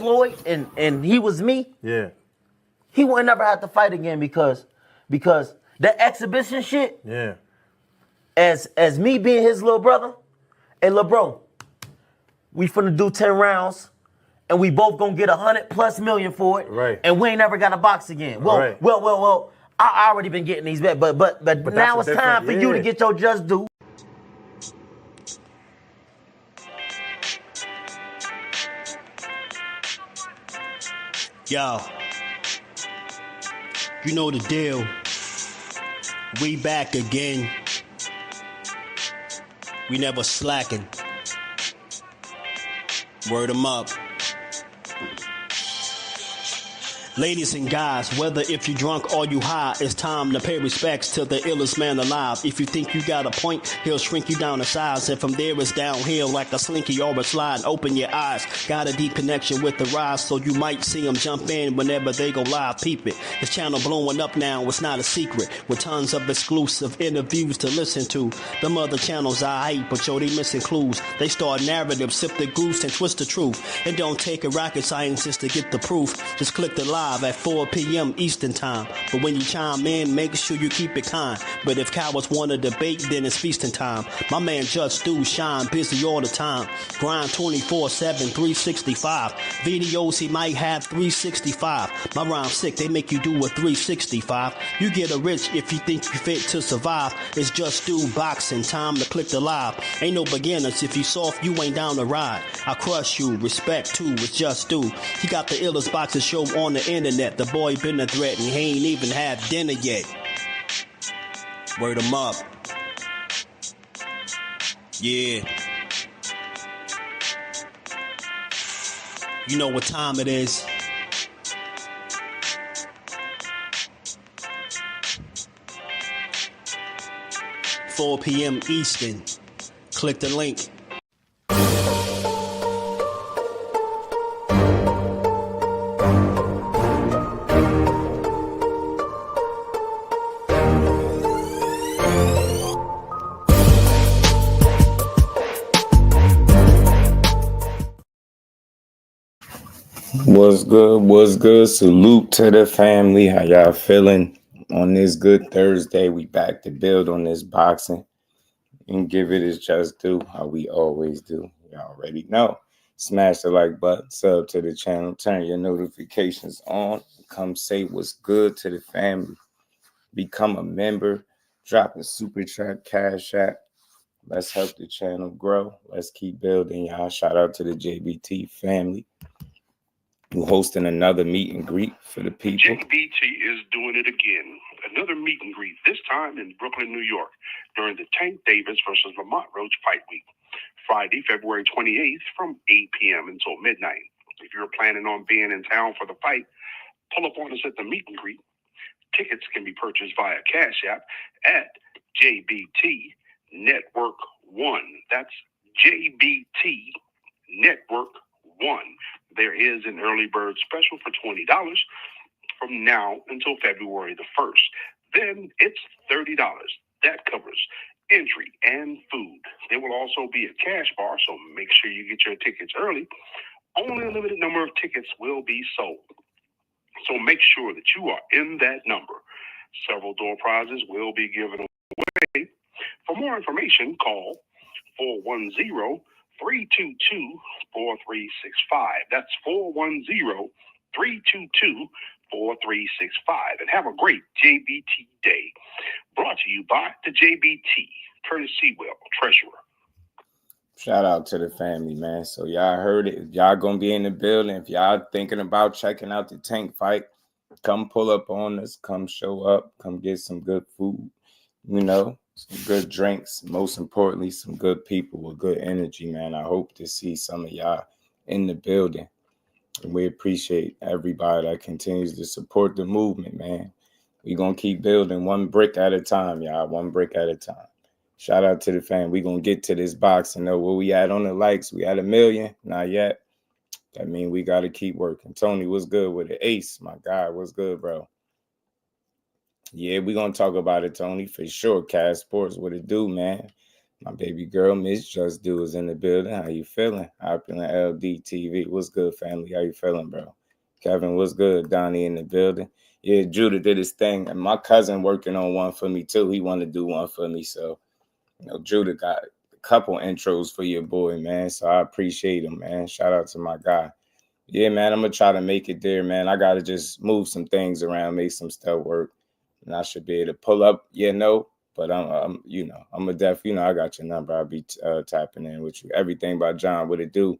Floyd and he was me, he wouldn't never have to fight again because that exhibition shit, as me being his little brother, hey, little bro, we finna do 10 rounds and we both gonna get 100+ million for it. Right. And we ain't never got to box again. Well, I already been getting these bets, but now it's time for you to get your just due. Yo, you know the deal. We back again. We never slacking. Word 'em up. Ladies and guys, whether if you drunk or you high, it's time to pay respects to the illest man alive. If you think you got a point, he'll shrink you down to size. And from there it's downhill like a slinky or a slide. Open your eyes. Got a deep connection with the rise, so you might see them jump in whenever they go live. Peep it. This channel blowing up now, it's not a secret. With tons of exclusive interviews to listen to. Them other channels I hate, but yo, they missing clues. They start narratives, sip the goose and twist the truth. It don't take a rocket scientist to get the proof. Just click the live at 4 p.m. Eastern time. But when you chime in, make sure you keep it kind. But if cowards want to debate, then it's feasting time. My man Jusdu shine busy all the time. Grind 24/7, 365. Videos he might have 365. My rhyme's sick, they make you do a 365. You get a rich if you think you fit to survive. It's Jusdueboxing, time to click the live. Ain't no beginners, if you soft, you ain't down to ride. I crush you, respect too, it's Jusdu. He got the illest boxing show on the internet. The boy been a threat and he ain't even had dinner yet. Word 'em up. Yeah. You know what time it is. $4 p.m. Eastern. Click the link. What's good? What's good? Salute to the family. How y'all feeling on this good Thursday? We back to build on this boxing and give it its just due, how we always do. Y'all already know. Smash the like button, sub to the channel, turn your notifications on. Come say what's good to the family. Become a member. Drop a super chat, cash app. Let's help the channel grow. Let's keep building, y'all. Shout out to the JBT family. We're hosting another meet and greet for the people. JBT is doing it again. Another meet and greet, this time in Brooklyn, New York, during the Tank Davis versus Lamont Roach fight week. Friday, February 28th from 8 p.m. until midnight. If you're planning on being in town for the fight, pull up on us at the meet and greet. Tickets can be purchased via Cash App at JBT Network 1. That's JBT Network 1. There is an early bird special for $20 from now until February the 1st. Then it's $30. That covers entry and food. There will also be a cash bar, so make sure you get your tickets early. Only a limited number of tickets will be sold, so make sure that you are in that number. Several door prizes will be given away. For more information, call 410-322-4365. That's 410-322-4365. And have a great JBT day. Brought to you by the JBT, Curtis Sewell, Treasurer. Shout out to the family, man. So y'all heard it. If y'all gonna be in the building, if y'all thinking about checking out the Tank fight, come pull up on us. Come show up. Come get some good food. You know, some good drinks. Most importantly, some good people with good energy, man. I hope to see some of y'all in the building. And we appreciate everybody that continues to support the movement, man. We're going to keep building one brick at a time, y'all. One brick at a time. Shout out to the fam. We're going to get to this box and know where we at on the likes. We at 1 million. Not yet. That means we got to keep working. Tony, what's good with it? Ace, my guy, what's good, bro? Yeah, we're going to talk about it, Tony, for sure. Cash Sports, what it do, man? My baby girl, Miss Jusdueboxing, is in the building. How you feeling? Opulent LDTV. What's good, family? How you feeling, bro? Kevin, what's good? Donnie in the building. Yeah, Judah did his thing. And my cousin working on one for me, too. He wanted to do one for me. So, Judah got a couple intros for your boy, man. So I appreciate him, man. Shout out to my guy. Yeah, man, I'm going to try to make it there, man. I got to just move some things around, make some stuff work. And I should be able to pull up, but I'm a definitely, I got your number. I'll be tapping in with you. Everything by John, what it do?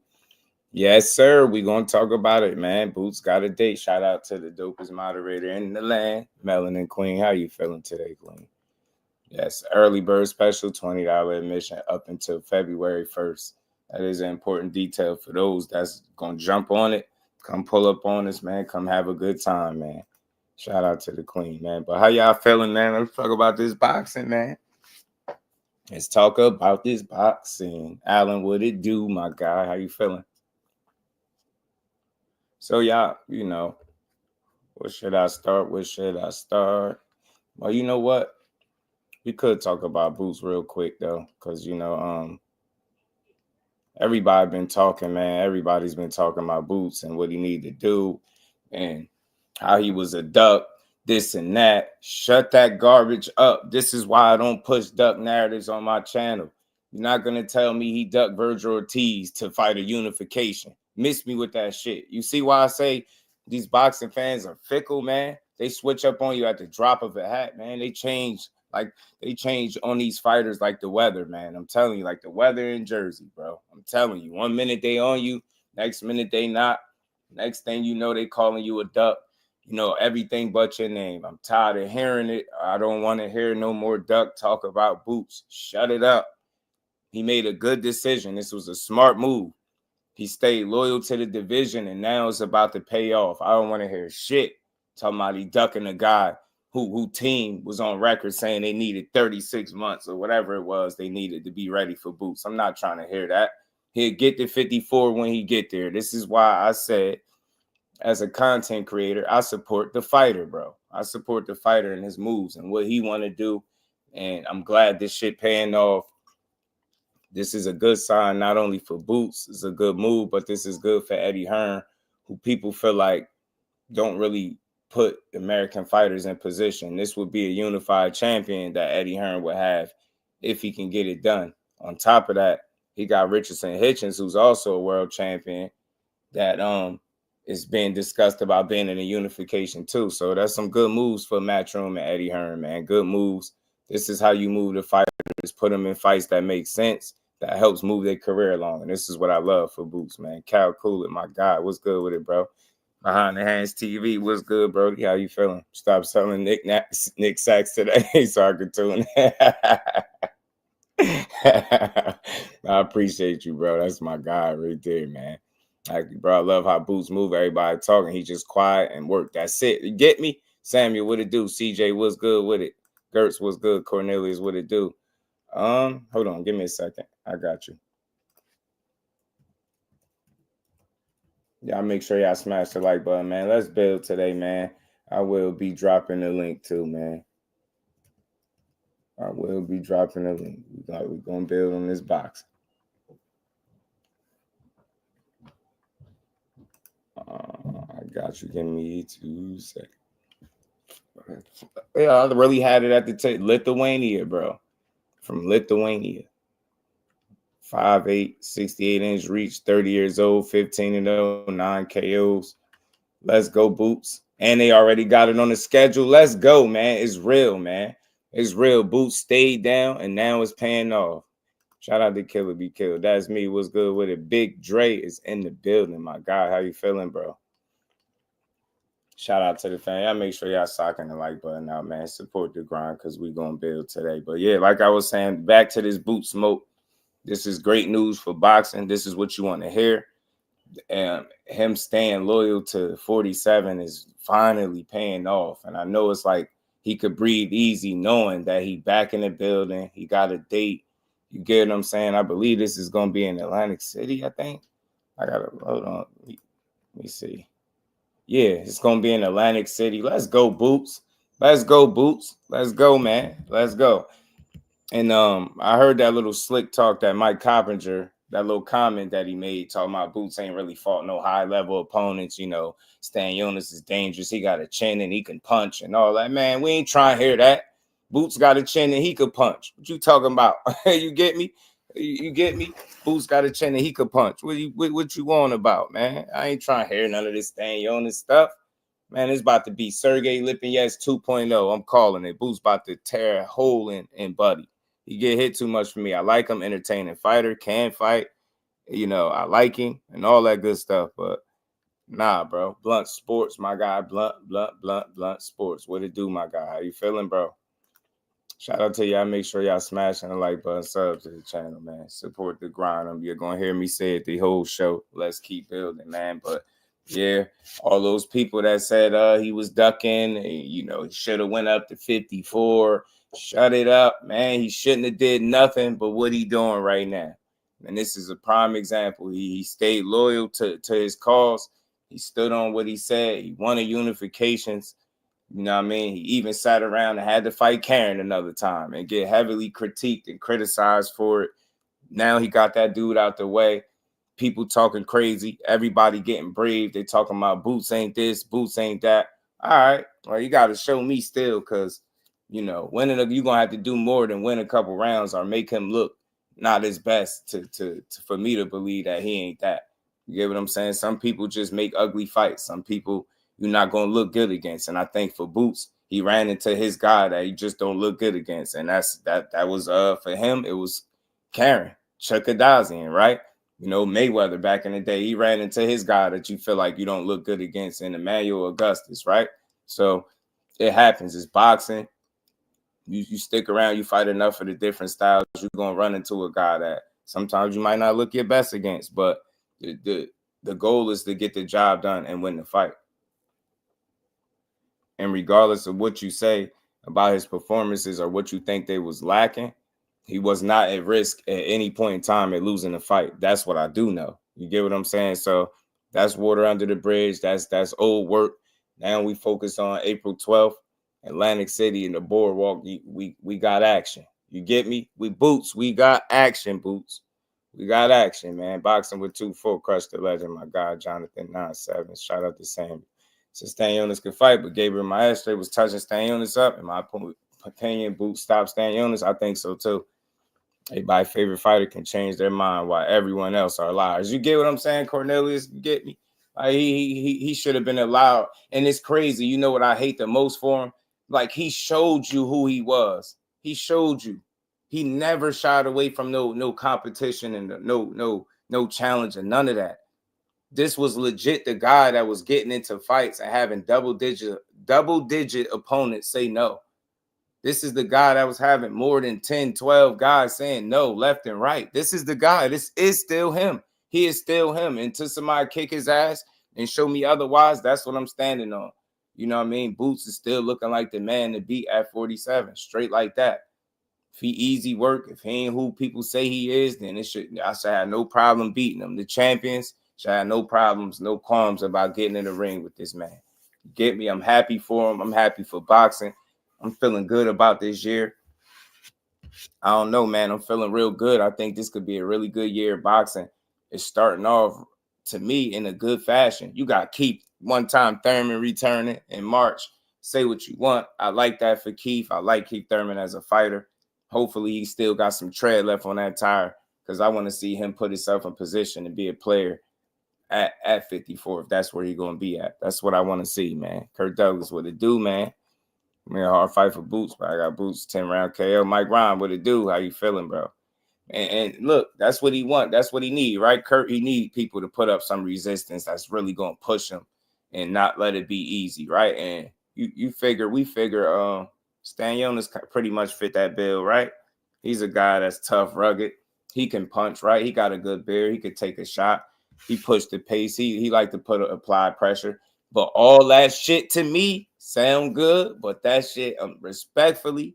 Yes, sir. We gonna talk about it, man. Boots got a date. Shout out to the dopest moderator in the land, Melanin Queen. How you feeling today, Queen? Yes, early bird special, $20 admission up until February 1st. That is an important detail for those that's gonna jump on it. Come pull up on us, man. Come have a good time, man. Shout out to the Queen, man. But how y'all feeling, man? Let's talk about this boxing, man. Let's talk about this boxing. Alan, what it do, my guy? How you feeling? So, y'all, what should I start? Well, you know what? We could talk about Boots real quick, though, because, everybody been talking, man. Everybody's been talking about Boots and what he need to do and how he was a duck, this and that. Shut that garbage up. This is why I don't push duck narratives on my channel. You're not going to tell me he ducked Virgil Ortiz to fight a unification. Miss me with that shit. You see why I say these boxing fans are fickle, man? They switch up on you at the drop of a hat, man. They change on these fighters like the weather, man. I'm telling you, like the weather in Jersey, bro. I'm telling you, 1 minute they on you, next minute they not. Next thing you know, they calling you a duck. Everything but your name. I'm tired of hearing it. I don't want to hear no more duck talk about Boots. Shut it up. He made a good decision. This was a smart move. He stayed loyal to the division, and now it's about to pay off. I don't want to hear shit talking about he ducking a guy who team was on record saying they needed 36 months or whatever it was they needed to be ready for Boots. I'm not trying to hear that. He'll get to 54 when he get there. This is why I said, as a content creator, I support the fighter, bro. I support the fighter and his moves and what he want to do. And I'm glad this shit paying off. This is a good sign, not only for Boots, it's a good move, but this is good for Eddie Hearn, who people feel like don't really put American fighters in position. This would be a unified champion that Eddie Hearn would have if he can get it done. On top of that, he got Richardson Hitchens, who's also a world champion, that is being discussed about being in a unification too. So that's some good moves for Matchroom and Eddie Hearn, man. Good moves. This is how you move the fighters, put them in fights that make sense, that helps move their career along. And this is what I love for Boots, man. Cal Coolett, my guy. What's good with it, bro? Behind the Hands TV. What's good, Brody? How you feeling? Stop selling Nick Sacks today so I could tune. I appreciate you, bro. That's my guy right there, man. Bro, I love how Boots move. Everybody talking. He just quiet and work. That's it. You get me? Samuel, what it do? CJ, what's good with it? Gertz, what's good? Cornelius, what it do? Hold on. Give me a second. I got you. Y'all make sure y'all smash the like button, man. Let's build today, man. I will be dropping the link too, man. I will be dropping the link. We're going to build on this box. I got you. Give me 2 seconds. Yeah, I really had it at the Lithuania, bro. From Lithuania. 5'8", 68-inch reach, 30 years old, 15-0, 9 KOs. Let's go, Boots. And they already got it on the schedule. Let's go, man. It's real, man. It's real. Boots stayed down, and now it's paying off. Shout out to Killer Be Killed. That's me. What's good with it? Big Dre is in the building, my guy. How you feeling, bro? Shout out to the fan. Y'all make sure y'all socking the like button out, man. Support the grind because we're going to build today. But, yeah, like I was saying, back to this Boot smoke. This is great news for boxing. This is what you want to hear. And him staying loyal to 47 is finally paying off. And I know it's like he could breathe easy knowing that he back in the building. He got a date. You get what I'm saying? I believe this is going to be in Atlantic City, I think. I got to hold on. Let me see. Yeah, it's going to be in Atlantic City. Let's go, Boots. Let's go, Boots. Let's go, man. Let's go. And I heard that little slick talk that Mike Coppinger, that little comment that he made talking about Boots ain't really fought no high-level opponents. You know, Stan Jonas is dangerous. He got a chin and he can punch and all that. Man, we ain't trying to hear that. Boots got a chin and he could punch. What you talking about? You get me? You get me? Boots got a chin and he could punch. What you on about, man? I ain't trying to hear none of this Stan Jonas stuff. Man, it's about to be Sergey Lipinets 2.0. I'm calling it. Boots about to tear a hole in Buddy. He get hit too much for me. I like him, entertaining fighter, can fight. You know, I like him and all that good stuff. But nah, bro. Blunt Sports, my guy. Blunt Sports. What it do, my guy? How you feeling, bro? Shout out to y'all. Make sure y'all smashing the like button, sub to the channel, man. Support the grind. You're going to hear me say it the whole show. Let's keep building, man. But yeah, all those people that said he was ducking, you know, he should have went up to 54. Shut it up, man. He shouldn't have did nothing but what he doing right now. And this is a prime example. He stayed loyal to his cause. He stood on what he said. He won a unifications. You know what I mean? He even sat around and had to fight Karen another time and get heavily critiqued and criticized for it. Now he got that dude out the way. People talking crazy. Everybody getting brave. They talking about Boots ain't this, Boots ain't that. All right. Well, you got to show me still because, you know, you're going to have to do more than win a couple rounds or make him look not his best for me to believe that he ain't that. You get what I'm saying? Some people just make ugly fights. Some people you're not going to look good against. And I think for Boots, he ran into his guy that he just don't look good against. And that was for him, it was Karen, Chuckadazian, right? You know, Mayweather back in the day, he ran into his guy that you feel like you don't look good against in Emmanuel Augustus, right? So it happens. It's boxing. You stick around, you fight enough of the different styles, you're going to run into a guy that sometimes you might not look your best against. But the goal is to get the job done and win the fight. And regardless of what you say about his performances or what you think they was lacking, he was not at risk at any point in time at losing the fight. That's what I do know. You get what I'm saying? So that's water under the bridge. That's old work. Now we focus on April 12th, Atlantic City and the boardwalk. We got action. You get me? We Boots. We got action, Boots. We got action, man. Boxing with 2-4, crushed the legend. My guy, Jonathan 97. Shout out to Sam. So Stan Jonas could fight, but Gabriel Maestre was touching Stan Jonas up. In my opinion, Boots stopped Stan Jonas. I think so too. Everybody's favorite fighter can change their mind while everyone else are liars. You get what I'm saying, Cornelius? You get me? He should have been allowed. And it's crazy. You know what I hate the most for him? Like, he showed you who he was. He showed you. He never shied away from no competition and no challenge and none of that. This was legit the guy that was getting into fights and having double digit opponents say no. This is the guy that was having more than 10, 12 guys saying no left and right. This is the guy. This is still him. He is still him. Until somebody kick his ass and show me otherwise, that's what I'm standing on. You know what I mean? Boots is still looking like the man to beat at 47, straight like that. If he easy work, if he ain't who people say he is, then I should have no problem beating him. The champions should have no problems, no qualms about getting in the ring with this man. Get me? I'm happy for him. I'm happy for boxing. I'm feeling good about this year. I don't know, man. I'm feeling real good. I think this could be a really good year of boxing. It's starting off, to me, in a good fashion. You got Keith, one-time Thurman returning in March. Say what you want. I like that for Keith. I like Keith Thurman as a fighter. Hopefully, he still got some tread left on that tire because I want to see him put himself in position to be a player at 54 if that's where he's going to be at. That's what I want to see, man. Kirk Douglas, what it do, man? I mean, a hard fight for Boots, but I got Boots 10-round KO. Mike Ryan, what it do? How you feeling, bro? And look, that's what he want. That's what he need, right? Kurt, he need people to put up some resistance that's really going to push him and not let it be easy, right? And we figure Stan Jonas pretty much fit that bill, right? He's a guy that's tough, rugged. He can punch, right? He got a good beard. He could take a shot. He pushed the pace. He like to apply pressure. But all that shit to me sound good, but that shit respectfully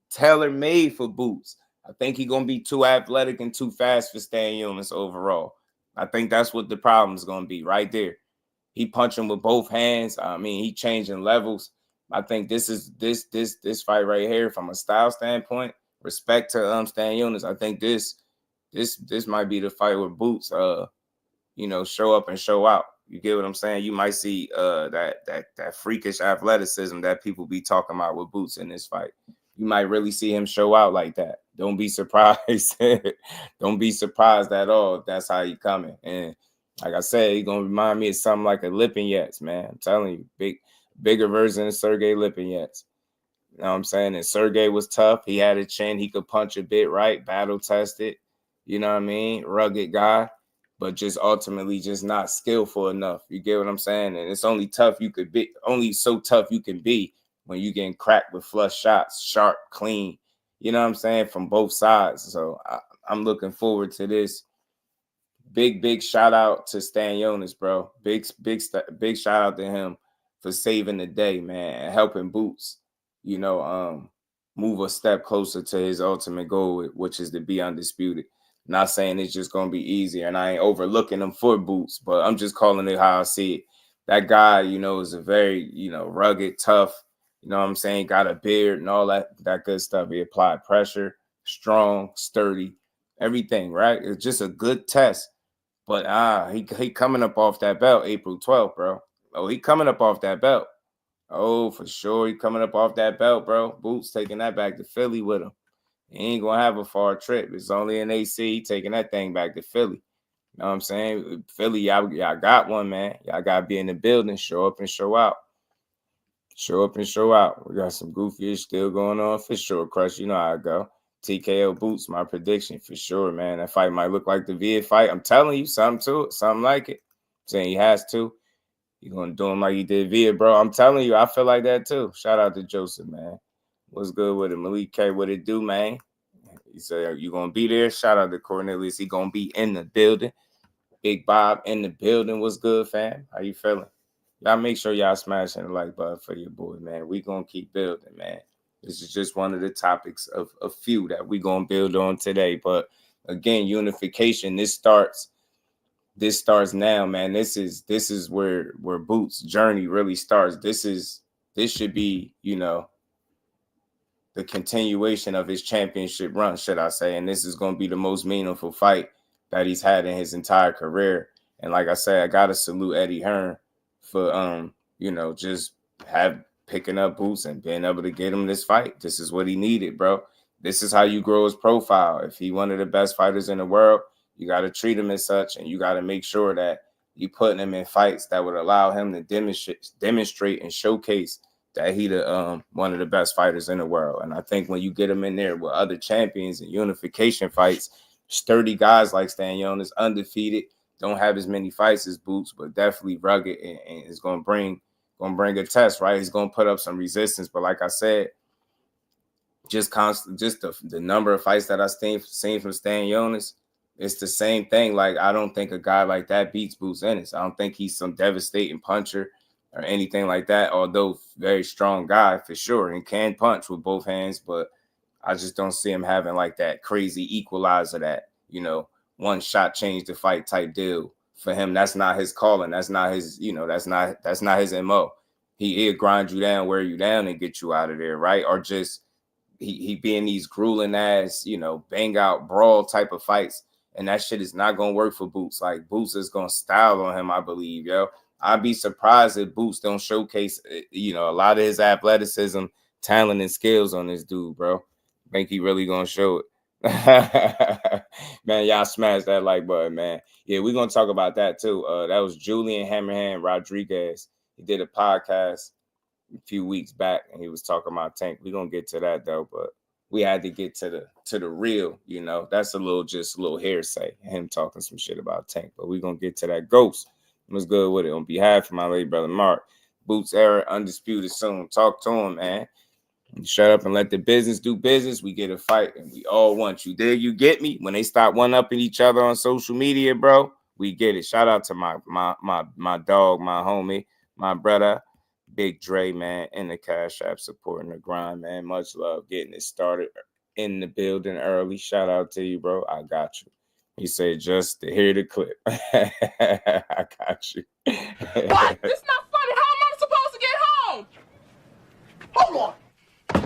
tailor-made for Boots. I think he's going to be too athletic and too fast for Stan Jonas overall. I think that's what the problem is going to be right there. He punching with both hands. I mean, he changing levels. I think this fight right here from a style standpoint respect to Stan Jonas. I think this might be the fight where Boots show up and show out. You get what I'm saying? You might see that freakish athleticism that people be talking about with Boots in this fight. You might really see him show out like that. Don't be surprised. Don't be surprised at all if that's how he coming. And like I said, he's gonna remind me of something like a Lipinets, man. I'm telling you, bigger version of Sergey Lipinets. You know what I'm saying? And Sergey was tough. He had a chin. He could punch a bit, right? Battle tested. You know what I mean? Rugged guy, but just ultimately just not skillful enough. You get what I'm saying? And it's only so tough you can be when you getting cracked with flush shots, sharp, clean. You know what I'm saying? From both sides. So I'm looking forward to this. Big shout out to Stan Jonas, bro. Big shout out to him for saving the day, man, and helping Boots, move a step closer to his ultimate goal, which is to be undisputed. Not saying it's just going to be easier, and I ain't overlooking him for Boots, but I'm just calling it how I see it. That guy, is a very, rugged, tough, you know what I'm saying, got a beard and all that good stuff. He applied pressure, strong, sturdy, everything, right? It's just a good test. But he coming up off that belt April 12th, bro. Oh, he coming up off that belt. Oh, for sure. He coming up off that belt, bro. Boots taking that back to Philly with him. He ain't going to have a far trip. It's only in AC, taking that thing back to Philly. You know what I'm saying? Philly, y'all got one, man. Y'all got to be in the building, show up and show out. Show up and show out. We got some goofy-ish still going on for sure, Crush. You know how I go. TKO Boots, my prediction for sure, man. That fight might look like the Via fight. I'm telling you, something to it, something like it. I'm saying he has to. He's going to do him like he did Via, bro. I'm telling you, I feel like that too. Shout out to Joseph, man. What's good with it? Malik K, what it do, man? He said, you going to be there? Shout out to Cornelius. He going to be in the building. Big Bob in the building. What's good, fam? How you feeling? Y'all make sure y'all smashing the like button for your boy, man. We going to keep building, man. This is just one of the topics of a few that we're going to build on today. But again, unification, this starts now, man. This is where Boots' journey really starts. This should be, the continuation of his championship run, should I say. And this is going to be the most meaningful fight that he's had in his entire career. And like I said, I got to salute Eddie Hearn for, just picking up Boots and being able to get him this fight. This is what he needed, bro. This is how you grow his profile. If he one of the best fighters in the world, you got to treat him as such, and you got to make sure that you putting him in fights that would allow him to demonstrate and showcase that he one of the best fighters in the world. And I think when you get him in there with other champions and unification fights, sturdy guys like Stan Jonas, undefeated, don't have as many fights as Boots, but definitely rugged and is going to bring a test, right? He's going to put up some resistance. But like I said, just the number of fights that I've seen from Stan Jonas, it's the same thing. Like, I don't think a guy like that beats Boots Ennis. I don't think he's some devastating puncher or anything like that, although very strong guy for sure and can punch with both hands. But I just don't see him having like that crazy equalizer that, one shot change the fight type deal. For him, that's not his calling. That's not his, that's not his MO. He'll grind you down, wear you down, and get you out of there, right? Or just he be in these grueling ass, bang out brawl type of fights. And that shit is not gonna work for Boots. Like, Boots is gonna style on him, I believe, yo. I'd be surprised if Boots don't showcase, a lot of his athleticism, talent, and skills on this dude, bro. I think he really gonna show it. Man, y'all smash that like button, man. Yeah, we're gonna talk about that too. That was Julian Hammerhand Rodriguez. He did a podcast a few weeks back and he was talking about Tank. We're gonna get to that though, but we had to get to the real, that's a little hearsay, him talking some shit about Tank. But we're gonna get to that ghost. What's good with it? On behalf of my late brother Mark, Boots era undisputed soon. Talk to him, man. Shut up and let the business do business. We get a fight and we all want you. There you get me? When they stop one-upping each other on social media, bro, we get it. Shout out to my dog, my homie, my brother, Big Dre, man, in the Cash App supporting the grind, man. Much love getting it started in the building early. Shout out to you, bro. I got you. He said just to hear the clip. I got you. What? It's not funny. How am I supposed to get home? Hold on. Sit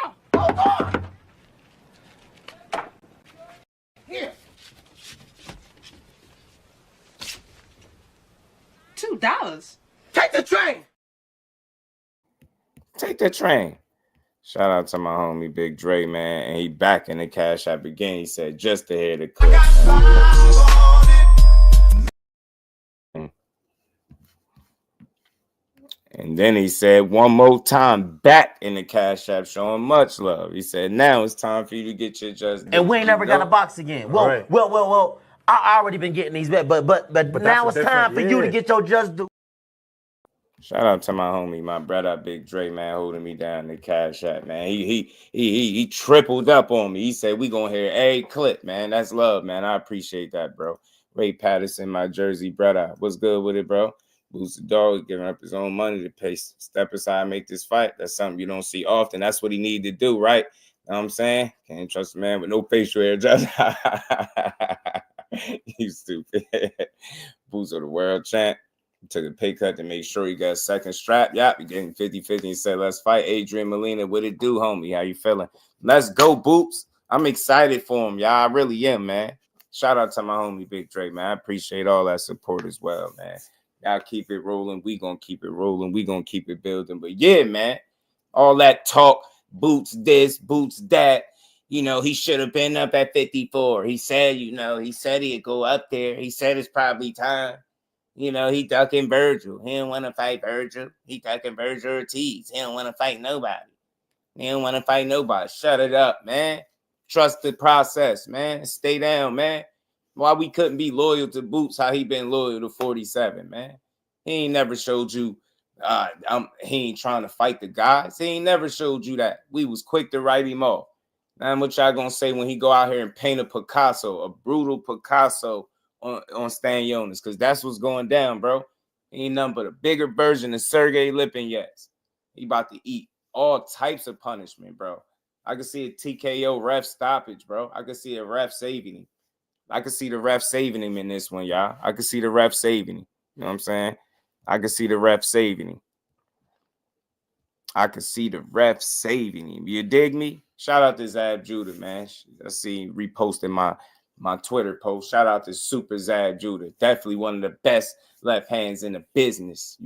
down. Hold on. Take the train. Take the train. Shout out to my homie Big Dre, man. And he back in the Cash App again. He said, just to hear the clip. And then he said, one more time, back in the Cash App, showing much love. He said, now it's time for you to get your just. And we ain't never got a box again. Well, right. well. I already been getting these back, but now it's time for you to get your just due. Shout out to my homie, my brother Big Dre, man, holding me down in the Cash App, man. He tripled up on me. He said, we gonna hear a clip, man. That's love, man. I appreciate that, bro. Ray Patterson, my Jersey brother. What's good with it, bro? Boots the dog, giving up his own money to pay, step aside, make this fight. That's something you don't see often. That's what he need to do, right? You know what I'm saying? Can't trust a man with no facial hair. Just you stupid. Boots of the world champ. Took a pay cut to make sure he got a second strap. Yep, he getting 50-50 and said, let's fight. Adrian Molina, what it do, homie? How you feeling? Let's go, Boots. I'm excited for him, y'all. I really am, man. Shout out to my homie Big Dre, man. I appreciate all that support as well, man. Y'all keep it rolling. We gonna keep it rolling. We gonna keep it building. But yeah, man, all that talk, Boots this, Boots that. You know, he should have been up at 54. He said, he said he'd go up there. He said it's probably time. He ducking Virgil. He didn't want to fight Virgil. He ducking Virgil Ortiz. He don't want to fight nobody. Shut it up, man. Trust the process, man. Stay down, man. Why we couldn't be loyal to Boots, how he been loyal to 47, man. He ain't never showed you he ain't trying to fight the guys. He ain't never showed you that. We was quick to write him off. Now, what y'all gonna say when he go out here and paint a Picasso, a brutal Picasso on Stan Jonas? Because that's what's going down, bro. He ain't nothing but a bigger version of Sergey Lipinets. He about to eat all types of punishment, bro. I can see a TKO ref stoppage, bro. I can see a ref saving him. I can see the ref saving him in this one, y'all. I can see the ref saving him. You know what I'm saying? I can see the ref saving him. I can see the ref saving him. You dig me? Shout out to Zab Judah, man. I see him reposting my Twitter post. Shout out to Super Zab Judah. Definitely one of the best left hands in the business,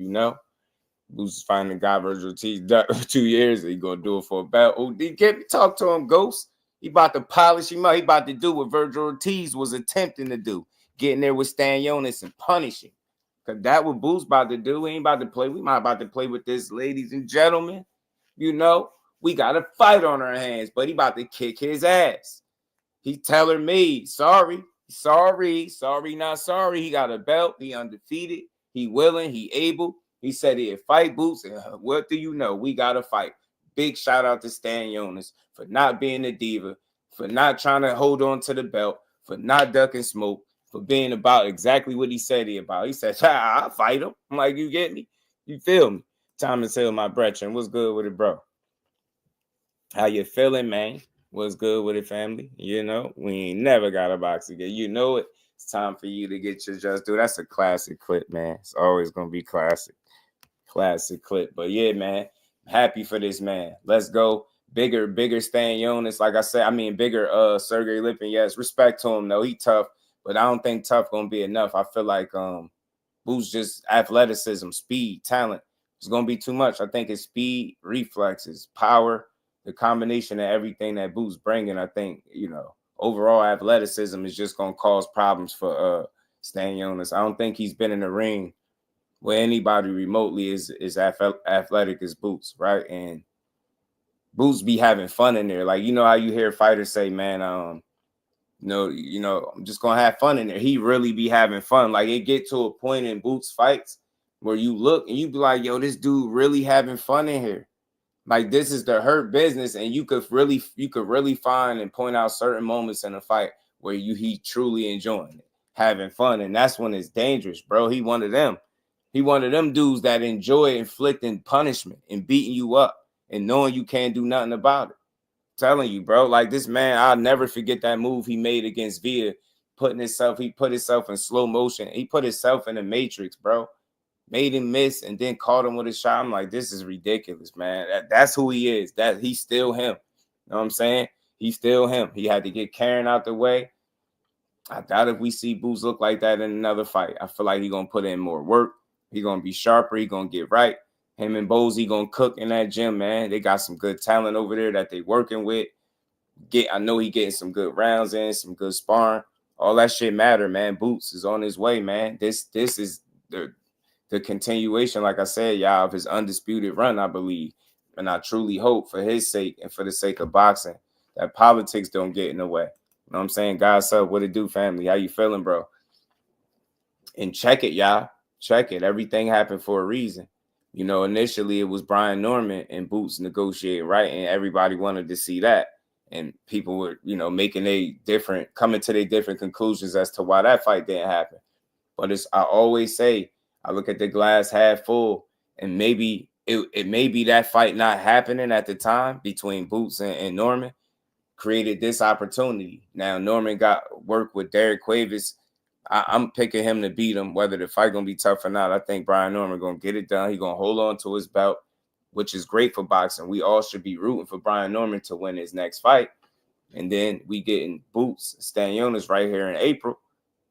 Who's finding guy Virgil Ortiz 2 years. He gonna do it for a belt. Get me talk to him, Ghost. He about to polish him up. He about to do what Virgil Ortiz was attempting to do. Getting there with Stan Jonas and punishing. Because that what Boo's about to do. We ain't about to play. We not about to play with this, ladies and gentlemen. We got a fight on our hands, but he about to kick his ass. He telling me, sorry, not sorry. He got a belt. He undefeated. He willing. He able. He said he'd fight Boots. And what do you know? We got to fight. Big shout out to Stan Jonas for not being a diva, for not trying to hold on to the belt, for not ducking smoke, for being about exactly what he said he about. He said, I'll fight him. I'm like, you get me? You feel me? Thomas Hill, my brethren. What's good with it, bro? How you feeling, man? What's good with it, family? We ain't never got a box again. It. It's time for you to get your just do. That's a classic clip, man. It's always going to be classic. Classic clip. But yeah, man. Happy for this man. Let's go. Bigger Stan Jonas. Like I said, bigger Sergey Lipin. Yes, respect to him, though. He tough. But I don't think tough going to be enough. I feel like Boo's just athleticism, speed, talent. It's going to be too much. I think it's speed, reflexes, power, the combination of everything that Boo's bringing. I think, overall athleticism is just going to cause problems for Stan Jonas. I don't think he's been in the ring where anybody remotely is athletic as Boots, right? And Boots be having fun in there. Like, how you hear fighters say, man, I'm just going to have fun in there. He really be having fun. Like, it get to a point in Boots fights where you look and you be like, yo, this dude really having fun in here. Like, this is the hurt business, and you could really find and point out certain moments in a fight where he truly enjoying it, having fun, and that's when it's dangerous, bro. He one of them. He one of them dudes that enjoy inflicting punishment and beating you up and knowing you can't do nothing about it. Telling you, bro, like this man, I'll never forget that move he made against Villa, he put himself in slow motion. He put himself in the matrix, bro. Made him miss and then caught him with a shot. I'm like, this is ridiculous, man. That's who he is. That he's still him. You know what I'm saying? He's still him. He had to get Karen out the way. I doubt if we see Boots look like that in another fight. I feel like he's gonna put in more work. He gonna be sharper. He gonna get right. Him and Bozy gonna cook in that gym, man. They got some good talent over there that they working with. I know he getting some good rounds in, some good sparring. All that shit matter, man. Boots is on his way, man. This is the continuation, like I said, y'all, of his undisputed run, I believe. And I truly hope for his sake and for the sake of boxing that politics don't get in the way. You know what I'm saying? God's up, what it do, family? How you feeling, bro? And check it, y'all. Check it. Everything happened for a reason. You know, initially it was Brian Norman and Boots negotiating, right? And everybody wanted to see that. And people were, you know, coming to their different conclusions as to why that fight didn't happen. But I always say, I look at the glass half full, and maybe it may be that fight not happening at the time between Boots and Norman created this opportunity. Now, Norman got work with Derek Cuevas. I'm picking him to beat him, whether the fight going to be tough or not. I think Brian Norman going to get it done. He's going to hold on to his belt, which is great for boxing. We all should be rooting for Brian Norman to win his next fight. And then we getting Boots, Stanionis right here in April.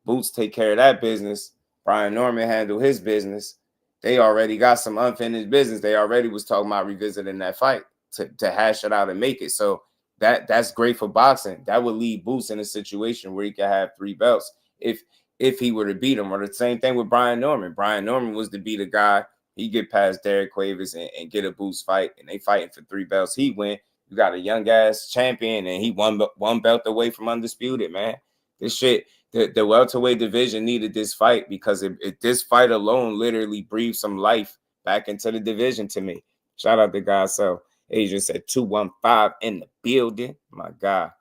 Boots take care of that business. Brian Norman handle his business. They already got some unfinished business. They already was talking about revisiting that fight to hash it out and make it. So that's great for boxing. That would leave Boots in a situation where he could have 3 belts if he were to beat him. Or the same thing with Brian Norman. Brian Norman was to be the guy. He get past Derek Cuevas and get a Boots fight, and they fighting for 3 belts. He win. You got a young ass champion, and he one belt away from undisputed, man. This shit, the welterweight division needed this fight because this fight alone literally breathed some life back into the division to me. Shout out to God. So Adrian said 215 in the building. My God.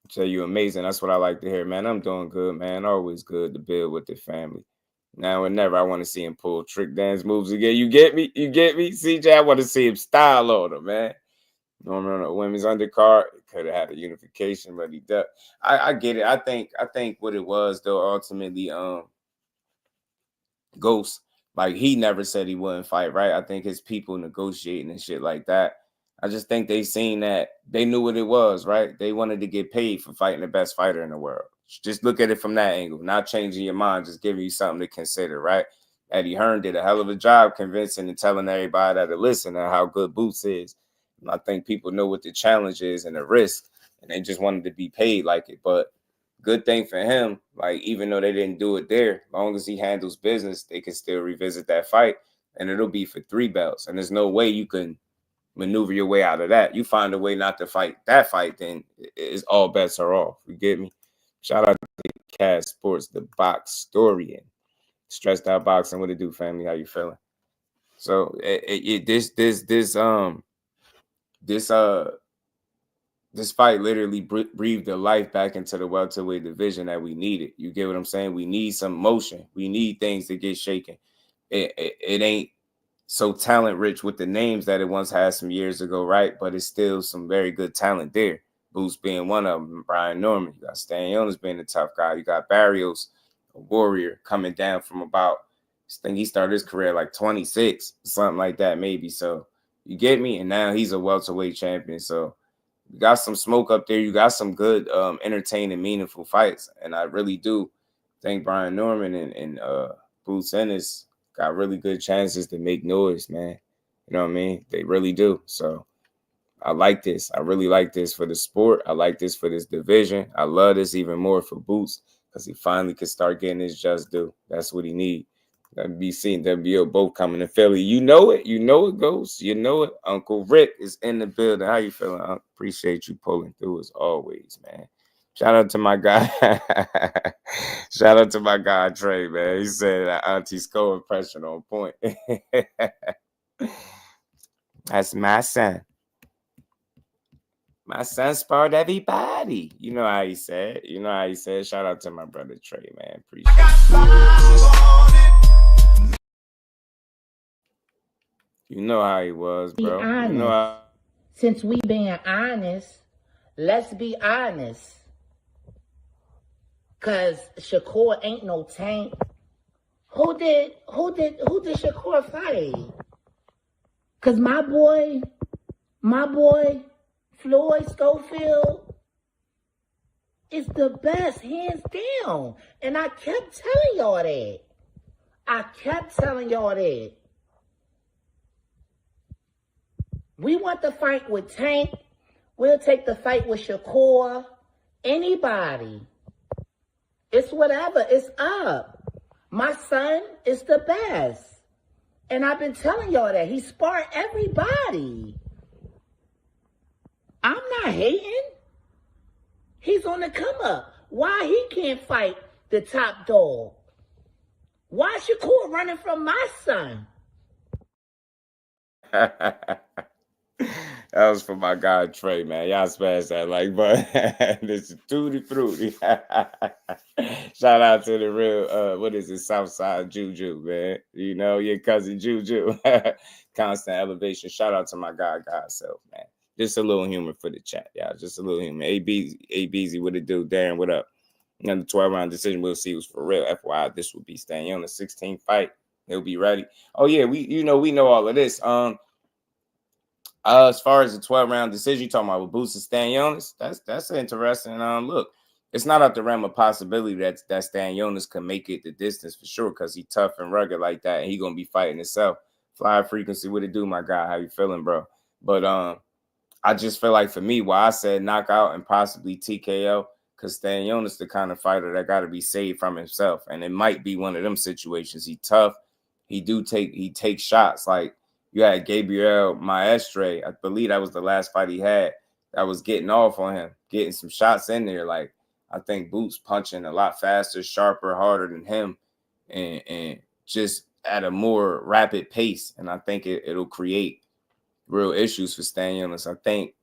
So you amazing. That's what I like to hear, man. I'm doing good, man. Always good to build with the family. Now and never, I want to see him pull trick dance moves again. You get me? You get me? CJ, I want to see him style on him, man. Norman on a women's undercard. Could have had a unification, but he does. I get it. I think what it was, though, ultimately, Ghost, like, he never said he wouldn't fight, right? I think his people negotiating and shit like that. I just think they seen that. They knew what it was, right? They wanted to get paid for fighting the best fighter in the world. Just look at it from that angle. Not changing your mind, just giving you something to consider, right? Eddie Hearn did a hell of a job convincing and telling everybody that to listen to how good Boots is. And I think people know what the challenge is and the risk, and they just wanted to be paid like it. But good thing for him, like, even though they didn't do it there, as long as he handles business, they can still revisit that fight, and it'll be for 3 belts. And there's no way you can maneuver your way out of that. You find a way not to fight that fight, then it's all bets are off. You get me? Shout out to Cash Sports, the box story, and Stressed Out Boxing. What it do, family? How you feeling? So this fight literally breathed the life back into the welterweight division that we needed. You get what I'm saying? We need some motion. We need things to get shaken. It ain't so talent rich with the names that it once had some years ago, right? But it's still some very good talent there. Boots being one of them, Brian Norman. You got Stanionis being the tough guy. You got Barrios, a warrior, coming down from about, I think he started his career like 26, something like that, maybe. So you get me? And now he's a welterweight champion. So you got some smoke up there. You got some good, entertaining, meaningful fights. And I really do think Brian Norman and Boots Ennis got really good chances to make noise, man. You know what I mean? They really do. So I like this. I really like this for the sport. I like this for this division. I love this even more for Boots because he finally could start getting his just due. That's what he need. WBC and WBO both coming to Philly. You know it. You know it goes. You know it. Uncle Rick is in the building. How you feeling? I appreciate you pulling through as always, man. Shout out to my guy. Shout out to my guy, Trey, man. He said that Auntie score impression on point. That's my son. My son sparred everybody. You know how he said. You know how he said. Shout out to my brother, Trey, man. Appreciate it. You know how he was, bro. You know how... Since we being honest, let's be honest. Cause Shakur ain't no tank. Who did Shakur fight? Cause my boy, Floyd Schofield is the best, hands down. And I kept telling y'all that. I kept telling y'all that. We want the fight with Tank. We'll take the fight with Shakur. Anybody. It's whatever. It's up. My son is the best. And I've been telling y'all that. He sparred everybody. I'm not hating. He's on the come up. Why he can't fight the top dog? Why Shakur running from my son? That was for my guy Trey, man. Y'all smash that like button. This is Tutti Frutti. Shout out to the real, what is it, Southside Juju, man. You know, your cousin Juju. Constant elevation. Shout out to my guy self, man. Just a little humor for the chat, y'all. Just a little humor. ABZ, what it do? Darren, what up? Another 12-round decision. We'll see who's for real. FYI, this will be staying on the 16th fight. He'll be ready. Oh, yeah, we know all of this. As far as the 12-round decision, you talking about with Boots and Stanionis, that's interesting. Look, it's not out the realm of possibility that Stanionis can make it the distance for sure, because he's tough and rugged like that, and he gonna be fighting himself. Fly frequency, what it do, my guy? How you feeling, bro? But I just feel like for me, why I said knockout and possibly TKO, because Stanionis the kind of fighter that got to be saved from himself, and it might be one of them situations. He tough, he takes shots like. You had Gabriel Maestre. I believe that was the last fight he had that was getting off on him, getting some shots in there. Like, I think Boots punching a lot faster, sharper, harder than him, and just at a more rapid pace. And I think it'll create real issues for Stanionis. I think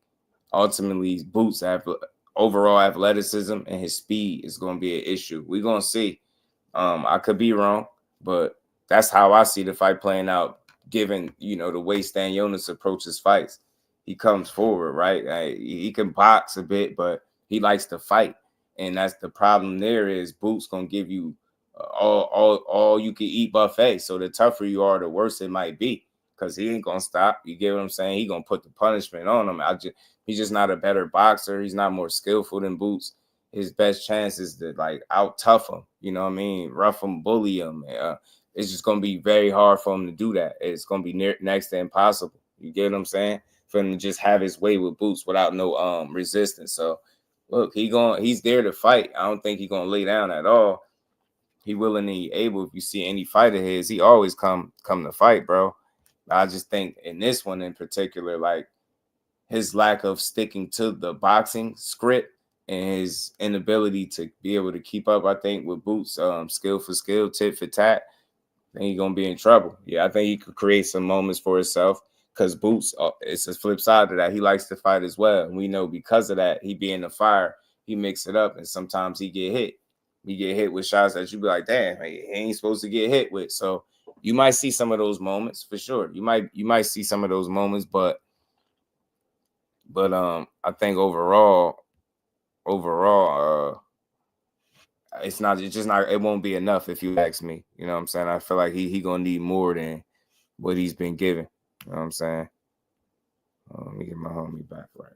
ultimately Boots have overall athleticism and his speed is going to be an issue. We're going to see. I could be wrong, but that's how I see the fight playing out. Given, the way Stanionis approaches fights, he comes forward, right? He can box a bit, but he likes to fight. And that's the problem there is Boots going to give you all you can eat buffet. So the tougher you are, the worse it might be, because he ain't going to stop. You get what I'm saying? He going to put the punishment on him. He's just not a better boxer. He's not more skillful than Boots. His best chance is to, like, out-tough him. You know what I mean? Rough him, bully him. It's just going to be very hard for him to do that. It's going to be next to impossible. You get what I'm saying? For him to just have his way with Boots without no resistance. So, look, he's there to fight. I don't think he's going to lay down at all. He willingly able. If you see any fight of his, he always come to fight, bro. I just think in this one in particular, like, his lack of sticking to the boxing script and his inability to be able to keep up, I think, with Boots, skill for skill, tit for tat, then he's going to be in trouble. Yeah, I think he could create some moments for himself, because Boots, it's a flip side to that. He likes to fight as well. And we know because of that, he be in the fire, he mix it up, and sometimes he get hit. He get hit with shots that you be like, damn, he ain't supposed to get hit with. So you might see some of those moments for sure. You might see some of those moments, but I think overall, it won't be enough if you ask me. You know what I'm saying? I feel like he gonna need more than what he's been given. You know what I'm saying? Let me get my homie back right.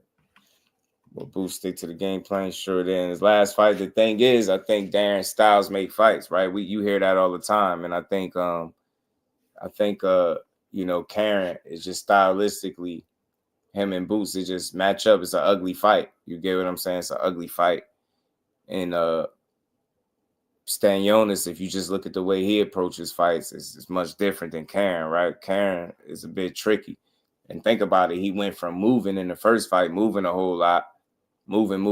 Will Boots stick to the game plan? Sure. Then his last fight. The thing is, I think Darren styles make fights, right? You hear that all the time, and I think Karen is just stylistically, him and Boots, it just match up. It's an ugly fight. You get what I'm saying? It's an ugly fight. And Stanionis, if you just look at the way he approaches fights, it's much different than Karen, right? Karen is a bit tricky. And think about it. He went from moving in the first fight, moving a whole lot, moving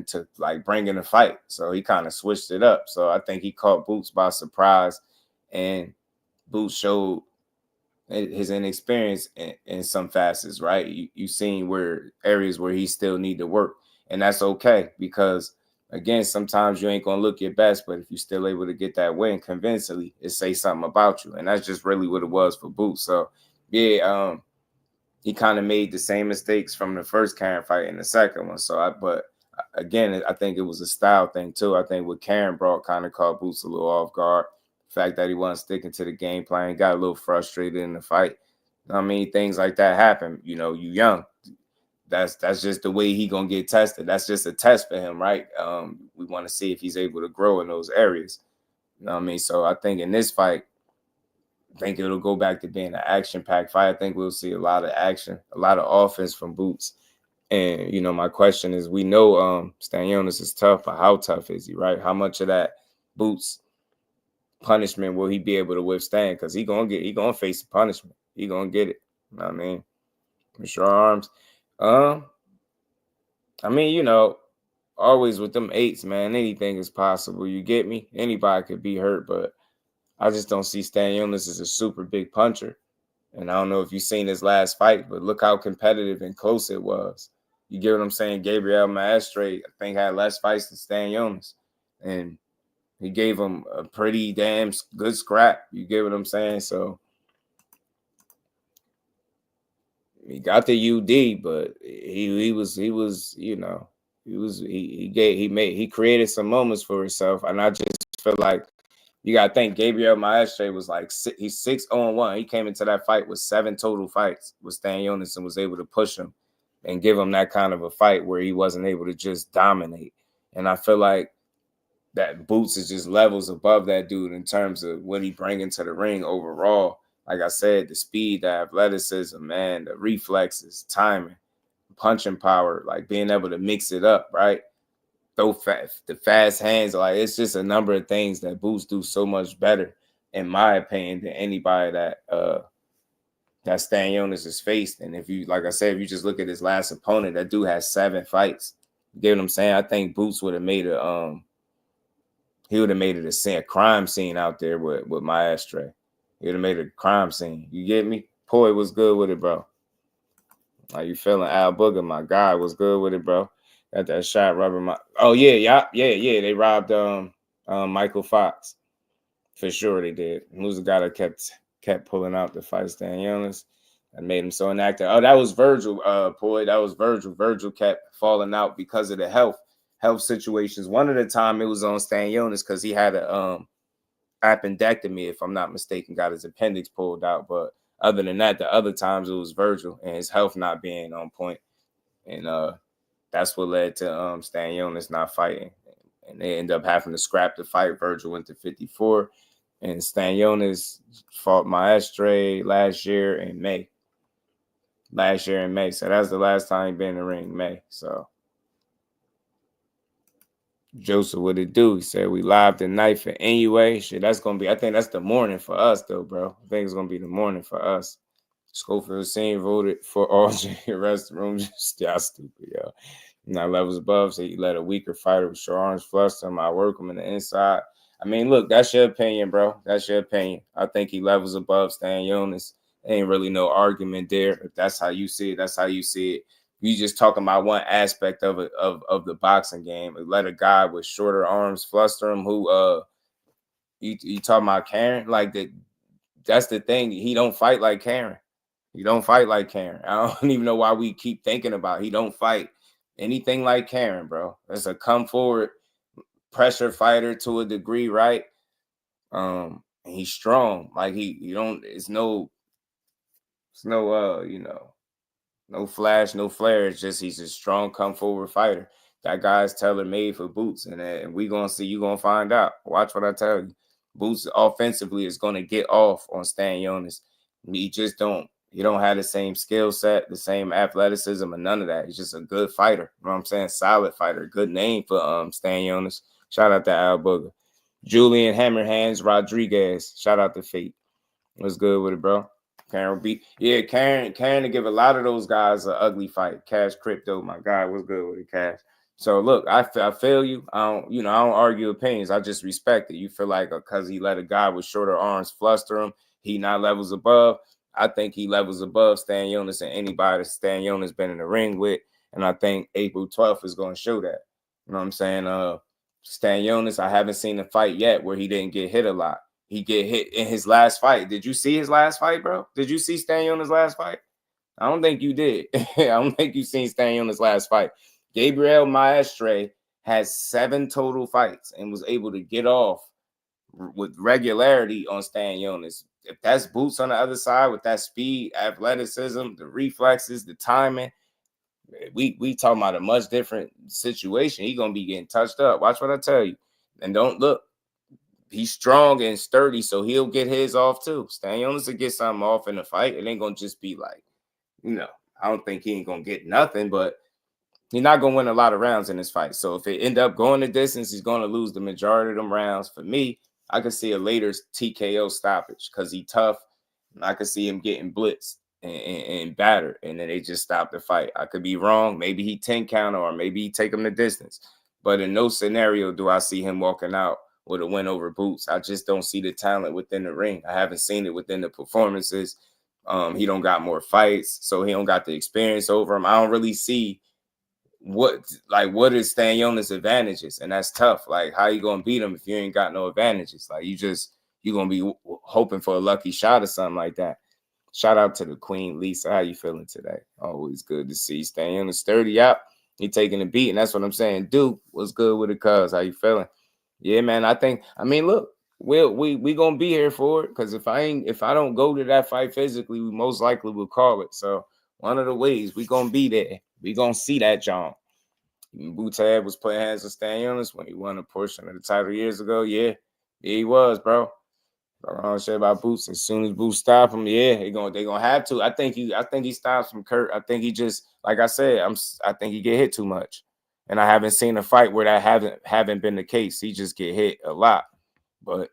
to, like, bringing a fight. So he kind of switched it up. So I think he caught Boots by surprise, and Boots showed his inexperience in some facets, right? You seen areas where he still need to work, and that's okay, because again, sometimes you ain't gonna look your best, but if you're still able to get that win convincingly, it say something about you, and that's just really what it was for Boots. So yeah, he kind of made the same mistakes from the first Karen fight in the second one. But again, I think it was a style thing too. I think what Karen brought kind of caught Boots a little off guard. The fact that he wasn't sticking to the game plan, got a little frustrated in the fight. I mean, things like that happen. You young. That's just the way he gonna get tested. That's just a test for him, right? We want to see if he's able to grow in those areas. You know what I mean? So I think in this fight, I think it'll go back to being an action-packed fight. I think we'll see a lot of action, a lot of offense from Boots. And, you know, my question is, we know Stanionis is tough, but how tough is he, right? How much of that Boots punishment will he be able to withstand? Because he gonna face the punishment. He gonna get it. You know what I mean? With short arms. I mean, you know, always with them 8s, man, anything is possible. You get me? Anybody could be hurt, but I just don't see Stanionis as a super big puncher. And I don't know if you've seen his last fight, but look how competitive and close it was. You get what I'm saying? Gabriel Maestre, I think, had less fights than Stanionis. And he gave him a pretty damn good scrap. You get what I'm saying? So he got the UD, but he created some moments for himself. And I just feel like you got to think Gabriel Maestre was like, he's 6-1. He came into that fight with 7 total fights with Stanionis and was able to push him and give him that kind of a fight where he wasn't able to just dominate. And I feel like that Boots is just levels above that dude in terms of what he bringing to the ring overall. Like I said, the speed, the athleticism, man, the reflexes, timing, punching power, like being able to mix it up, right? The fast hands, like it's just a number of things that Boots do so much better, in my opinion, than anybody that Stanionis has faced. And if you, like I said, if you just look at his last opponent, that dude has 7 fights. You get what I'm saying? I think Boots would have made it a crime scene out there with Maestre. He would have made a crime scene. You get me? Poi was good with it, bro. How you feeling? Al Booger, my guy, was good with it, bro. Got that shot rubber. Yeah. They robbed Michael Fox. For sure they did. Who's the guy that kept pulling out the fight Stanionis and made him so inactive? Oh, that was Virgil, Poi. That was Virgil. Virgil kept falling out because of the health situations. One of the time it was on Stanionis because he had a appendectomy, if I'm not mistaken, got his appendix pulled out. But other than that, the other times it was Virgil and his health not being on point. And that's what led to Stanionis not fighting. And they end up having to scrap the fight. Virgil went to 54. And Stanionis fought Maestre last year in May. So that's the last time he been in the ring, May. So Joseph, what it do? He said we live tonight for anyway. Shit, that's gonna be. I think that's the morning for us, though, bro. I think it's gonna be the morning for us. Schofield Senior voted for RJ restroom. Y'all stupid, yo. Not levels above, so you let a weaker fighter with short arms fluster him. I work him in the inside. I mean, look, that's your opinion, bro. That's your opinion. I think he levels above Stanionis. Ain't really no argument there. If that's how you see it, that's how you see it. You just talking about one aspect of it, of the boxing game. Let a guy with shorter arms fluster him. Who you talking about Karen? Like that? That's the thing. He don't fight like Karen. He don't fight like Karen. I don't even know why we keep thinking about he don't fight anything like Karen, bro. That's a come forward pressure fighter to a degree, right? He's strong. Like it's no no flash, no flare. It's just he's a strong come forward fighter. That guy's tailor made for Boots, and we gonna see. You gonna find out. Watch what I tell you. Boots offensively is gonna get off on Stanionis. He don't have the same skill set, the same athleticism, and none of that. He's just a good fighter. You know what I'm saying? Solid fighter. Good name for Stanionis. Shout out to Al Booger. Julian Hammerhands Rodriguez. Shout out to Fate. What's good with it, bro? Karen to give a lot of those guys an ugly fight. Cash Crypto, my guy, what's good with it, Cash? So look, I feel you. I don't argue opinions. I just respect it. You feel like because he let a guy with shorter arms fluster him, he not levels above. I think he levels above Stanionis and anybody that Stanionis been in the ring with. And I think April 12th is going to show that. You know what I'm saying? Stanionis, I haven't seen a fight yet where he didn't get hit a lot. He get hit in his last fight. Did you see his last fight, bro? Did you see Stanionis' last fight? I don't think you did. I don't think you seen Stanionis' last fight. Gabriel Maestre has 7 total fights and was able to get off with regularity on Stanionis. If that's Boots on the other side with that speed, athleticism, the reflexes, the timing, we talking about a much different situation. He gonna be getting touched up. Watch what I tell you. And don't look. he's strong and sturdy, so he'll get his off too. Stanionis will get something off in the fight. It ain't gonna just be like, I don't think he ain't gonna get nothing, but he's not gonna win a lot of rounds in this fight. So if it end up going the distance, he's gonna lose the majority of them rounds. For me, I could see a later TKO stoppage because he's tough. And I could see him getting blitzed and battered, and then they just stop the fight. I could be wrong. Maybe he 10 counter, or maybe he take him the distance. But in no scenario do I see him walking out with a win over Boots. I just don't see the talent within the ring. I haven't seen it within the performances. He don't got more fights, so he don't got the experience over him. I don't really see what is Stanionis' advantages, and that's tough. Like, how you gonna beat him if you ain't got no advantages? Like, you gonna be hoping for a lucky shot or something like that. Shout out to the Queen Lisa. How you feeling today? Always good to see Stanionis sturdy out. He taking a beat, and that's what I'm saying. Duke, what's good with the cuz? How you feeling? Yeah, man. I mean, look, we gonna be here for it, because if I don't go to that fight physically, we most likely will call it. So one of the ways we gonna be there, we gonna see that John. Bootab was putting hands on Stanionis when he won a portion of the title years ago. Yeah, he was, bro. I don't shit about Boots. As soon as Boots stop him, yeah, they gonna have to. I think he stops from Kurt. I think he just, like I said, I think he get hit too much. And I haven't seen a fight where that haven't been the case. He just get hit a lot. But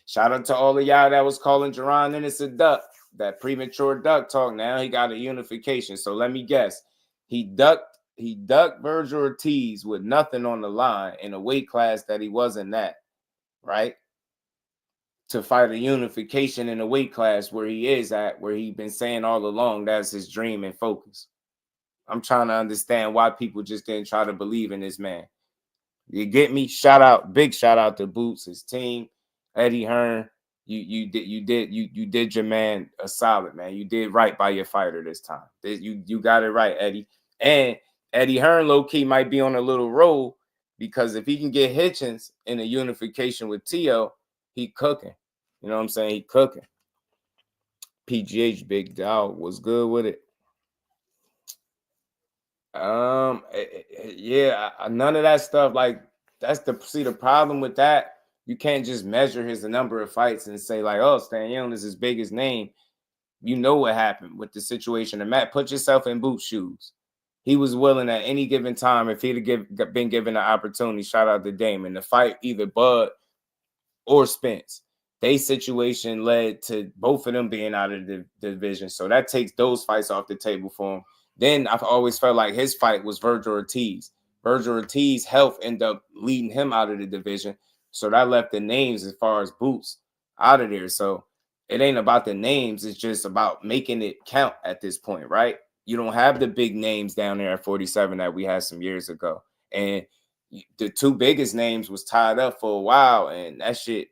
shout out to all of y'all that was calling Jerron Ennis a duck. That premature duck talk. Now he got a unification. So let me guess. He ducked Virgil Ortiz with nothing on the line in a weight class that he wasn't at, right? To fight a unification in a weight class where he is at, where he's been saying all along that's his dream and focus. I'm trying to understand why people just didn't try to believe in this man. You get me? Big shout out to Boots, his team, Eddie Hearn. You did your man a solid, man. You did right by your fighter this time. You got it right, Eddie. And Eddie Hearn low-key might be on a little roll, because if he can get Hitchens in a unification with Teo, he cooking. You know what I'm saying? He cooking. PGH Big Dog was good with it. Yeah, none of that stuff. Like, the problem with that. You can't just measure his number of fights and say like, oh, Stanionis is his biggest name. You know what happened with the situation. And Matt, put yourself in Boot's shoes. He was willing at any given time, if he'd have been given the opportunity, shout out to Damon, to fight either Bud or Spence. Their situation led to both of them being out of the division. So that takes those fights off the table for him. Then I've always felt like his fight was Virgil Ortiz. Virgil Ortiz's health ended up leading him out of the division. So that left the names as far as Boots out of there. So it ain't about the names. It's just about making it count at this point, right? You don't have the big names down there at 47 that we had some years ago. And the two biggest names was tied up for a while. And that shit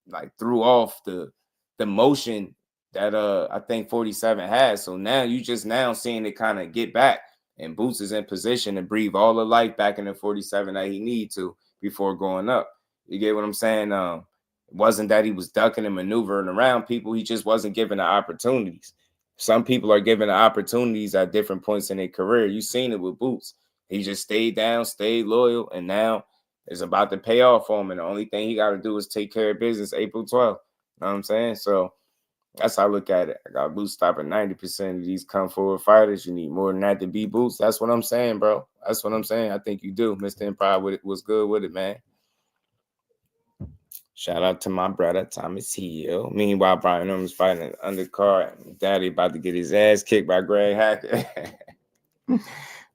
like threw off the motion that I think 47 has. So now you just now seeing it kind of get back, and Boots is in position to breathe all the life back in the 47 that he need to before going up. You get what I'm saying? It wasn't that he was ducking and maneuvering around people. He just wasn't given the opportunities. Some people are given the opportunities at different points in their career. You've seen it with Boots. He just stayed down, stayed loyal, and now it's about to pay off for him. And the only thing he got to do is take care of business April 12th. You know what I'm saying? So that's how I look at it. I got Boots stopping 90% of these come forward fighters. You need more than that to beat Boots. That's what I'm saying, bro. That's what I'm saying. I think you do. Mr. Empire was good with it, man. Shout out to my brother, Thomas Hill. Meanwhile, Brian Norman's fighting an undercard. Daddy about to get his ass kicked by Greg Hackett.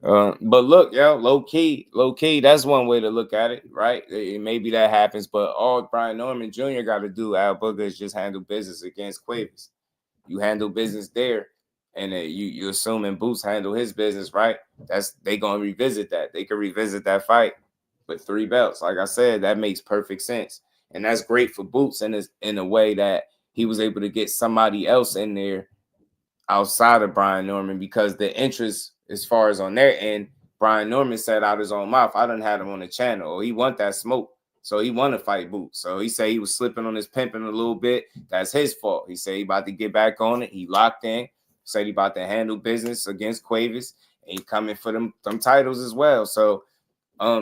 But look, yo, low key, that's one way to look at it, right? Maybe that happens, but all Brian Norman Jr. got to do, Al Booker, is just handle business against Cuevas. You handle business there, and you assuming Boots handle his business, right? They gonna revisit that. They can revisit that fight with 3 belts. Like I said, that makes perfect sense. And that's great for Boots in a way that he was able to get somebody else in there outside of Brian Norman, because the interest as far as on their end, Brian Norman said out his own mouth, I done had him on the channel. He want that smoke. So he want to fight Boots. So he said he was slipping on his pimping a little bit. That's his fault. He said he about to get back on it. He locked in. Said he about to handle business against Cuevas. And he coming for them titles as well. So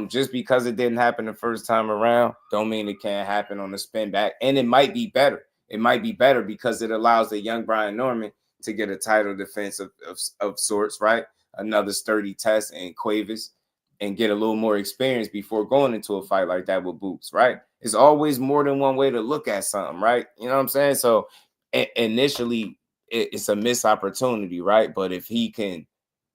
Just because it didn't happen the first time around, don't mean it can't happen on the spin back. And it might be better. It might be better because it allows the young Brian Norman to get a title defense of sorts, right? Another sturdy test in Cuevas and get a little more experience before going into a fight like that with Boots, right? It's always more than one way to look at something, right? You know what I'm saying? So initially, it's a missed opportunity, right? But if he can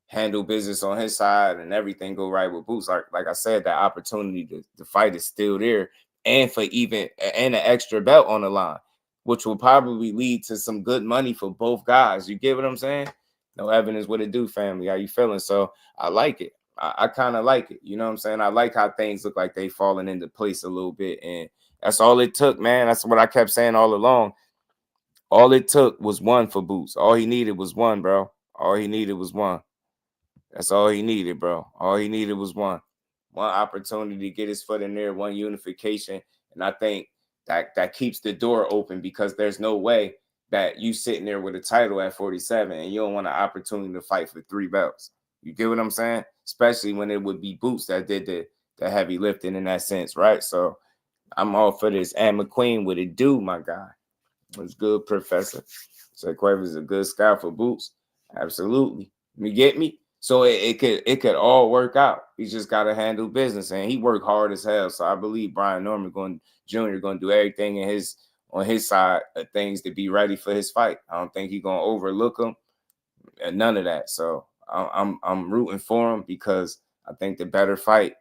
handle business on his side and everything go right with Boots, like I said, that opportunity to fight is still there, and for even and an extra belt on the line, which will probably lead to some good money for both guys. You get what I'm saying? No evidence what it do, family. How you feeling? So I like it. I kind of like it. You know what I'm saying? I like how things look like they falling into place a little bit, and that's all it took, man. That's what I kept saying all along. All it took was one for Boots. All he needed was one, bro. All he needed was one. That's all he needed, bro. All he needed was one opportunity to get his foot in there, one unification. And I think that keeps the door open, because there's no way that you sitting there with a title at 47 and you don't want an opportunity to fight for 3 belts. You get what I'm saying? Especially when it would be Boots that did the heavy lifting in that sense, right? So I'm all for this. And McQueen, what it do, my guy? What's good, Professor? So Cuevas is a good scout for Boots. Absolutely. You get me? So it could all work out. He's just got to handle business, and he worked hard as hell. So I believe Brian Norman Jr. going to do everything on his side of things to be ready for his fight. I don't think he's going to overlook him, and none of that. So I'm rooting for him, because I think the better fight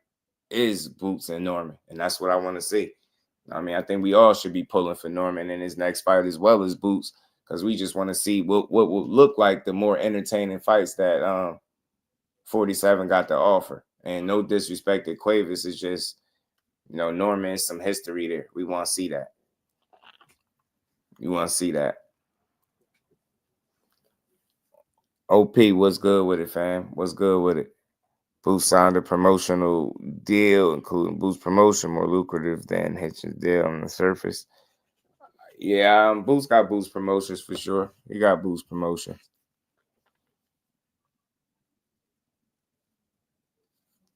is Boots and Norman, and that's what I want to see. I mean, I think we all should be pulling for Norman in his next fight as well as Boots, because we just want to see what will look like the more entertaining fights that 47 got to offer. And no disrespect to Cuevas, it's just, Norman, some history there. We want to see that. You want to see that. OP, what's good with it, fam? What's good with it? Boost signed a promotional deal, including Boost promotion, more lucrative than Hitch's deal on the surface. Yeah, Boost got Boost promotions for sure. He got Boost promotions.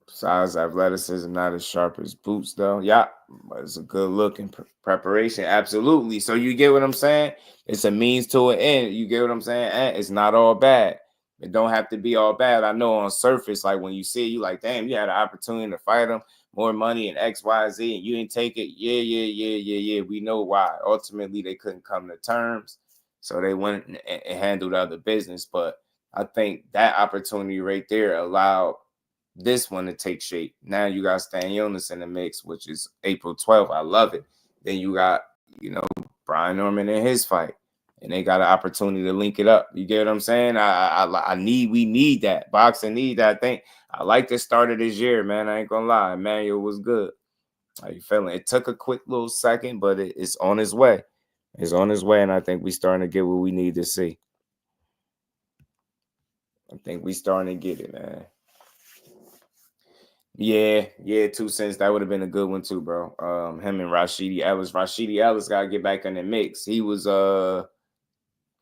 Size, athleticism, not as sharp as Boots, though. Yeah, but it's a good look in preparation. Absolutely. So you get what I'm saying? It's a means to an end. You get what I'm saying? And it's not all bad. It don't have to be all bad. I know on surface, like when you see it, you like, damn, you had an opportunity to fight him, more money and X, Y, Z, and you didn't take it. Yeah. We know why. Ultimately, they couldn't come to terms, so they went and handled other business. But I think that opportunity right there allowed this one to take shape. Now you got Stan Jonas in the mix, which is April 12th. I love it. Then you got, Brian Norman in his fight, and they got an opportunity to link it up. You get what I'm saying? We need that. Boxing need that. I like the start of this year, man. I ain't gonna lie. Emmanuel was good. How you feeling? It took a quick little second, but it's on its way. It's on its way, and I think we starting to get what we need to see. I think we starting to get it, man. Yeah, 2 cents. That would have been a good one too, bro. Him and Rashidi Ellis. Rashidi Ellis got to get back in the mix. He was on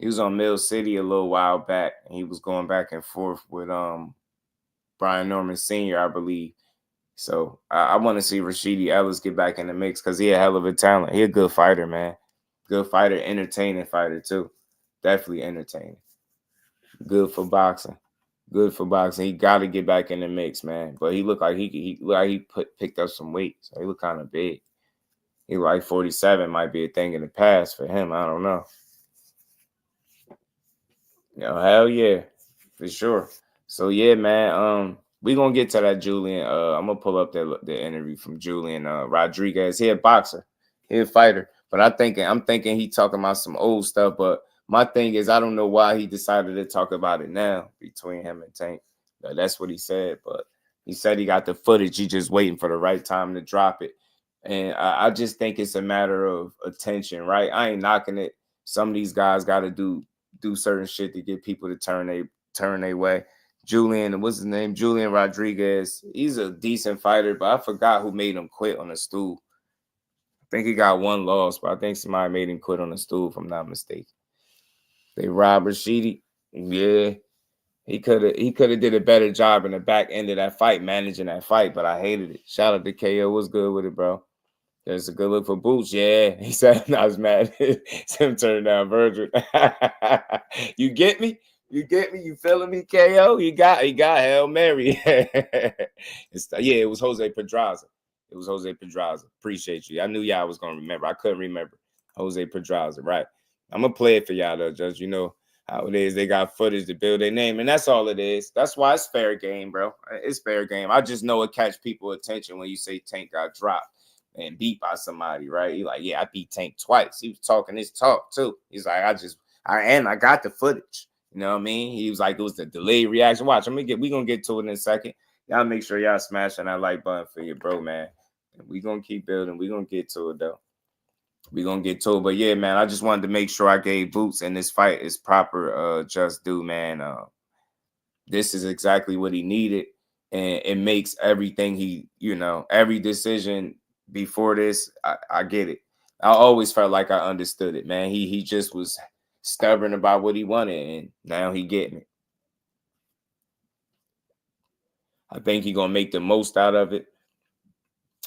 Mill City a little while back, and he was going back and forth with Brian Norman Sr., I believe. So I want to see Rashidi Ellis get back in the mix, because he a hell of a talent. He a good fighter, man. Good fighter, entertaining fighter too. Definitely entertaining. Good for boxing. Good for boxing. He got to get back in the mix, man. But he looked like he picked up some weight, so he looked kind of big. He like 47 might be a thing in the past for him. I don't know. Hell yeah, for sure. So yeah, man. We gonna get to that Julian. I'm gonna pull up the interview from Julian Rodriguez. He a boxer. He a fighter. But I'm thinking he talking about some old stuff, but my thing is, I don't know why he decided to talk about it now between him and Tank. That's what he said, but he said he got the footage. He just waiting for the right time to drop it. And I just think it's a matter of attention, right? I ain't knocking it. Some of these guys got to do certain shit to get people to turn their way. Julian, what's his name? Julian Rodriguez. He's a decent fighter, but I forgot who made him quit on the stool. I think he got one loss, but I think somebody made him quit on the stool, if I'm not mistaken. They robbed Rashidi. Yeah. He could have did a better job in the back end of that fight, managing that fight, but I hated it. Shout out to KO. What's good with it, bro? There's a good look for Boots. Yeah, he said I was mad. It's him turning down Virgil. You get me? You get me? You feeling me, KO? He got Hail Mary. It was Jose Pedraza. It was Jose Pedraza. Appreciate you. I knew y'all was gonna remember. I couldn't remember. Jose Pedraza, right? I'm gonna play it for y'all though, Judge. You know how it is. They got footage to build their name, and that's all it is. That's why it's fair game, bro. It's fair game. I just know it catch people attention when you say Tank got dropped and beat by somebody, right? He like, yeah, I beat Tank twice. He was talking his talk too. He's like, I got the footage. You know what I mean? He was like, it was the delayed reaction. Watch, we gonna get to it in a second. Y'all make sure y'all smashing that like button for your bro, man. We gonna keep building. We gonna get to it though. We gonna get to it. But yeah, man, I just wanted to make sure I gave Boots in this fight is proper just due, man. This is exactly what he needed. And it makes everything every decision before this, I get it. I always felt like I understood it, man. He just was stubborn about what he wanted, and now he getting it. I think he gonna make the most out of it.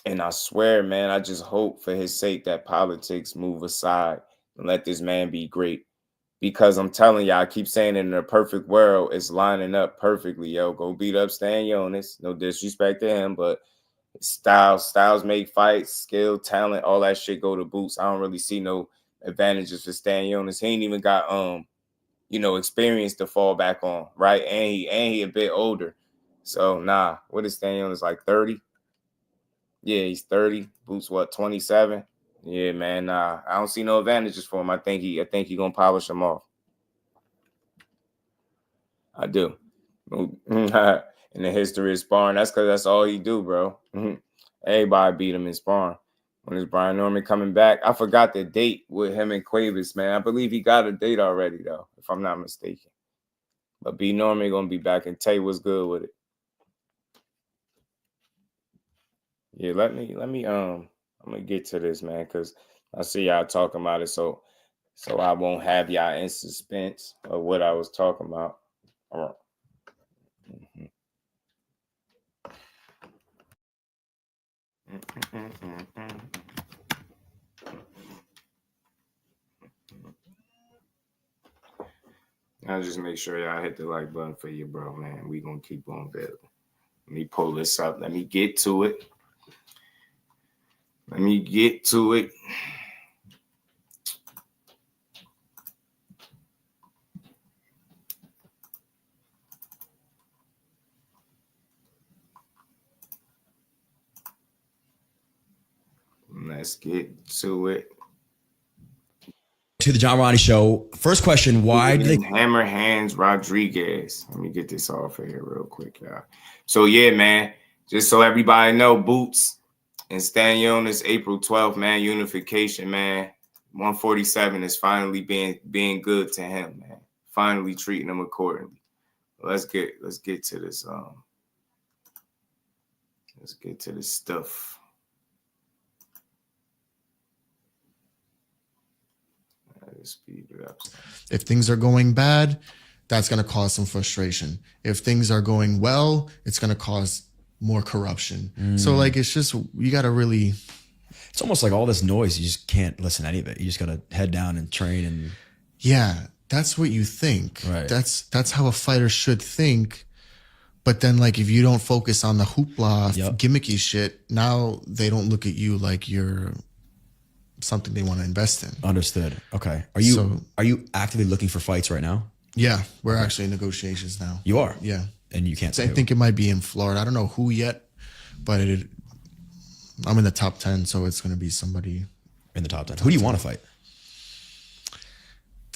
And I swear, man, I just hope for his sake that politics move aside and let this man be great. Because I'm telling y'all, I keep saying it, in a perfect world, it's lining up perfectly, yo. Go beat up Stan Jonas. No disrespect to him, but Styles make fights, skill, talent, all that shit go to Boots. I don't really see no advantages for Stan Jonas. He ain't even got experience to fall back on, right? And he a bit older. So nah, what is Stan Jonas, like 30? Yeah, he's 30. Boots what, 27? Yeah, man. Nah, I don't see no advantages for him. I think he gonna polish him off. I do. In the history of sparring, that's because that's all he do, bro. Everybody beat him in sparring. When is Brian Norman coming back? I forgot the date with him and Cuevas, man. I believe he got a date already, though, if I'm not mistaken. But B Norman gonna be back, and Tay was good with it. Yeah, let me I'm gonna get to this, man, because I see y'all talking about it, so I won't have y'all in suspense of what I was talking about. All right. I'll just make sure y'all hit the like button for you, bro, man. We gonna keep on building. Let me pull this up. Let me get to it. Let's get to it. To the John Ronnie Show. First question, why do they Hammer Hands Rodriguez? Let me get this off of here real quick, y'all. So yeah, man, just so everybody know, Boots and Stan Jonas, April 12th, man, unification, man. 147 is finally being good to him, man. Finally treating him accordingly. Let's get to this. Let's get to this stuff. Speed it up. If things are going bad, that's going to cause some frustration. If things are going well, it's going to cause more corruption. So like, it's just, you got to really, it's almost like all this noise, you just can't listen to any of it. You just got to head down and train. And yeah, that's what you think. Right. That's how a fighter should think. But then like, if you don't focus on the hoopla, gimmicky shit, now they don't look at you like you're something they want to invest in. Understood. Okay. Are you actively looking for fights right now? Yeah, we're actually in negotiations now. You are? Yeah. And you can't say I think it might be in Florida. I don't know who yet, but I'm in the top 10, so it's going to be somebody in the top 10. Who do you want to fight?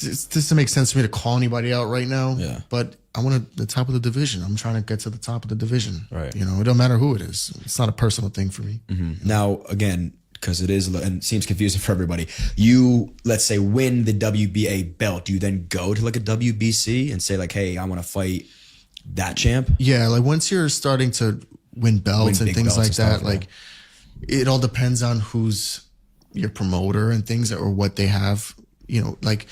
This doesn't make sense for me to call anybody out right now. Yeah. But I want the top of the division. I'm trying to get to the top of the division. Right. You know, it don't matter who it is. It's not a personal thing for me. Mm-hmm. Now, again, because it is, and it seems confusing for everybody. You, let's say, win the WBA belt. Do you then go to like a WBC and say like, hey, I want to fight that champ? Yeah, like once you're starting to win belts and things like that, like it all depends on who's your promoter and things or what they have. You know, like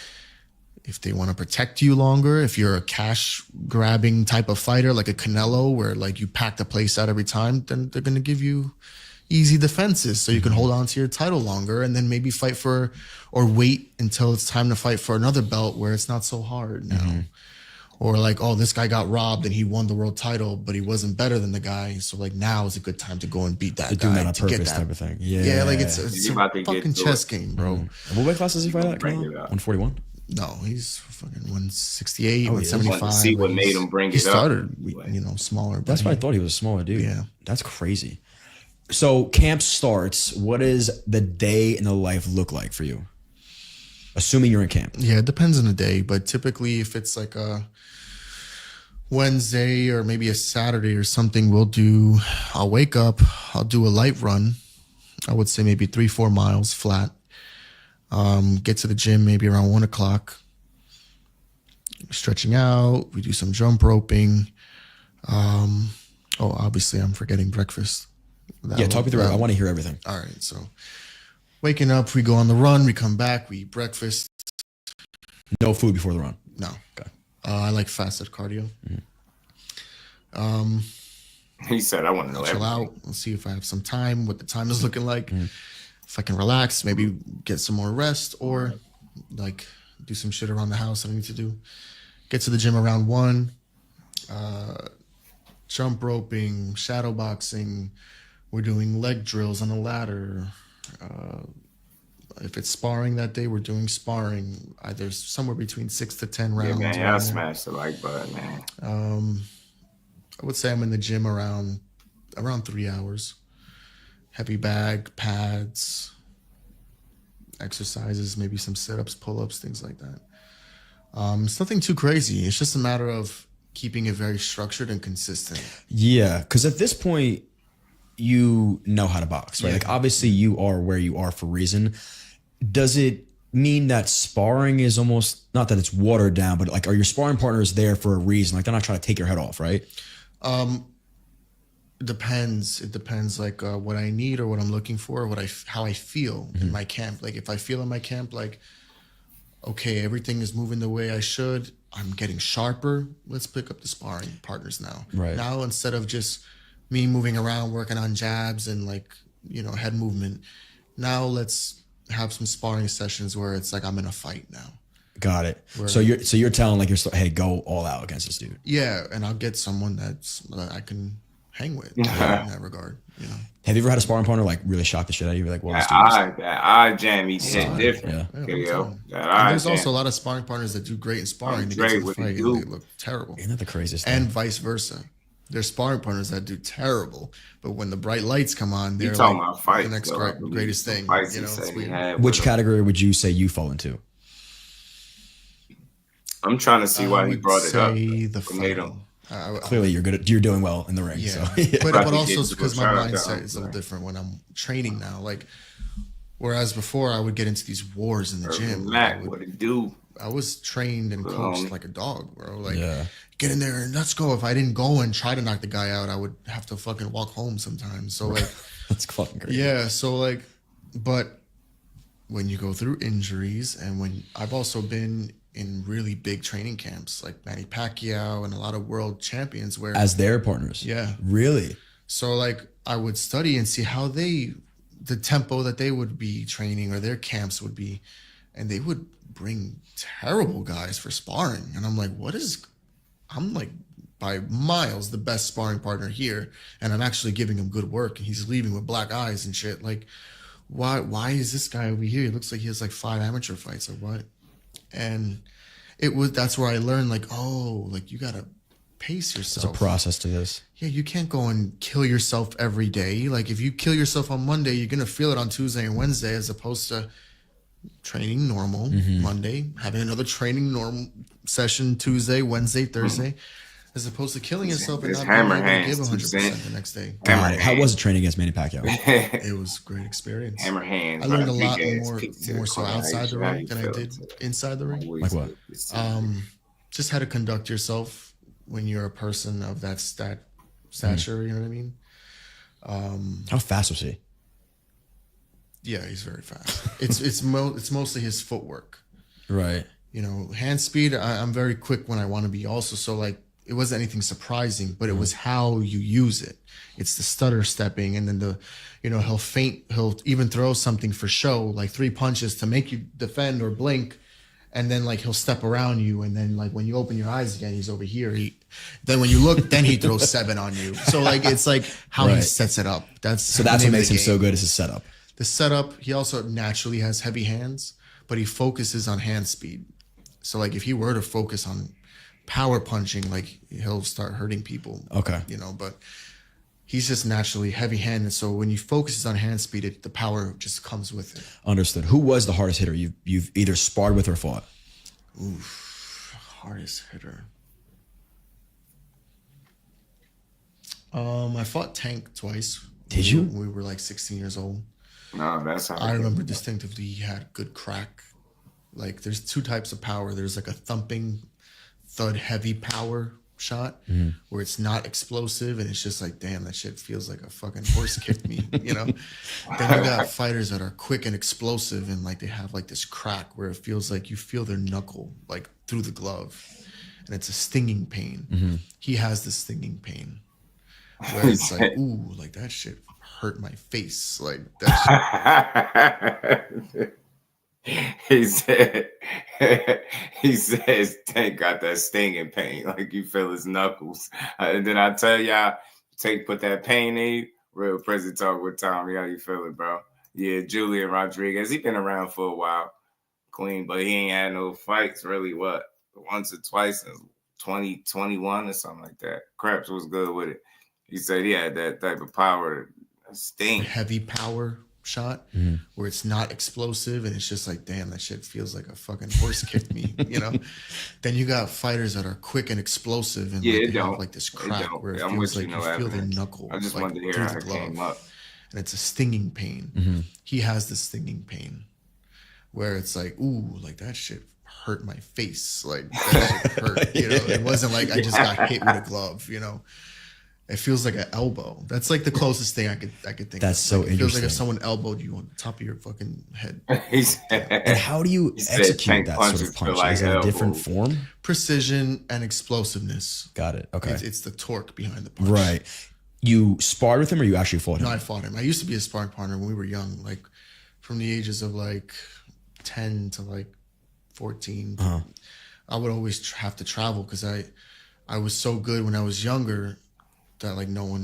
if they want to protect you longer, if you're a cash grabbing type of fighter, like a Canelo, where like you pack the place out every time, then they're going to give you easy defenses so you can hold on to your title longer and then maybe fight for, or wait until it's time to fight for another belt where it's not so hard now. Or like, oh, this guy got robbed and he won the world title, but he wasn't better than the guy. So like now is a good time to go and beat that guy. Doing that on to get purpose that type of thing. Yeah, like it's a fucking chess game, bro. What weight class does he fight at? 141? No, he's fucking 168, Oh, he is? 175. See what made him bring He it up. started, you know, smaller. That's why I thought he was a smaller dude. Yeah. That's crazy. So camp starts. What does the day in the life look like for you? Assuming you're in camp. Yeah, it depends on the day, but typically if it's like a Wednesday or maybe a Saturday or something, I'll wake up, I'll do a light run. I would say maybe 3-4 miles flat. Get to the gym maybe around 1 o'clock. Stretching out. We do some jump roping. Obviously I'm forgetting breakfast. Talk me through it. I want to hear everything. All right. So waking up, we go on the run, we come back, we eat breakfast. No food before the run? No. Okay. I like fasted cardio. He said, I want to know Chill everything. out. We'll see if I have some time, what the time is looking like. If I can relax, maybe get some more rest or like do some shit around the house that I need to do. Get to the gym around 1. Jump roping, shadow boxing. We're doing leg drills on the ladder. If it's sparring that day, we're doing sparring. Either somewhere between 6 to 10 rounds. Yeah, man, y'all smashed the like button, man. I would say I'm in the gym around 3 hours. Heavy bag, pads, exercises, maybe some sit-ups, pull-ups, things like that. It's nothing too crazy. It's just a matter of keeping it very structured and consistent. Yeah, because at this point, you know how to box, right? Yeah. Like obviously you are where you are for a reason. Does it mean that sparring is almost, not that it's watered down, but like are your sparring partners there for a reason? Like they're not trying to take your head off, right? It depends like what I need or what I'm looking for, how I feel in my camp. Like if I feel in my camp like, okay, everything is moving the way I should, I'm getting sharper, let's pick up the sparring partners now. Right. Now instead of just me moving around working on jabs and like, you know, head movement, now let's have some sparring sessions where it's like I'm in a fight now. Got it. So you're telling like hey, go all out against this dude. Yeah, and I'll get someone that I can hang with in that regard. You know. Have you ever had a sparring partner like really shock the shit out of you? Like, well, I jam each hit different. And there's also a lot of sparring partners that do great in sparring. They get to the fight and they look terrible. Isn't that the craziest And thing? vice versa. There's sparring partners that do terrible, but when the bright lights come on, they're talking like about fights, the next though, greatest thing. Fights You know, he it's said he weird. had Which with him. category would you say you fall into? I'm trying to see why he brought it up. The What made him? Clearly, you're doing well in the ring. Yeah, So. but About to also get it's to because a my shout out to mindset him, is a little right? different when I'm training now. Like, whereas before I would get into these wars in the gym. Mac, what it do? I was trained and coached like a dog, bro. Like, Yeah. get in there and let's go. If I didn't go and try to knock the guy out, I would have to fucking walk home sometimes. So like, That's fucking crazy. yeah. So like, but when you go through injuries and when I've also been in really big training camps like Manny Pacquiao and a lot of world champions where As their partners. Yeah. Really? So like I would study and see how the tempo that they would be training or their camps would be, and they would bring terrible guys for sparring. And I'm like, I'm like by miles the best sparring partner here, and I'm actually giving him good work, and he's leaving with black eyes and shit. Like, why is this guy over here? It looks like he has like 5 amateur fights or what? And that's where I learned like, oh, like you gotta pace yourself. There's a process to this. Yeah, you can't go and kill yourself every day. Like if you kill yourself on Monday, you're gonna feel it on Tuesday and Wednesday, as opposed to training normal Monday, having another training normal session Tuesday, Wednesday, Thursday, as opposed to killing yourself and It's not hammer being able to give hands, 100% the next day. God, how was it training against Manny Pacquiao? It was a great experience. Hammer hands. I learned a big lot ass more kick to the so corner. outside the How ring you than I feel did it? inside the ring. Like what? Just how to conduct yourself when you're a person of that stature, you know what I mean? How fast was he? Yeah, he's very fast. It's mostly his footwork. Right. You know, hand speed, I'm very quick when I want to be also. So like, it wasn't anything surprising, but it was how you use it. It's the stutter stepping, and then he'll feint, he'll even throw something for show, like 3 punches to make you defend or blink. And then like he'll step around you, and then like when you open your eyes again, he's over here. Then when you look, then he throws 7 on you. So like it's like how he sets it up. That's what makes him so good is his setup. The setup. He also naturally has heavy hands, but he focuses on hand speed. So like if he were to focus on power punching, like he'll start hurting people. Okay. You know, but he's just naturally heavy-handed. So when he focuses on hand speed, the power just comes with it. Understood. Who was the hardest hitter you've either sparred with or fought? Oof, hardest hitter. I fought Tank twice. Did you? We were like 16 years old. No, that's how I remember distinctively he had good crack. Like there's 2 types of power. There's like a thumping, thud, heavy power shot where it's not explosive and it's just like, damn, that shit feels like a fucking horse kicked me, you know. Then you got fighters that are quick and explosive, and like they have like this crack where it feels like you feel their knuckle like through the glove, and it's a stinging pain. He has the stinging pain where it's like, ooh, like that shit hurt my face, like that shit. He says Tank got that stinging pain, like you feel his knuckles. And then I tell y'all, put that pain in you. Real present talk with Tommy. How you feeling, bro? Yeah, Julian Rodriguez. He been around for a while, clean, but he ain't had no fights really. What, once or twice in 2021 or something like that. Krebs was good with it. He said he had that type of power, sting, heavy power shot where it's not explosive and it's just like, damn, that shit feels like a fucking horse kicked me, you know. Then you got fighters that are quick and explosive, and like they have like this crack where it feels like you feel their knuckle. I just like wanted to hear how it came up. And it's a stinging pain. He has the stinging pain where it's like, ooh, like that shit hurt my face, like that shit hurt, you know. It wasn't like I just got hit with a glove, you know. It feels like an elbow. That's like the closest thing I could think. That's of. so Like, it interesting. feels like if someone elbowed you on the top of your fucking head. And how do you execute that sort of punch? Is it a different form? Precision and explosiveness. Got it. Okay. It's the torque behind the punch. Right. You sparred with him, or you actually fought him? No, I fought him. I used to be a sparring partner when we were young, like from the ages of like 10 to like 14. I would always have to travel because I was so good when I was younger that like no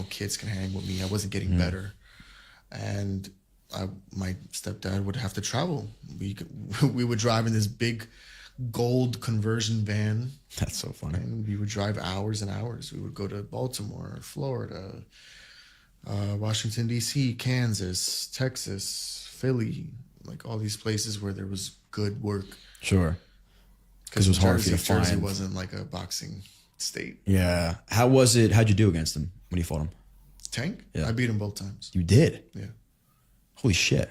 kids can hang with me. I wasn't getting better, and my stepdad would have to travel. We would drive in this big gold conversion van. That's so funny. And we would drive hours and hours. We would go to Baltimore, Florida, Washington D.C., Kansas, Texas, Philly, like all these places where there was good work. Sure. Because it was hard for you to find. Jersey wasn't like a boxing state. Yeah. How was it? How'd you do against him when you fought him? Tank? Yeah. I beat him both times. You did? Yeah. Holy shit.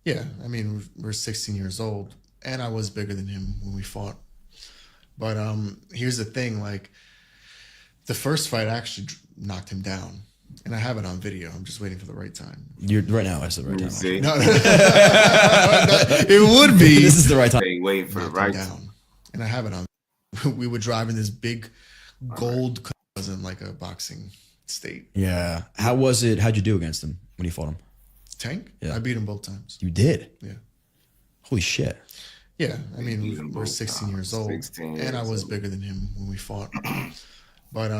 Yeah. I mean, we're 16 years old, and I was bigger than him when we fought. But here's the thing, like, the first fight actually knocked him down. And I have it on video. I'm just waiting for the right time. Right now, it's the right time. See? No, it would be. This is the right time. Hey, waiting for the right time. And I have it on. We would drive in this big gold. Wasn't like a boxing state. Yeah. How was it? How'd you do against him when you fought him? Tank? Yeah. I beat him both times. You did? Yeah. Holy shit. Yeah. I mean, we're 16 years old, and I was bigger than him when we fought. But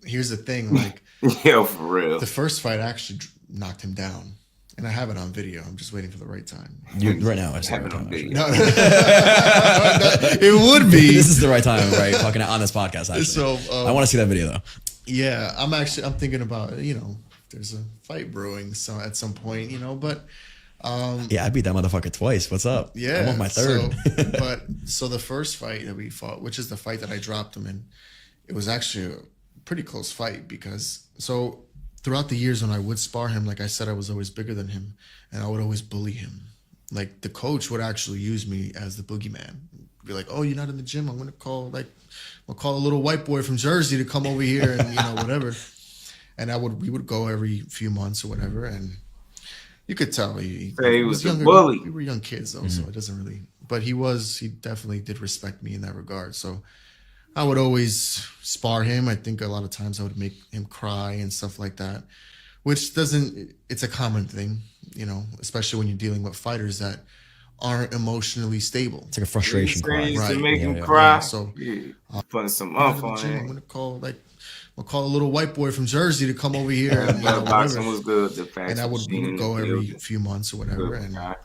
here's the thing, like, yo, for real. The first fight actually knocked him down, and I have it on video. I'm just waiting for the right time. Right now, it's the right time. No, it would be. This is the right time, right? Fucking on this podcast. Actually, so I want to see that video though. Yeah, I'm thinking about, you know, there's a fight brewing so at some point, you know, but. Yeah, I beat that motherfucker twice. What's up? Yeah, I'm on my third. So the first fight that we fought, which is the fight that I dropped him in, it was actually a pretty close fight because throughout the years when I would spar him, like I said, I was always bigger than him, and I would always bully him. Like the coach would actually use me as the boogeyman. Be like, "Oh, you're not in the gym. I'm gonna call a little white boy from Jersey to come over here and you know whatever." And we would go every few months or whatever, and You could tell He he was was a younger. bully. We were young kids though, so it doesn't really. But he definitely did respect me in that regard. So I would always spar him. I think a lot of times I would make him cry and stuff like that, which doesn't. It's a common thing, you know, especially when you're dealing with fighters that aren't emotionally stable. It's like a frustration cry. Used to Right. make him Yeah. cry. So Putting some I'm up on it. gonna call a little white boy from Jersey to come over here. And, you know, Boxing whatever. was good. The fact And I would we would go every few months or whatever. Good And guy.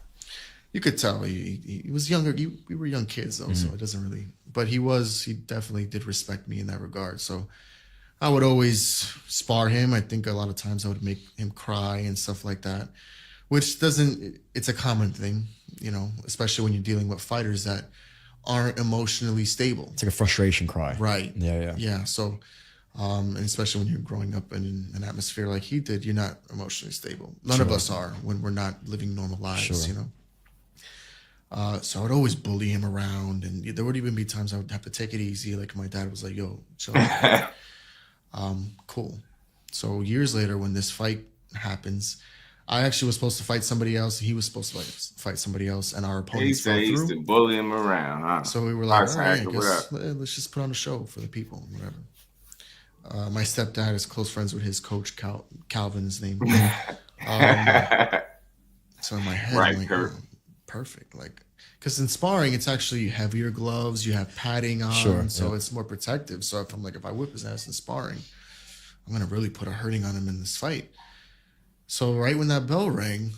you could tell he was younger. We were young kids though, so it doesn't really. But he definitely did respect me in that regard. So I would always spar him. I think a lot of times I would make him cry and stuff like that, which doesn't. It's a common thing, you know, especially when you're dealing with fighters that aren't emotionally stable. It's like a frustration cry. Right. Yeah. So, and especially when you're growing up in an atmosphere like he did, you're not emotionally stable. None of us are when we're not living normal lives, you know. So I would always bully him around, and there would even be times I would have to take it easy. Like my dad was like, "Yo, chill." Cool. So years later, when this fight happens, I actually was supposed to fight somebody else. He was supposed to fight somebody else, and our He opponents said fell he used through. to bully him around, huh? So we were like, Boxing all right, I actor, what guess, up? let's just put on a show for the people, whatever. My stepdad is close friends with his coach, Calvin, his name. So in my head, Right, I'm like, Kurt. oh, perfect. Like, because in sparring, it's actually heavier gloves. You have padding on, so it's more protective. So if I whip his ass in sparring, I'm going to really put a hurting on him in this fight. So right when that bell rang,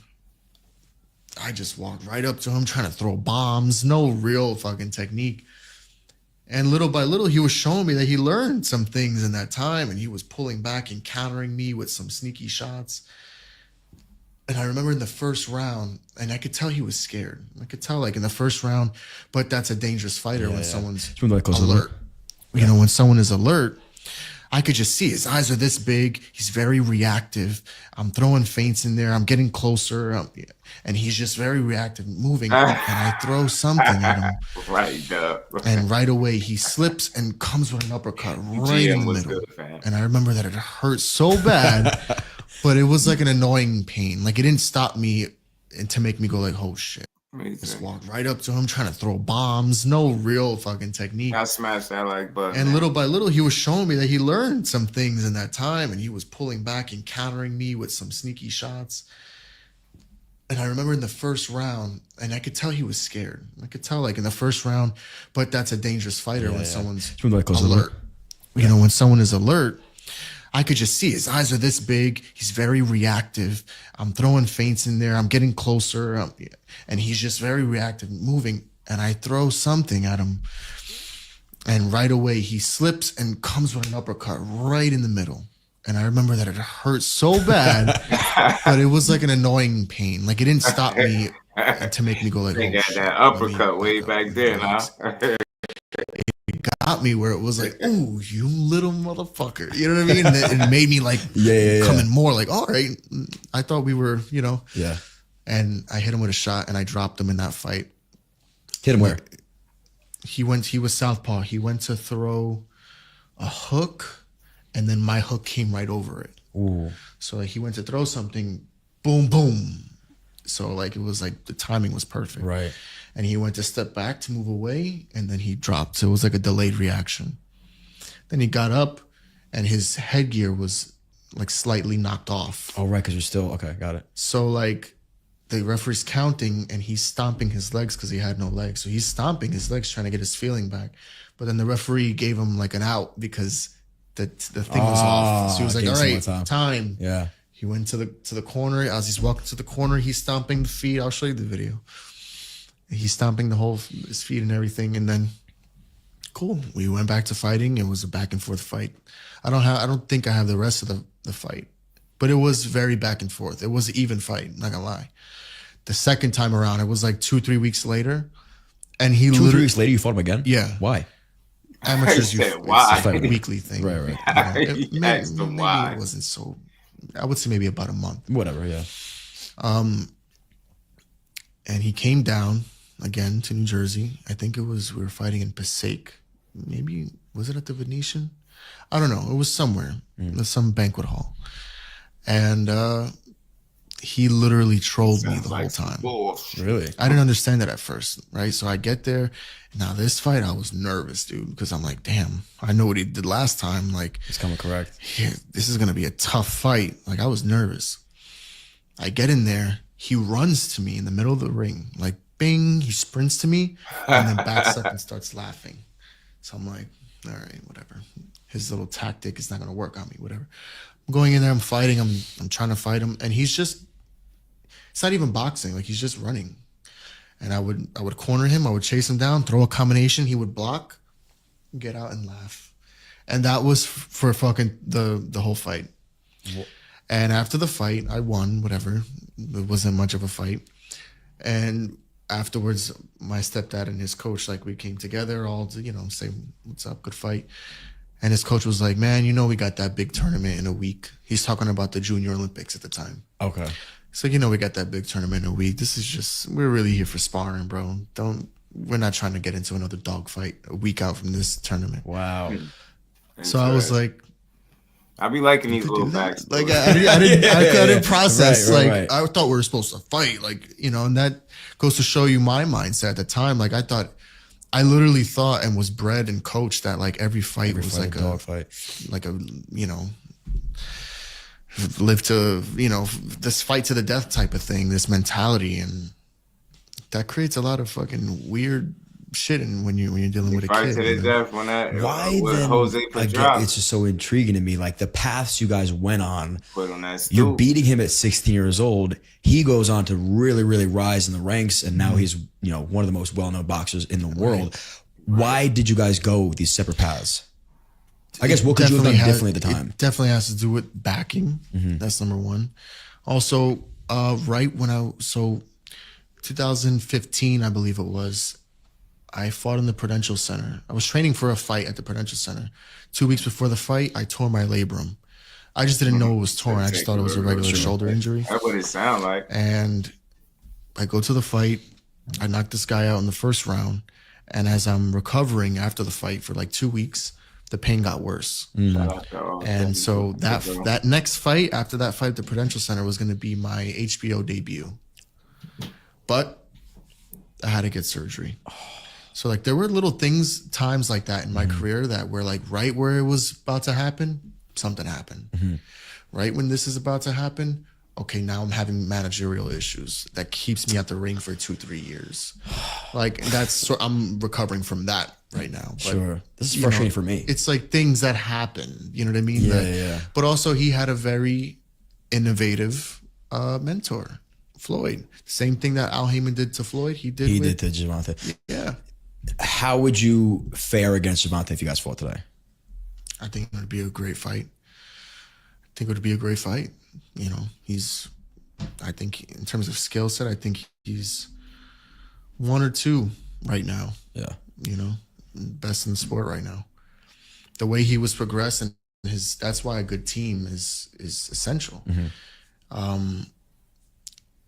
I just walked right up to him trying to throw bombs, no real fucking technique. And little by little, he was showing me that he learned some things in that time, and he was pulling back and countering me with some sneaky shots. And I remember in the first round, and I could tell he was scared. I could tell, like, in the first round, but that's a dangerous fighter when someone's alert. You know, when someone is alert, I could just see his eyes are this big. He's very reactive. I'm throwing feints in there. I'm getting closer. And he's just very reactive, moving. And I throw something at him. Right up. And right away, he slips and comes with an uppercut right in the middle. Good, and I remember that it hurt so bad, but it was like an annoying pain. Like, it didn't stop me and to make me go like, oh, shit. Just walked right up to him trying to throw bombs. No real fucking technique. I smashed that like button. And little by little, he was showing me that he learned some things in that time, and he was pulling back and countering me with some sneaky shots. And I remember in the first round, and I could tell he was scared. I could tell, like, in the first round, but that's a dangerous fighter when someone's alert. You know, when someone is alert, I could just see his eyes are this big. He's very reactive. I'm throwing feints in there. I'm getting closer. And he's just very reactive, moving. And I throw something at him. And right away, he slips and comes with an uppercut right in the middle. And I remember that it hurt so bad, but it was like an annoying pain. Like, it didn't stop me to make me go like, they oh, got shit, that uppercut way back then, huh? Got me where it was like, ooh, you little motherfucker. You know what I mean? And it made me like come in more like, all right. I thought we were, you know. Yeah. And I hit him with a shot and I dropped him in that fight. Hit him where? He was southpaw. He went to throw a hook and then my hook came right over it. Ooh. So like, he went to throw something, boom, boom. So like, it was like the timing was perfect. Right. And he went to step back to move away, and then he dropped. So it was like a delayed reaction. Then he got up, and his headgear was like slightly knocked off. Oh, right, because you're still, okay, got it. So like the referee's counting, and he's stomping his legs because he had no legs. So he's stomping his legs trying to get his feeling back. But then the referee gave him like an out because the thing was off. So he was like, all right, time. Yeah. He went to the corner. As he's walking to the corner, he's stomping the feet. I'll show you the video. He's stomping his feet and everything, and then cool. We went back to fighting. It was a back and forth fight. I don't think I have the rest of the fight, but it was very back and forth. It was an even fight. Not gonna lie. The second time around, it was like 2-3 weeks later, and he 2-3 weeks later, you fought him again. Yeah. Why? Amateurs, why? It's a weekly thing. Right. You know, maybe it wasn't so. I would say maybe about a month. Whatever. Yeah. And he came down again to New Jersey. I think we were fighting in Passaic. Maybe, was it at the Venetian? I don't know. It was somewhere. It was some banquet hall. And he literally trolled me the whole time. Really? I didn't understand that at first, right? So I get there. Now this fight, I was nervous, dude, because I'm like, damn, I know what he did last time. Like, He's coming correct. yeah, this is gonna be a tough fight. Like, I was nervous. I get in there. He runs to me in the middle of the ring, like, bing. He sprints to me and then backs up and starts laughing. So I'm like, all right, whatever. His little tactic is not gonna work on me. Whatever. I'm going in there. I'm fighting. I'm trying to fight him, and he's just. It's not even boxing. Like, he's just running. And I would corner him. I would chase him down, throw a combination. He would block, get out and laugh. And that was for fucking the whole fight. And after the fight, I won, whatever. It wasn't much of a fight. And afterwards, my stepdad and his coach, like, we came together all to, you know, say, what's up, good fight. And his coach was like, man, you know, we got that big tournament in a week. He's talking about the Junior Olympics at the time. Okay. So, you know, we got that big tournament in a week. This is just, we're really here for sparring, bro. We're not trying to get into another dogfight a week out from this tournament. Wow. So I was like, I be liking these little backs. like, I didn't process. Right. I thought we were supposed to fight, like, you know, and that goes to show you my mindset at the time. Like, I literally thought and was bred and coached that, like, every fight was like a dog fight. Like a, you know, live to, you know, this fight to the death type of thing, this mentality, and that creates a lot of fucking weird shit. And when you're dealing with a Fight kid, to the death when that Why then? Jose Again, it's just so intriguing to me. Like, the paths you guys went on. put on that You're stool. beating him at 16 years old. He goes on to really, really rise in the ranks, and now he's, you know, one of the most well-known boxers in the world. Why did you guys go these separate paths? I guess what could you have done differently at the time? It definitely has to do with backing. That's number one. Also, right when 2015, I believe it was, I fought in the Prudential Center. I was training for a fight at the Prudential Center. 2 weeks before the fight, I tore my labrum. I just didn't know it was torn. I just thought it was a regular shoulder injury. That's what it sound like. And I go to the fight. I knock this guy out in the first round. And as I'm recovering after the fight for like 2 weeks, the pain got worse. And so that next fight, after that fight at the Prudential Center, was going to be my HBO debut. But I had to get surgery. So, like, there were little times like that in my career that were like right where it was about to happen, something happened. Right when this is about to happen, okay, now I'm having managerial issues that keeps me at the ring for 2-3 years. Like, I'm recovering from that right now. But, Sure. This is frustrating for me. It's like things that happen, you know what I mean? Yeah. But also, he had a very innovative mentor, Floyd. Same thing that Al Heyman did to Floyd, he did to Gervonta. Yeah. How would you fare against Gervonta if you guys fought today? I think it would be a great fight. You know, I think in terms of skill set, I think he's 1 or 2 right now. Yeah. You know, best in the sport right now. The way he was progressing, that's why a good team is essential.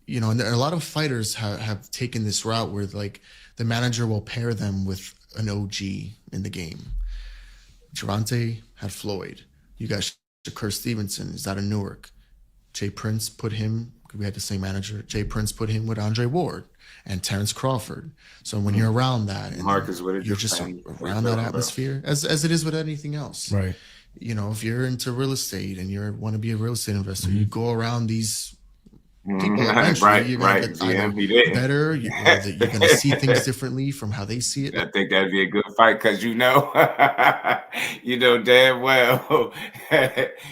You know, and a lot of fighters have taken this route where, like, the manager will pair them with an OG in the game. Gervonta had Floyd. You got Shakur Stevenson is out of Newark. Jay Prince we had the same manager. Jay Prince put him with Andre Ward and Terrence Crawford. So when you're around that, and Marcus you're just around that atmosphere, as it is with anything else. Right. You know, if you're into real estate and you want to be a real estate investor, you go around these people eventually, you're going to get either better, you're going to see things differently from how they see it. I think that'd be a good fight because you know damn well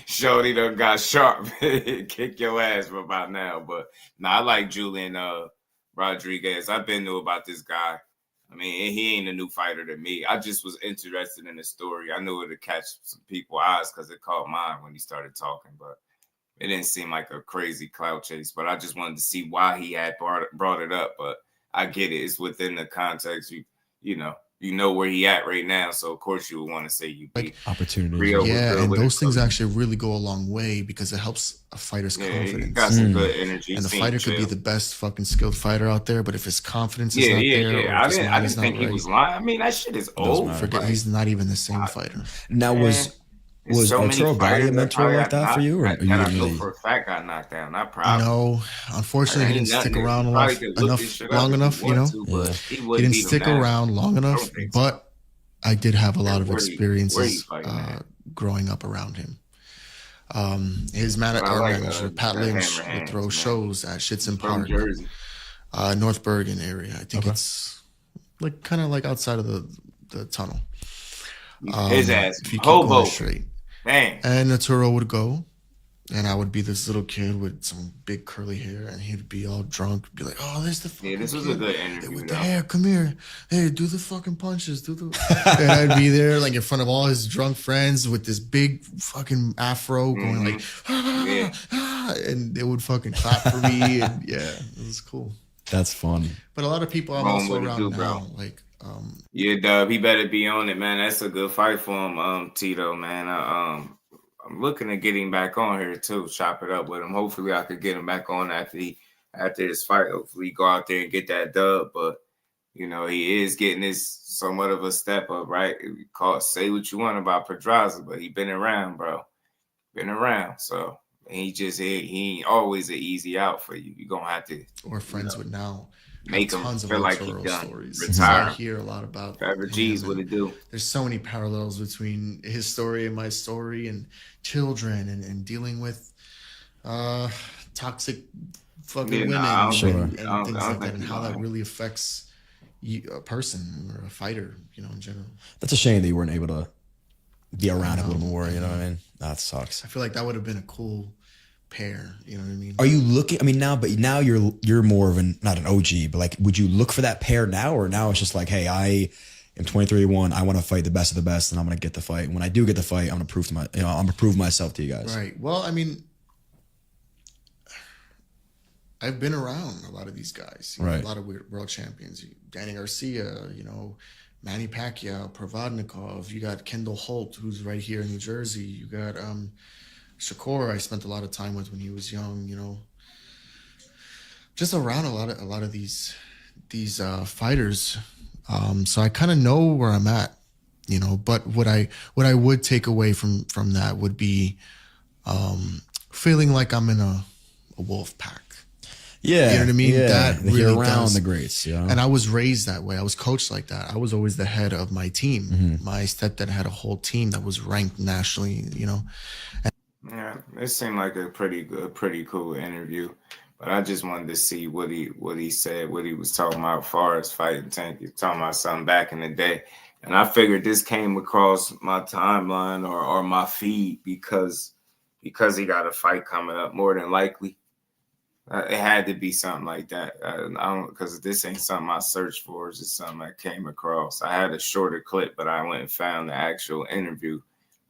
Shorty done got sharp, kick your ass for about now. But I like Julian Rodriguez. I've been knew about this guy. I mean, he ain't a new fighter to me. I just was interested in the story. I knew it would catch some people's eyes because it caught mine when he started talking, but it didn't seem like a crazy clout chase, but I just wanted to see why he had brought it up. But I get it. It's within the context. You know where he at right now. So, of course, you would want to say you beat opportunities. Yeah, and those things actually really go a long way because it helps a fighter's confidence. He got some good energy. And the fighter could be the best fucking skilled fighter out there, but if his confidence is not there, I didn't think he was lying. I mean, that shit is old. Forget, he's not even the same fighter. Now, Was so many Arturo Gatti a fighters mentor like that for you, or that you I didn't know really? for a fact got knocked down. Not probably. No, unfortunately, he Ain't didn't stick nothing. around You probably could look this shit up long if you enough. You want know, to, but he he wouldn't didn't beat him stick now. around long I enough. don't think so. But I did have a lot of Where he experiences fighting at? growing up around him. His manager, Pat Lynch, would throw shows at Shitson Park, Jersey. North Bergen area. I think it's like kind of like outside of the tunnel. His ass, if you keep Hobo. going straight. Man. And Arturo would go, and I would be this little kid with some big curly hair, and he'd be all drunk, be like, "Oh, there's the fucking this was kid a good interview with though. the hair. Come here, hey, do the fucking punches, do the." And I'd be there like in front of all his drunk friends with this big fucking afro, going like, and they would fucking clap for me, and yeah, it was cool. That's fun. But a lot of people I'm also around now, like. Yeah, Dub, he better be on it, man. That's a good fight for him, Tito, man. I'm looking to get him back on here too. Chop it up with him. Hopefully, I could get him back on after this fight. Hopefully, go out there and get that dub. But you know, he is getting this somewhat of a step up, right? Say what you want about Pedraza, but he been around, bro. Been around, so he ain't always an easy out for you. You're gonna have to. Or friends with now. Make him feel like he done. Stories. Retire. I hear a lot about Forever G's what it do. There's so many parallels between his story and my story, and children, and dealing with toxic fucking women and things like that, and how that really affects a person or a fighter, you know, in general. That's a shame that you weren't able to be around him a little more. You know what I mean? That sucks. I feel like that would have been a cool pair, you know what I mean? Are you looking? I mean, now you're more of not an OG, but like, would you look for that pair now, or now it's just like, hey, I am 23-1. I want to fight the best of the best, and I'm gonna get the fight. When I do get the fight, I'm gonna prove myself to you guys. Right. Well, I mean, I've been around a lot of these guys. You know, a lot of world champions. Danny Garcia, you know, Manny Pacquiao, Provodnikov. You got Kendall Holt, who's right here in New Jersey. You got Shakur, I spent a lot of time with when he was young, you know. Just around a lot of these fighters. So I kind of know where I'm at, you know. But what I would take away from that would be feeling like I'm in a wolf pack. Yeah, you know what I mean. Yeah. That really you're around does. The greats, yeah. And I was raised that way. I was coached like that. I was always the head of my team. Mm-hmm. My stepdad had a whole team that was ranked nationally, you know. Yeah, it seemed like a pretty cool interview, but I just wanted to see what he said, what he was talking about as far as fighting Tank. He was talking about something back in the day, and I figured this came across my timeline or my feed because he got a fight coming up more than likely. It had to be something like that. I don't, because this ain't something I searched for. It's just something I came across. I had a shorter clip, but I went and found the actual interview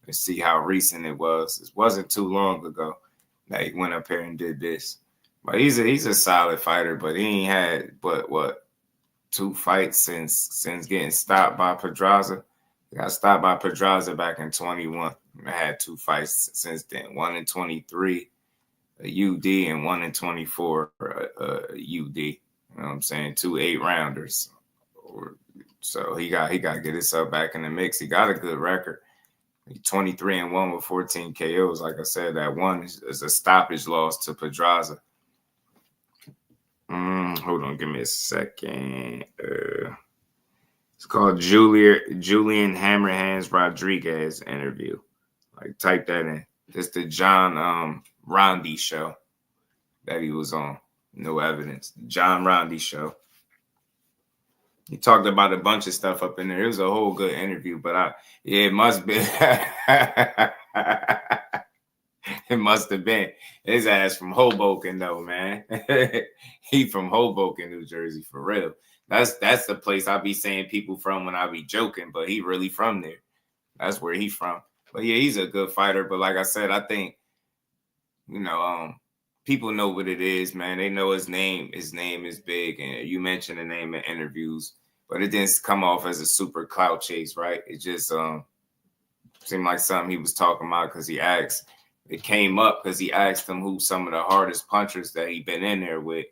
and see how recent it was. It wasn't too long ago that he went up here and did this. But he's a solid fighter, but he ain't had what 2 fights since getting stopped by Pedraza. He got stopped by Pedraza back in 21. I had 2 fights since then. 1 in 23, a UD, and 1 in 24, a UD. You know what I'm saying? 2 8-rounders. So he got to get himself back in the mix. He got a good record. 23-1 with 14 KOs. Like I said, that one is a stoppage loss to Pedraza. Hold on, give me a second. It's called Julian Hammerhands Rodriguez interview. Like, type that in. It's the John Rondi show that he was on. No evidence. John Rondi show. He talked about a bunch of stuff up in there. It was a whole good interview, but it must be. It must have been his ass from Hoboken, though, man. He from Hoboken, New Jersey, for real. That's the place I be saying people from when I be joking, but he really from there. That's where he from. But yeah, he's a good fighter. But like I said, I think, you know, people know what it is, man. They know his name. His name is big, and you mentioned the name in interviews, but it didn't come off as a super clout chase, right? It just seemed like something he was talking about because he asked. It came up because he asked him who some of the hardest punchers that he'd been in there with,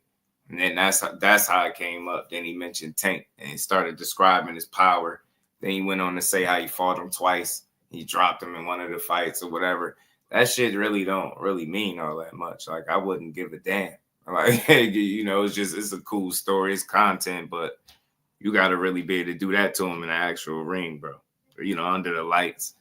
and then that's how it came up. Then he mentioned Tank, and he started describing his power. Then he went on to say how he fought him twice, he dropped him in one of the fights or whatever. That shit really don't really mean all that much. Like, I wouldn't give a damn. Like, you know, it's a cool story, it's content, but you got to really be able to do that to him in the actual ring, bro. You know, under the lights.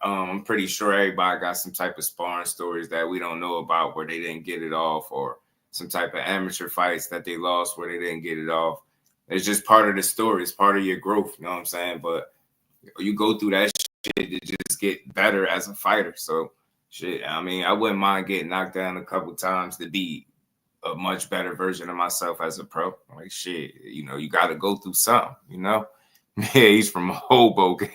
I'm pretty sure everybody got some type of sparring stories that we don't know about where they didn't get it off, or some type of amateur fights that they lost where they didn't get it off. It's just part of the story. It's part of your growth. You know what I'm saying? But you go through that shit to just get better as a fighter. So, shit, I mean, I wouldn't mind getting knocked down a couple times to be a much better version of myself as a pro. Like, shit, you know, you got to go through something, you know? Yeah, he's from Hoboken.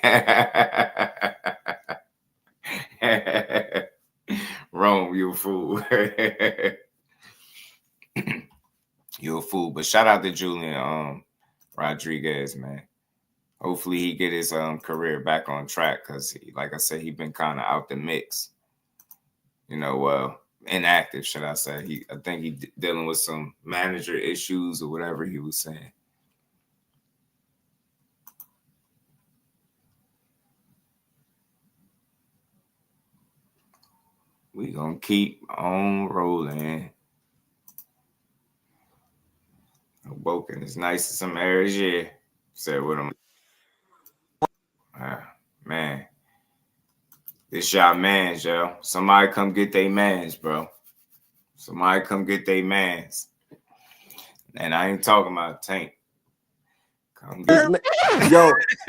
Rome, you a fool. You're a fool. But shout out to Julian Rodriguez, man. Hopefully he get his career back on track, because, like I said, he been kind of out the mix. You know, inactive, should I say. I think he dealing with some manager issues or whatever he was saying. We gonna keep on rolling. Woken is nice in some areas, yeah. Said with him. Man. This y'all mans, yo. Somebody come get they mans, bro. Somebody come get they mans. And I ain't talking about Tank. Come get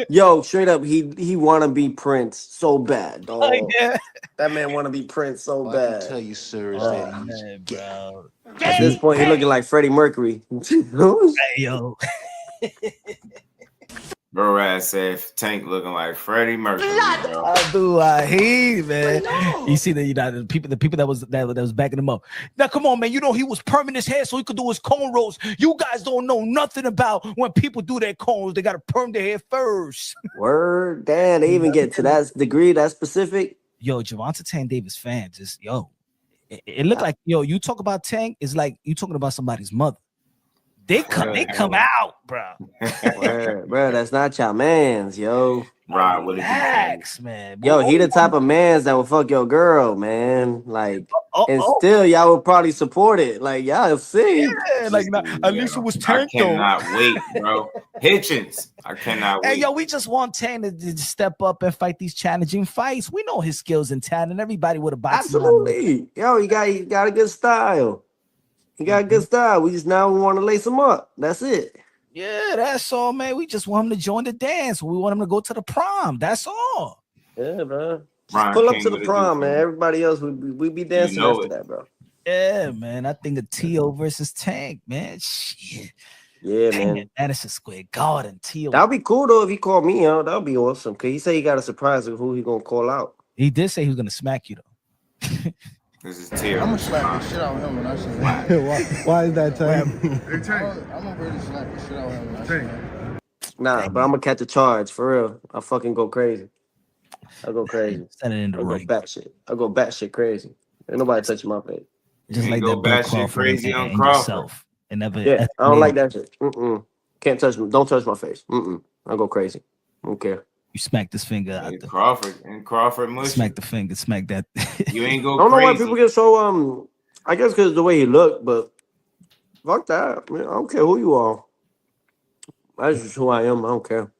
yo, straight up, he wanna be Prince so bad, dog. Oh, yeah. That man wanna be Prince so bad. I can tell you, sir, that he's bro. At this point, he looking like Freddie Mercury. Hey, yo. Bro ass said Tank looking like Freddie Mercury. Bro. Man. You see the people that was backing him up. Now come on, man. You know he was perming his hair so he could do his cornrows. You guys don't know nothing about when people do their cornrows. They gotta perm their hair first. Word, damn, they even get to that degree, that specific. Yo, Gervonta Tank Davis fan, just it looked like you talk about Tank, it's like you talking about somebody's mother. They come out, bro. Bro, that's not your man's, yo. Right, relax, man. Yo, he the type of man's that will fuck your girl, man. Like, and still y'all would probably support it. Like, y'all see. Yeah, like at least it was Tank. I cannot wait, bro. Hitchens. I cannot wait. Hey, yo, we just want Tank to step up and fight these challenging fights. We know his skills and talent. Everybody would have boxed. Absolutely. Yo, he got a good style. He got a good style. We just now want to lace him up. That's it. Yeah, that's all, man. We just want him to join the dance. We want him to go to the prom. That's all. Yeah, bro. Pull up to the prom, man. Everybody else, we be dancing after that, bro. Yeah, man. I think a T.O. versus Tank, man. Shit. Yeah, man. Madison Square Garden, T.O. That'd be cool, though, if he called me out. That'd be awesome. Because he said he got a surprise of who he going to call out. He did say he was going to smack you, though. This is T.O. I'm gonna slap the shit out of him when I see him. Why is that, Tank? I'm gonna really slap the shit out of him when I see him. Nah, but I'm gonna catch a charge for real. I'll fucking go crazy. I'll go crazy. Send it in the ring. I'll go batshit crazy. Ain't nobody touching my face. Just like that batshit crazy on Crawford. And never. Yeah, I don't like that shit. Can't touch me. Don't touch my face. I'll go crazy. I don't care. You smack this finger out there. Crawford mushy. Smack the finger. Smack that. You ain't go I don't crazy. know why people get so I guess because the way he looked, but fuck that. Man, I don't care who you are. That's just who I am. I don't care.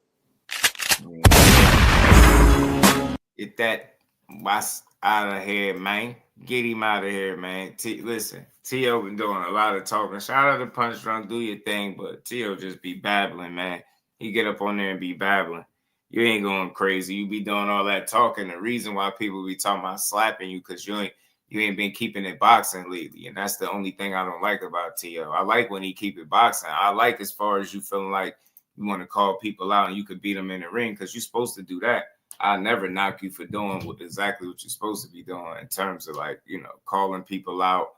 Get that boss out of here, man. Get him out of here, man. Listen, T.O. been doing a lot of talking. Shout out to Punch Drunk, do your thing, but T.O. just be babbling, man. He get up on there and be babbling. You ain't going crazy. You be doing all that talking. The reason why people be talking about slapping you because you ain't been keeping it boxing lately. And that's the only thing I don't like about T.O. I like when he keep it boxing. I like as far as you feeling like you want to call people out and you could beat them in the ring because you're supposed to do that. I never knock you for doing exactly what you're supposed to be doing in terms of like, you know, calling people out,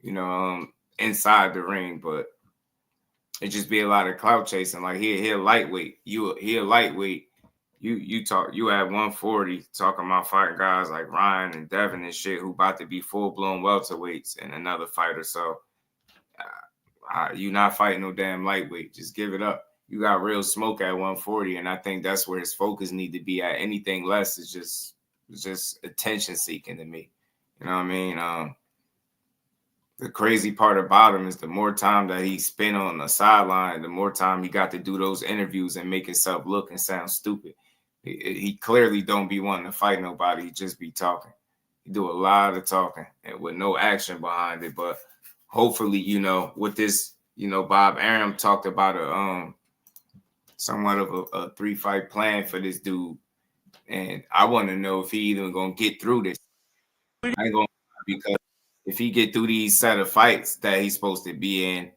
you know, inside the ring. But it just be a lot of clout chasing. Like he a lightweight. He a lightweight. You at 140 talking about fighting guys like Ryan and Devin and shit who about to be full-blown welterweights and another fighter. So you not fighting no damn lightweight. Just give it up. you got real smoke at 140, and I think that's where his focus need to be at. Anything less is just attention seeking to me. You know what I mean? The crazy part about him is the more time that he spent on the sideline, the more time he got to do those interviews and make himself look and sound stupid. He clearly don't be wanting to fight nobody. He just be talking. He do a lot of talking and with no action behind it. But hopefully, you know, with this, you know, Bob Arum talked about somewhat of a 3-fight plan for this dude. And I want to know if he even going to get through this. I ain't going to, because if he get through these set of fights that he's supposed to be in,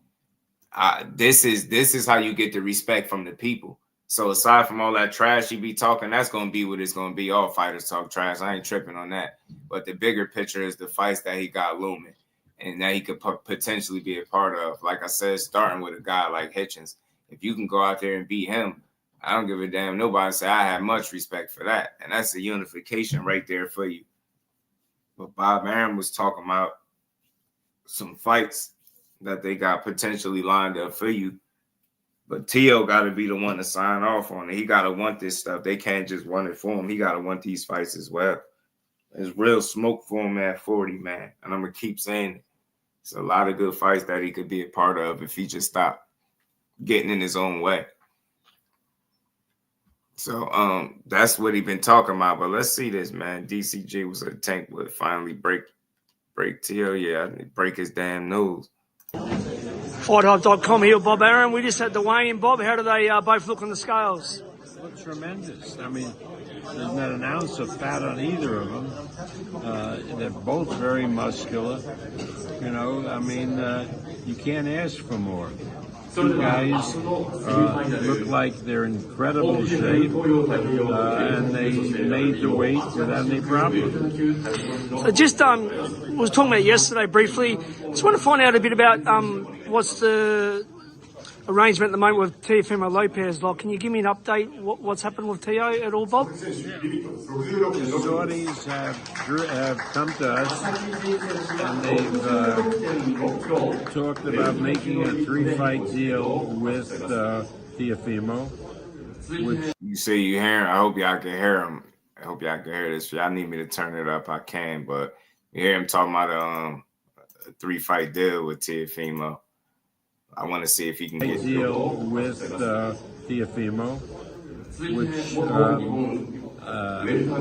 this is how you get the respect from the people. So aside from all that trash he be talking, that's going to be what it's going to be. All fighters talk trash. I ain't tripping on that. But the bigger picture is the fights that he got looming and that he could potentially be a part of. Like I said, starting with a guy like Hitchens. If you can go out there and beat him, I don't give a damn. Nobody say I have much respect for that. And that's a unification right there for you. But Bob Arum was talking about some fights that they got potentially lined up for you. But Teo got to be the one to sign off on it. He got to want this stuff. They can't just run it for him. He got to want these fights as well. There's real smoke for him at 40, man. And I'm going to keep saying it. It's a lot of good fights that he could be a part of if he just stopped getting in his own way. So that's what he been talking about. But let's see this, man. DCG was a tank would finally break Teo. Yeah, break his damn nose. FightHub.com here, Bob Arum. We just had the weigh-in, Bob. How do they both look on the scales? Look tremendous. I mean, there's not an ounce of fat on either of them. They're both very muscular. You know, I mean, you can't ask for more. Two guys look like they're in incredible shape, and they made the weight without any problem. So just was talking about yesterday briefly. Just want to find out a bit about what's the arrangement at the moment with Teofimo Lopez. Like, can you give me an update? What's happened with Teo at all, Bob? The Saudis have come to us, and they've talked about making a 3-fight deal with Teofimo. Which you say you hear him. I hope y'all can hear him. I hope y'all can hear this. If y'all need me to turn it up, I can. But you hear him talking about a 3-fight deal with Teofimo. I want to see if he can get a deal with Teofimo, which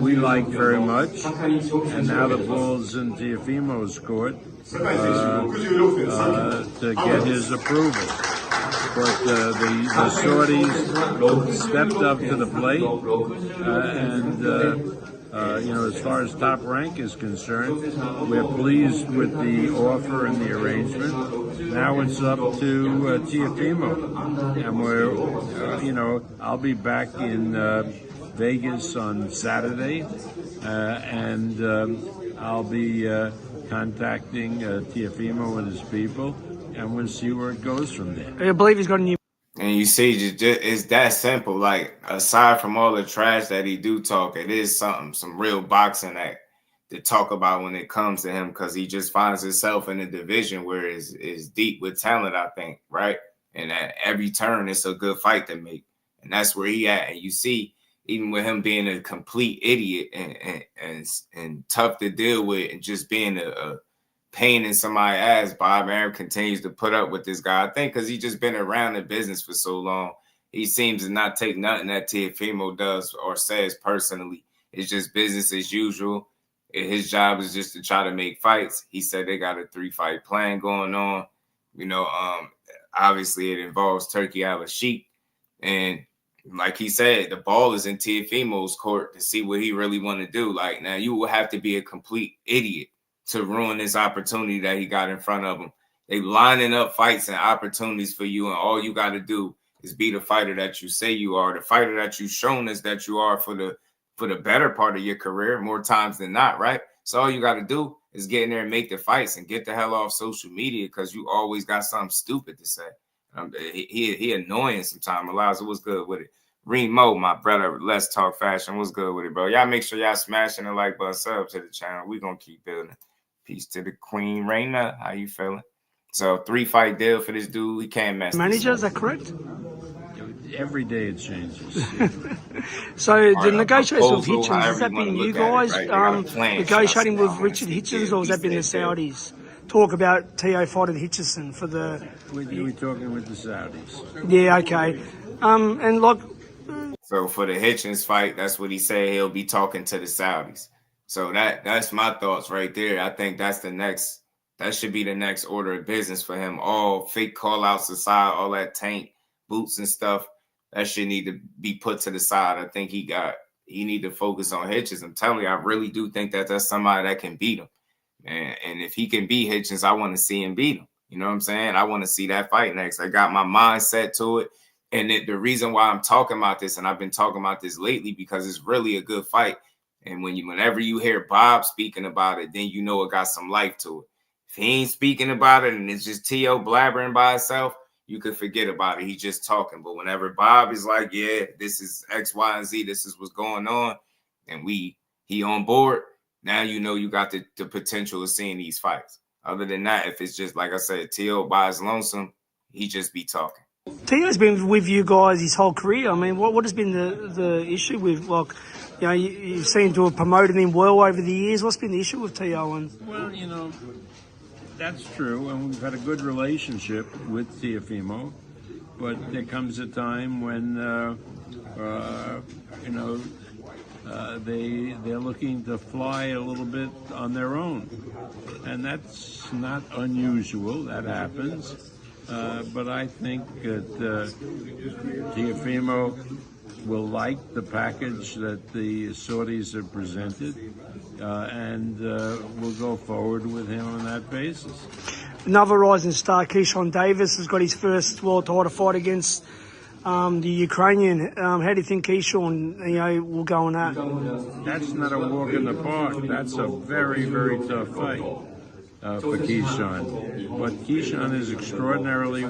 we like very much. And now the ball's in Teofimo's court to get his approval. But the Saudis stepped up to the plate, and you know, as far as Top Rank is concerned, we're pleased with the offer and the arrangement. Now it's up to Teofimo, and we're, you know, I'll be back in Vegas on Saturday, and I'll be contacting Teofimo and his people, and we'll see where it goes from there. I believe he's got a new. And you see, it's that simple. Like, aside from all the trash that he do talk, it is some real boxing act to talk about when it comes to him, because he just finds himself in a division where it's deep with talent, I think, right? And at every turn, it's a good fight to make. And that's where he at. And you see, even with him being a complete idiot and tough to deal with and just being a pain in somebody's ass, Bob Arum continues to put up with this guy. I think because he's just been around the business for so long, he seems to not take nothing that Teofimo does or says personally. It's just business as usual. His job is just to try to make fights. He said they got a 3-fight plan going on. You know, obviously it involves Turkey Al-Sheikh. And like he said, the ball is in Teofimo's court to see what he really want to do. Like, now you will have to be a complete idiot to ruin this opportunity that he got in front of him. They lining up fights and opportunities for you, and all you got to do is be the fighter that you say you are, the fighter that you've shown us that you are for the better part of your career, more times than not, right? So all you got to do is get in there and make the fights and get the hell off social media, because you always got something stupid to say. He annoying sometimes. Eliza, what's good with it? Remo, my brother, Let's Talk Fashion, what's good with it, bro? Y'all make sure y'all smashing the like button, sub to the channel. We gonna keep building. Peace to the Queen Reina. How you feeling? So 3-fight deal for this dude. He can't mess. Manager, is that correct? every day it changes. So the negotiations with proposal, Hitchens, has however that you wanna been you look at it, guys right? They got a plan, shall I negotiating say. with I wanna Richard see Hitchens, their or has that been the piece there. Saudis? Talk about Teo fighting Hitchison for the... We're talking with the Saudis. Yeah, okay. And like... So for the Hitchens fight, that's what he said. He'll be talking to the Saudis. So that's my thoughts right there. I think that's the next. That should be the next order of business for him. All fake call outs aside, all that tank boots and stuff, that should need to be put to the side. I think he need to focus on Hitchens. I'm telling you, I really do think that that's somebody that can beat him. And if he can beat Hitchens, I want to see him beat him. You know what I'm saying? I want to see that fight next. I got my mind set to it. And the reason why I'm talking about this, and I've been talking about this lately, because it's really a good fight. And whenever you hear Bob speaking about it, then you know it got some life to it. If he ain't speaking about it and it's just T.O. blabbering by himself, you could forget about it. He's just talking. But whenever Bob is like, yeah, this is X, Y, and Z, this is what's going on, and he on board, now you know you got the potential of seeing these fights. Other than that, if it's just, like I said, T.O. by his lonesome, he just be talking. Teo's been with you guys his whole career. I mean, what has been the issue with, like, you know, you seem to have promoted him well over the years. What's been the issue with Teo? Well, you know, that's true, and we've had a good relationship with Teofimo, but there comes a time when, you know, they're looking to fly a little bit on their own, and that's not unusual. That happens. But I think that Teofimo will like the package that the Saudis have presented, and we'll go forward with him on that basis. Another rising star, Keyshawn Davis, has got his first world title fight against the Ukrainian. How do you think Keyshawn, will go on that? That's not a walk in the park. That's a very, very tough fight. For Keyshawn, but Keyshawn is extraordinarily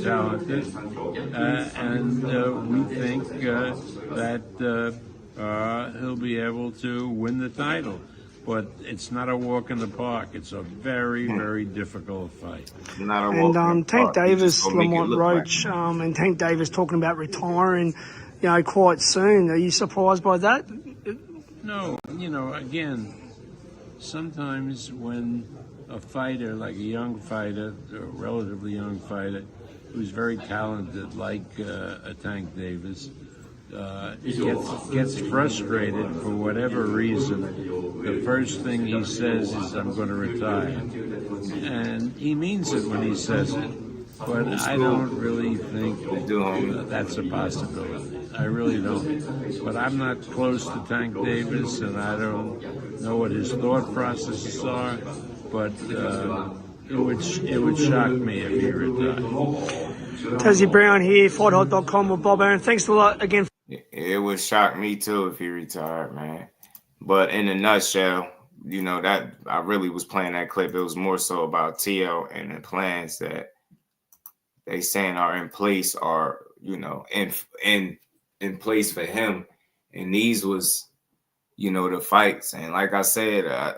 talented, and we think that he'll be able to win the title. But it's not a walk in the park. It's a very, very difficult fight. Not a walk in the Tank park. Davis, Lamont Roach, and Tank Davis talking about retiring, quite soon. Are you surprised by that? No, again. Sometimes when a fighter, like a young fighter, a relatively young fighter, who's very talented, like a Tank Davis, gets frustrated for whatever reason, the first thing he says is, I'm going to retire. And he means it when he says it. But I don't really think that's a possibility. I really don't. But I'm not close to Tank Davis, and I don't know what his thought processes are. But it would shock me if he retired. Tazzy Brown here, FightHot.com with Bob Arum. Thanks a lot again. It would shock me too if he retired, man. But in a nutshell, that I really was playing that clip. It was more so about Teo and the plans that they saying are in place, are in place for him, and these was the fights. And like I said,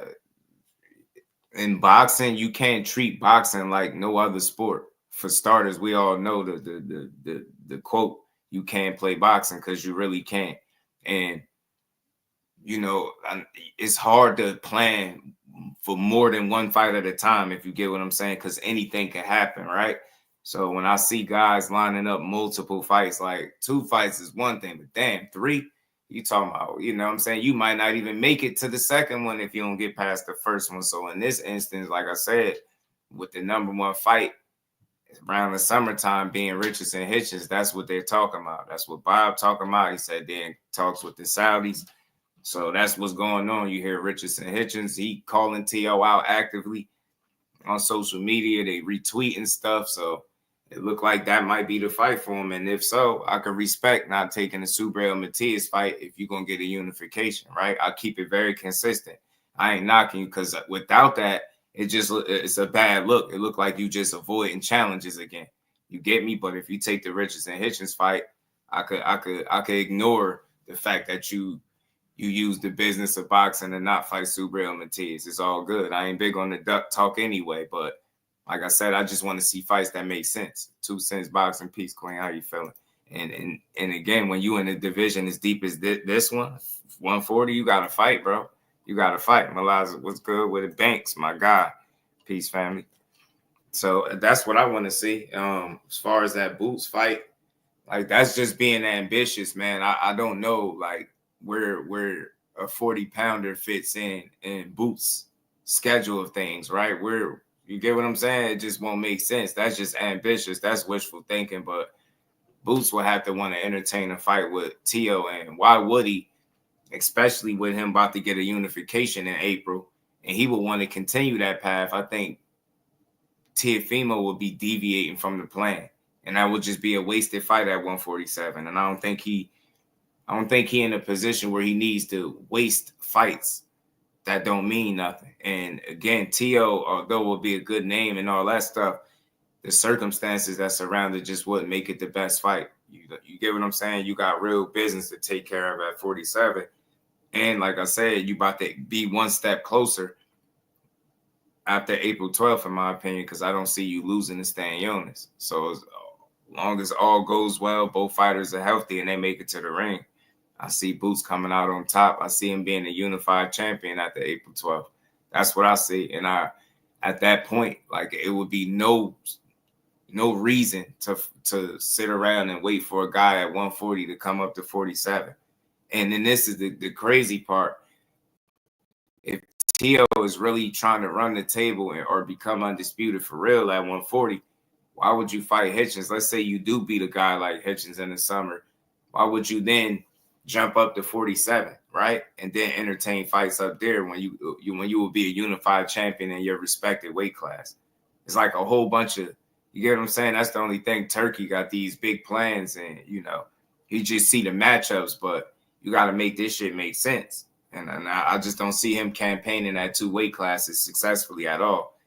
in boxing, you can't treat boxing like no other sport. For starters, we all know the quote, you can't play boxing because you really can't. And it's hard to plan for more than one fight at a time, if you get what I'm saying, because anything can happen, right? So when I see guys lining up multiple fights, like 2 fights is one thing, but damn, 3, you talking about, what I'm saying? You might not even make it to the second one if you don't get past the first one. So in this instance, like I said, with the number 1 fight around the summertime being Richardson Hitchens, that's what they're talking about. That's what Bob talking about. He said they're in talks with the Saudis. So that's what's going on. You hear Richardson Hitchens, he calling T.O. out actively on social media. They retweeting stuff. So it looked like that might be the fight for him. And if so, I could respect not taking the Subriel Matias fight if you're going to get a unification, right? I'll keep it very consistent. I ain't knocking you, because without that, it's a bad look. It looked like you just avoiding challenges again. You get me? But if you take the Richardson Hitchens fight, I could ignore the fact that you use the business of boxing and not fight Subriel Matias. It's all good. I ain't big on the duck talk anyway, but Like I said, I just want to see fights that make sense. 2 cents boxing, peace, Queen. How you feeling? And again, when you in a division as deep as this one, 140, you got to fight, bro. You got to fight. Malaz, what's good with it? Banks, my guy. Peace, family. So that's what I want to see. As far as that Boots fight, like that's just being ambitious, man. I don't know, like where a 40-pounder fits in Boots' schedule of things, right? You get what I'm saying? It just won't make sense. That's just ambitious. That's wishful thinking. But Boots will have to want to entertain a fight with Teo, and why would he? Especially with him about to get a unification in April, and he will want to continue that path. I think Teofimo will be deviating from the plan, and that would just be a wasted fight at 147. And I don't think he in a position where he needs to waste fights that don't mean nothing. And again, Teo, although will be a good name and all that stuff, the circumstances that surround it just wouldn't make it the best fight. You get what I'm saying? You got real business to take care of at 47. And like I said, you about to be one step closer after April 12th, in my opinion, because I don't see you losing to Stan Jonas. So as long as all goes well, both fighters are healthy and they make it to the ring, I see Boots coming out on top. I see him being a unified champion after April 12th. That's what I see. And at that point, like it would be no reason to sit around and wait for a guy at 140 to come up to 47. And then this is the crazy part. If Teo is really trying to run the table or become undisputed for real at 140, why would you fight Hitchens? Let's say you do beat a guy like Hitchens in the summer. Why would you then jump up to 47, right? And then entertain fights up there when you will be a unified champion in your respected weight class? It's like a whole bunch of, you get what I'm saying? That's the only thing. Turkey got these big plans, and you just see the matchups, but you got to make this shit make sense. And I just don't see him campaigning at 2 weight classes successfully at all.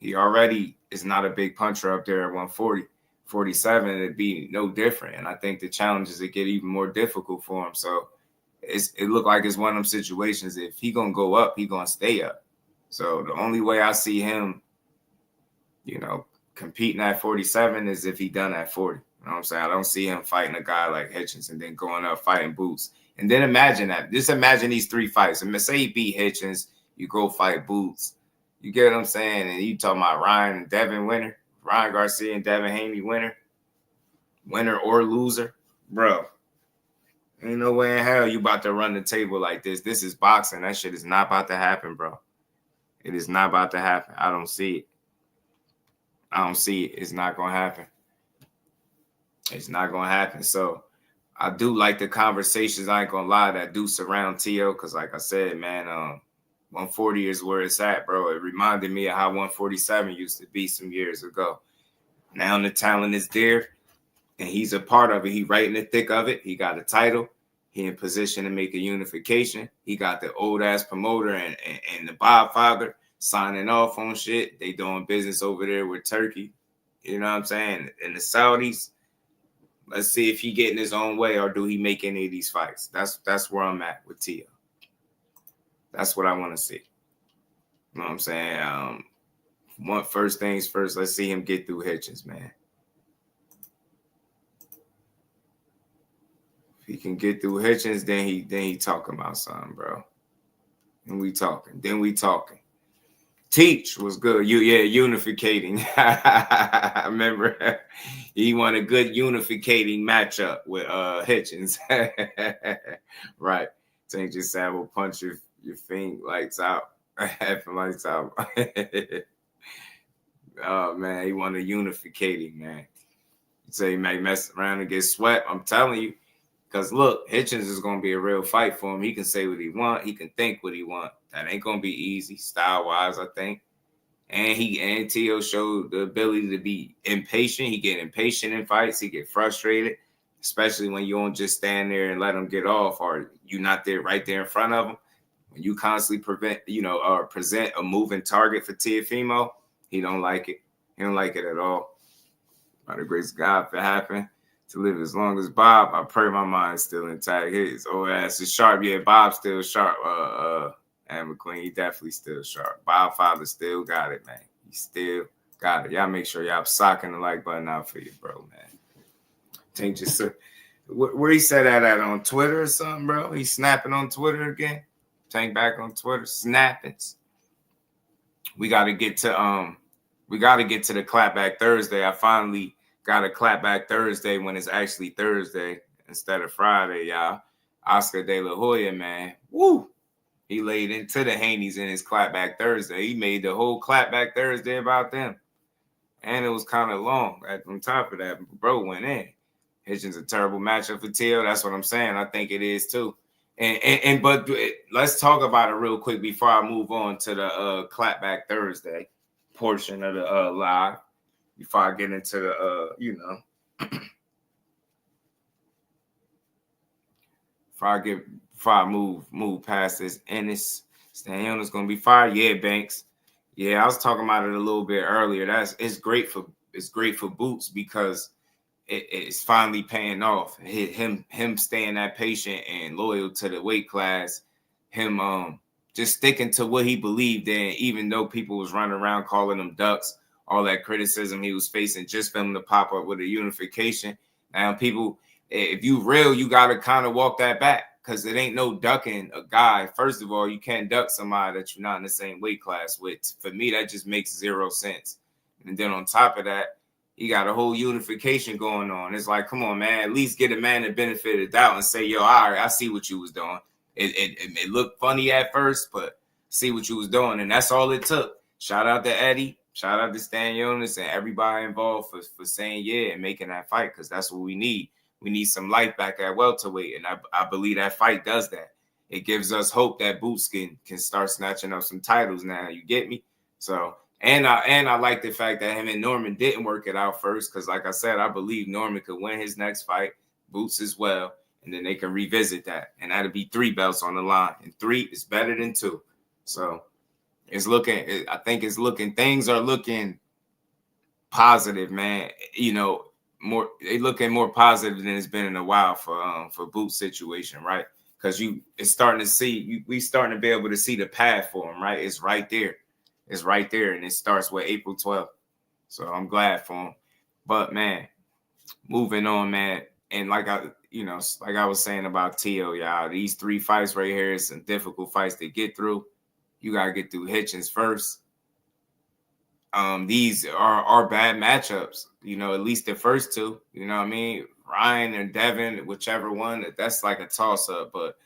He already is not a big puncher up there at 140. 47, it'd be no different. And I think the challenges would get even more difficult for him. So it looked like it's one of them situations. If he going to go up, he going to stay up. So the only way I see him, competing at 47 is if he done at 40. You know what I'm saying? I don't see him fighting a guy like Hitchens and then going up fighting Boots. And then imagine that. Just imagine these 3 fights. And say he beat Hitchens, you go fight Boots. You get what I'm saying? And you talking about Ryan and Devin winner, Ryan Garcia and Devin Haney winner or loser. Bro, ain't no way in hell you about to run the table like this. This is boxing. That shit is not about to happen, bro. It is not about to happen. I don't see it. It's not going to happen. It's not going to happen. So I do like the conversations, I ain't going to lie, that do surround Teo. Because like I said, man, 140 is where it's at, bro. It reminded me of how 147 used to be some years ago. Now the talent is there, and he's a part of it. He right in the thick of it. He got a title. He in position to make a unification. He got the old-ass promoter and the Godfather signing off on shit. They doing business over there with Turkey. You know what I'm saying? And the Saudis, let's see if he getting his own way or do he make any of these fights. That's where I'm at with Teo. That's what I want to see. You know what I'm saying? First things first, let's see him get through Hitchens, man. If he can get through Hitchens, then he talking about something, bro. Then we talking. Teach was good. Unificating. I remember he won a good unificating matchup with Hitchens. Right. Tank just said, "Will punch your finger lights out." Lights out. Oh man, he won a unificating, man. So he might mess around and get swept. I'm telling you. Because look, Hitchens is gonna be a real fight for him. He can say what he want, he can think what he want. That ain't gonna be easy, style-wise, I think. And Teo showed the ability to be impatient. He get impatient in fights, he get frustrated, especially when you don't just stand there and let him get off, or you not there right there in front of him. When you constantly present a moving target for Teofimo, he don't like it. He don't like it at all. By the grace of God, if it happened to live as long as Bob, I pray my mind's still intact. His old ass is sharp. Yeah, Bob's still sharp. And McQueen, he definitely still sharp. Bob Father still got it, man. He still Got it. Y'all make sure y'all socking the like button out for you, bro, man. Tank just where he said that at on Twitter or something, bro? He's snapping on Twitter again. Tank back on Twitter, snapping. We got to get to the Clapback Thursday. I finally got a Clapback Thursday when it's actually Thursday instead of Friday, y'all. Oscar Delahoya, man, woo! He laid into the Haneys in his Clapback Thursday. He made the whole Clapback Thursday about them. And it was kind of long. On top of that, bro went in. Hitchens a terrible matchup for Teo. That's what I'm saying. I think it is too. But let's talk about it real quick before I move on to the Clapback Thursday portion of the live. Before I get into the before I move past this, Ennis Staniona's gonna be fired. Yeah, Banks. Yeah, I was talking about it a little bit earlier. It's great for Boots because it's finally paying off. Him staying that patient and loyal to the weight class. Him just sticking to what he believed in, even though people was running around calling him ducks, all that criticism he was facing just for him to pop up with a unification. Now, people, if you real, you gotta kind of walk that back. Because it ain't no ducking a guy. First of all, you can't duck somebody that you're not in the same weight class with. For me, that just makes 0 sense. And then on top of that, you got a whole unification going on. It's like, come on, man, at least get a man the benefit of the doubt and say, yo, all right, I see what you was doing. It looked funny at first, but see what you was doing. And that's all it took. Shout out to Eddie. Shout out to Stan Jonas and everybody involved for saying yeah and making that fight, because that's what we need. We need some life back at welterweight, and I believe that fight does that. It gives us hope that Boots can start snatching up some titles now. You get me? So, and I like the fact that him and Norman didn't work it out first, because like I said, I believe Norman could win his next fight, Boots as well, and then they can revisit that, and that'll be 3 belts on the line, and 3 is better than 2. So things are looking positive, man. They looking more positive than it's been in a while for Boots' situation, right? Because we starting to be able to see the path for him, right? It's right there, and it starts with April 12th. So I'm glad for him. But man, moving on, man, and like I was saying about Teo, y'all, these 3 fights right here is some difficult fights to get through. You gotta get through Hitchens first. These are bad matchups, at least the first 2, you know what I mean? Ryan and Devin, whichever one, that's like a toss-up. But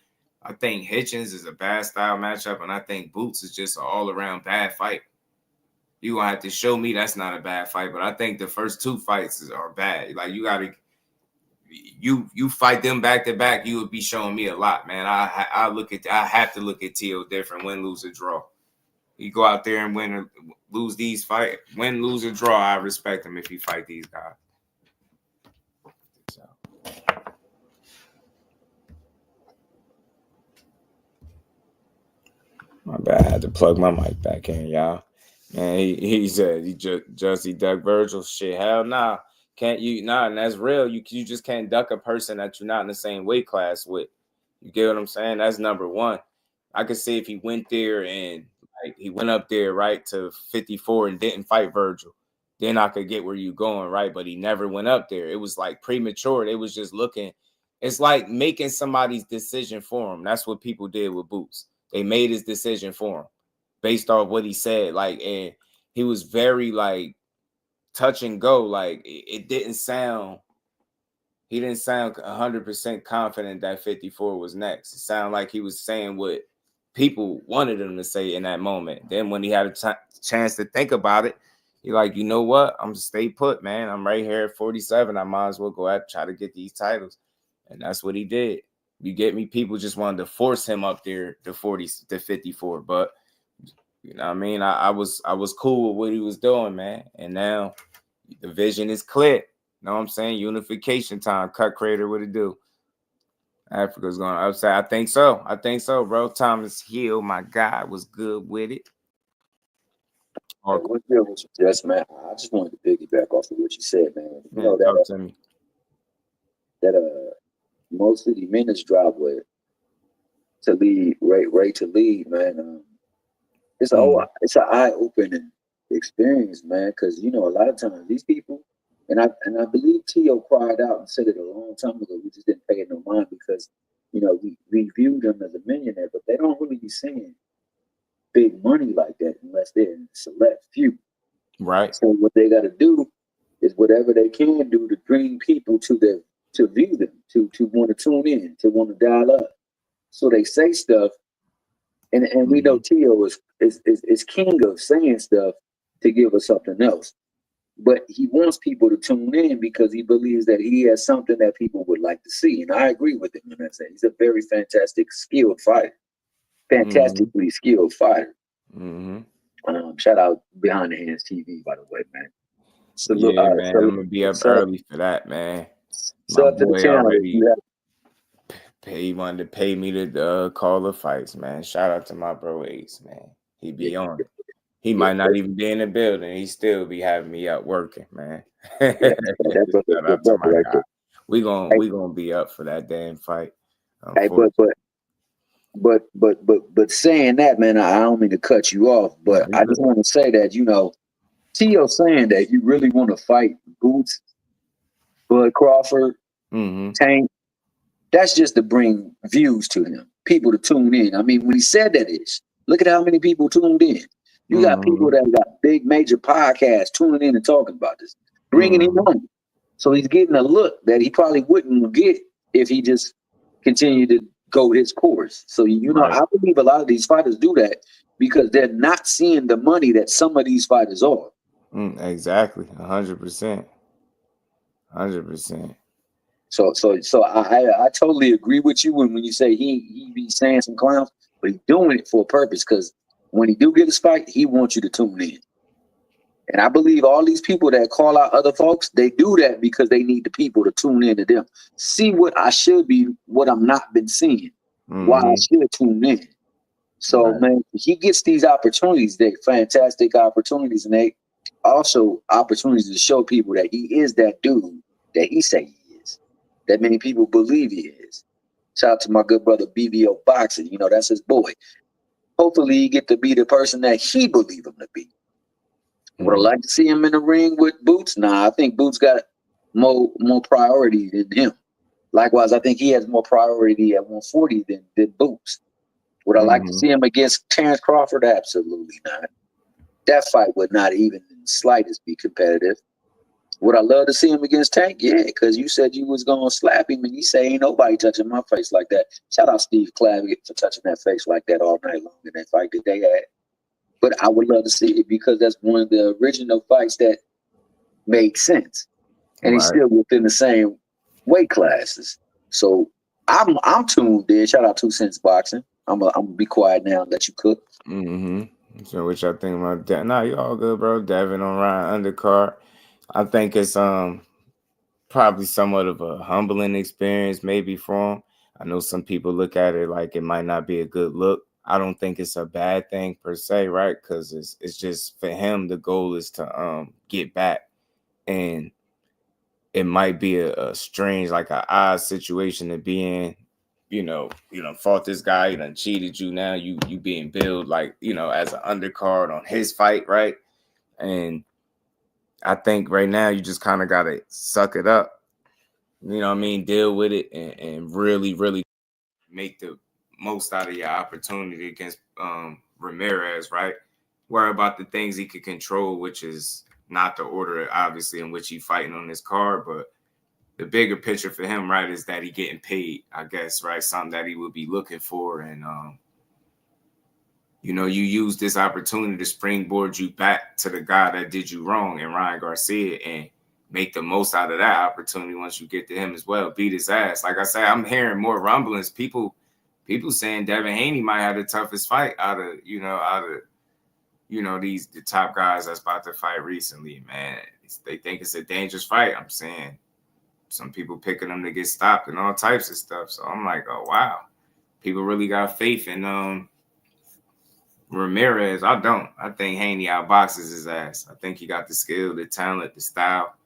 I think Hitchens is a bad style matchup, and I think Boots is just an all-around bad fight. You gonna have to show me that's not a bad fight, but I think the first 2 fights are bad. Like, you fight them back-to-back, you would be showing me a lot, man. I have to look at Teo different, win, lose, or draw. You go out there and win or lose these fights. Win, lose, or draw, I respect him if you fight these guys. So. My bad. I had to plug my mic back in, y'all. Man, he said he ducked Virgil. Shit, hell nah. Can't you? Nah, and that's real. You just can't duck a person that you're not in the same weight class with. You get what I'm saying? That's number one. I could say if he went there and he went up there, right, to 54 and didn't fight Virgil, then I could get where you going, right? But he never went up there. It was like premature. They was just looking. It's like making somebody's decision for him. That's what people did with Boots. They made his decision for him based off what he said. Like, and he was very touch and go. Like, it didn't sound. He didn't sound 100% confident that 54 was next. It sounded like he was saying what people wanted him to say in that moment. Then when he had a chance to think about it, he like, you know what? I'm just stay put, man. I'm right here at 47. I might as well go out and try to get these titles. And that's what he did. You get me? People just wanted to force him up there to 54. But you know what I mean? I was cool with what he was doing, man. And now the vision is clear. You know what I'm saying? Unification time. Cut creator, what it do? Africa's going upside. I think so, bro. Thomas Hill, my guy, was good with it. What you just, man? I just wanted to piggyback off of what you said, man. You know that most of the minutes drop with to lead, right to lead, man. It's an eye opening experience, man. Because a lot of times these people, and I believe Tio cried out and said it a long time ago. We just didn't pay it no mind because we viewed them as a millionaire, but they don't really be seeing big money like that unless they're in a select few. Right. So what they got to do is whatever they can do to bring people to view them, to want to tune in, to want to dial up. So they say stuff, and we know Tio is king of saying stuff to give us something else. But he wants people to tune in because he believes that he has something that people would like to see. And I agree with him when I say he's a very fantastic, skilled fighter. Fantastically skilled fighter. Shout out Behind the Hands TV, by the way, man. Man, I'm gonna be up early for that, man. My boy already he wanted to pay me to call the fights, man. Shout out to my bro Ace, man. He be on it. He might not even be in the building. He still be having me out working, man. Shout out to my guy. We gonna be up for that damn fight. Hey, but saying that, man, I don't mean to cut you off, but I just want to say that Tio saying that you really want to fight Boots, Bud Crawford, Tank. That's just to bring views to him, people to tune in. I mean, when he said that, look at how many people tuned in. You got people that got big major podcasts tuning in and talking about this, bringing him on. So he's getting a look that he probably wouldn't get if he just continued to go his course. So I believe a lot of these fighters do that because they're not seeing the money that some of these fighters are. Exactly, 100%, 100%. So I totally agree with you when you say he be saying some clowns, but he's doing it for a purpose because when he do get his fight, he wants you to tune in. And I believe all these people that call out other folks, they do that because they need the people to tune in to them. See what I should be, what I'm not been seeing. Why I should tune in. So, man, he gets these opportunities. They're fantastic opportunities, and they also opportunities to show people that he is that dude that he say he is, that many people believe he is. Shout out to my good brother BBO Boxing. That's his boy. Hopefully he get to be the person that he believe him to be. Would I like to see him in the ring with Boots? Nah, I think Boots got more priority than him. Likewise, I think he has more priority at 140 than Boots. Would I like to see him against Terrence Crawford? Absolutely not. That fight would not even in the slightest be competitive. Would I love to see him against Tank? Yeah, because you said you was going to slap him, and you say ain't nobody touching my face like that. Shout out Steve Clapback for touching that face like that all night long in that fight that they had. But I would love to see it because that's one of the original fights that made sense. And he's still within the same weight classes. So I'm tuned in. Shout out 2 Cents Boxing. I'm gonna be quiet now and let you cook. So what y'all think about that? Nah, you all good, bro. Devin on Ryan undercard. I think it's probably somewhat of a humbling experience maybe for him. I know some people look at it like it might not be a good look. I don't think it's a bad thing per se, right? Because it's just for him, the goal is to get back. And it might be a strange, like an odd situation to be in. You done fought this guy, he done cheated you. Now you being billed like, as an undercard on his fight, right? And I think right now you just kind of got to suck it up. You know what I mean? Deal with it and really, really make the most out of your opportunity against Ramirez, right? Worry about the things he could control, which is not the order, obviously, in which he's fighting on this card, but the bigger picture for him, right, is that he getting paid, I guess, right? Something that he would be looking for. And, you use this opportunity to springboard you back to the guy that did you wrong in Ryan Garcia and make the most out of that opportunity once you get to him as well. Beat his ass. Like I said, I'm hearing more rumblings. People saying Devin Haney might have the toughest fight out of the top guys that's about to fight recently, man. They think it's a dangerous fight. I'm saying some people picking them to get stopped and all types of stuff. So I'm like, oh wow, people really got faith in Ramirez. I don't. I think Haney outboxes his ass. I think he got the skill, the talent, the style.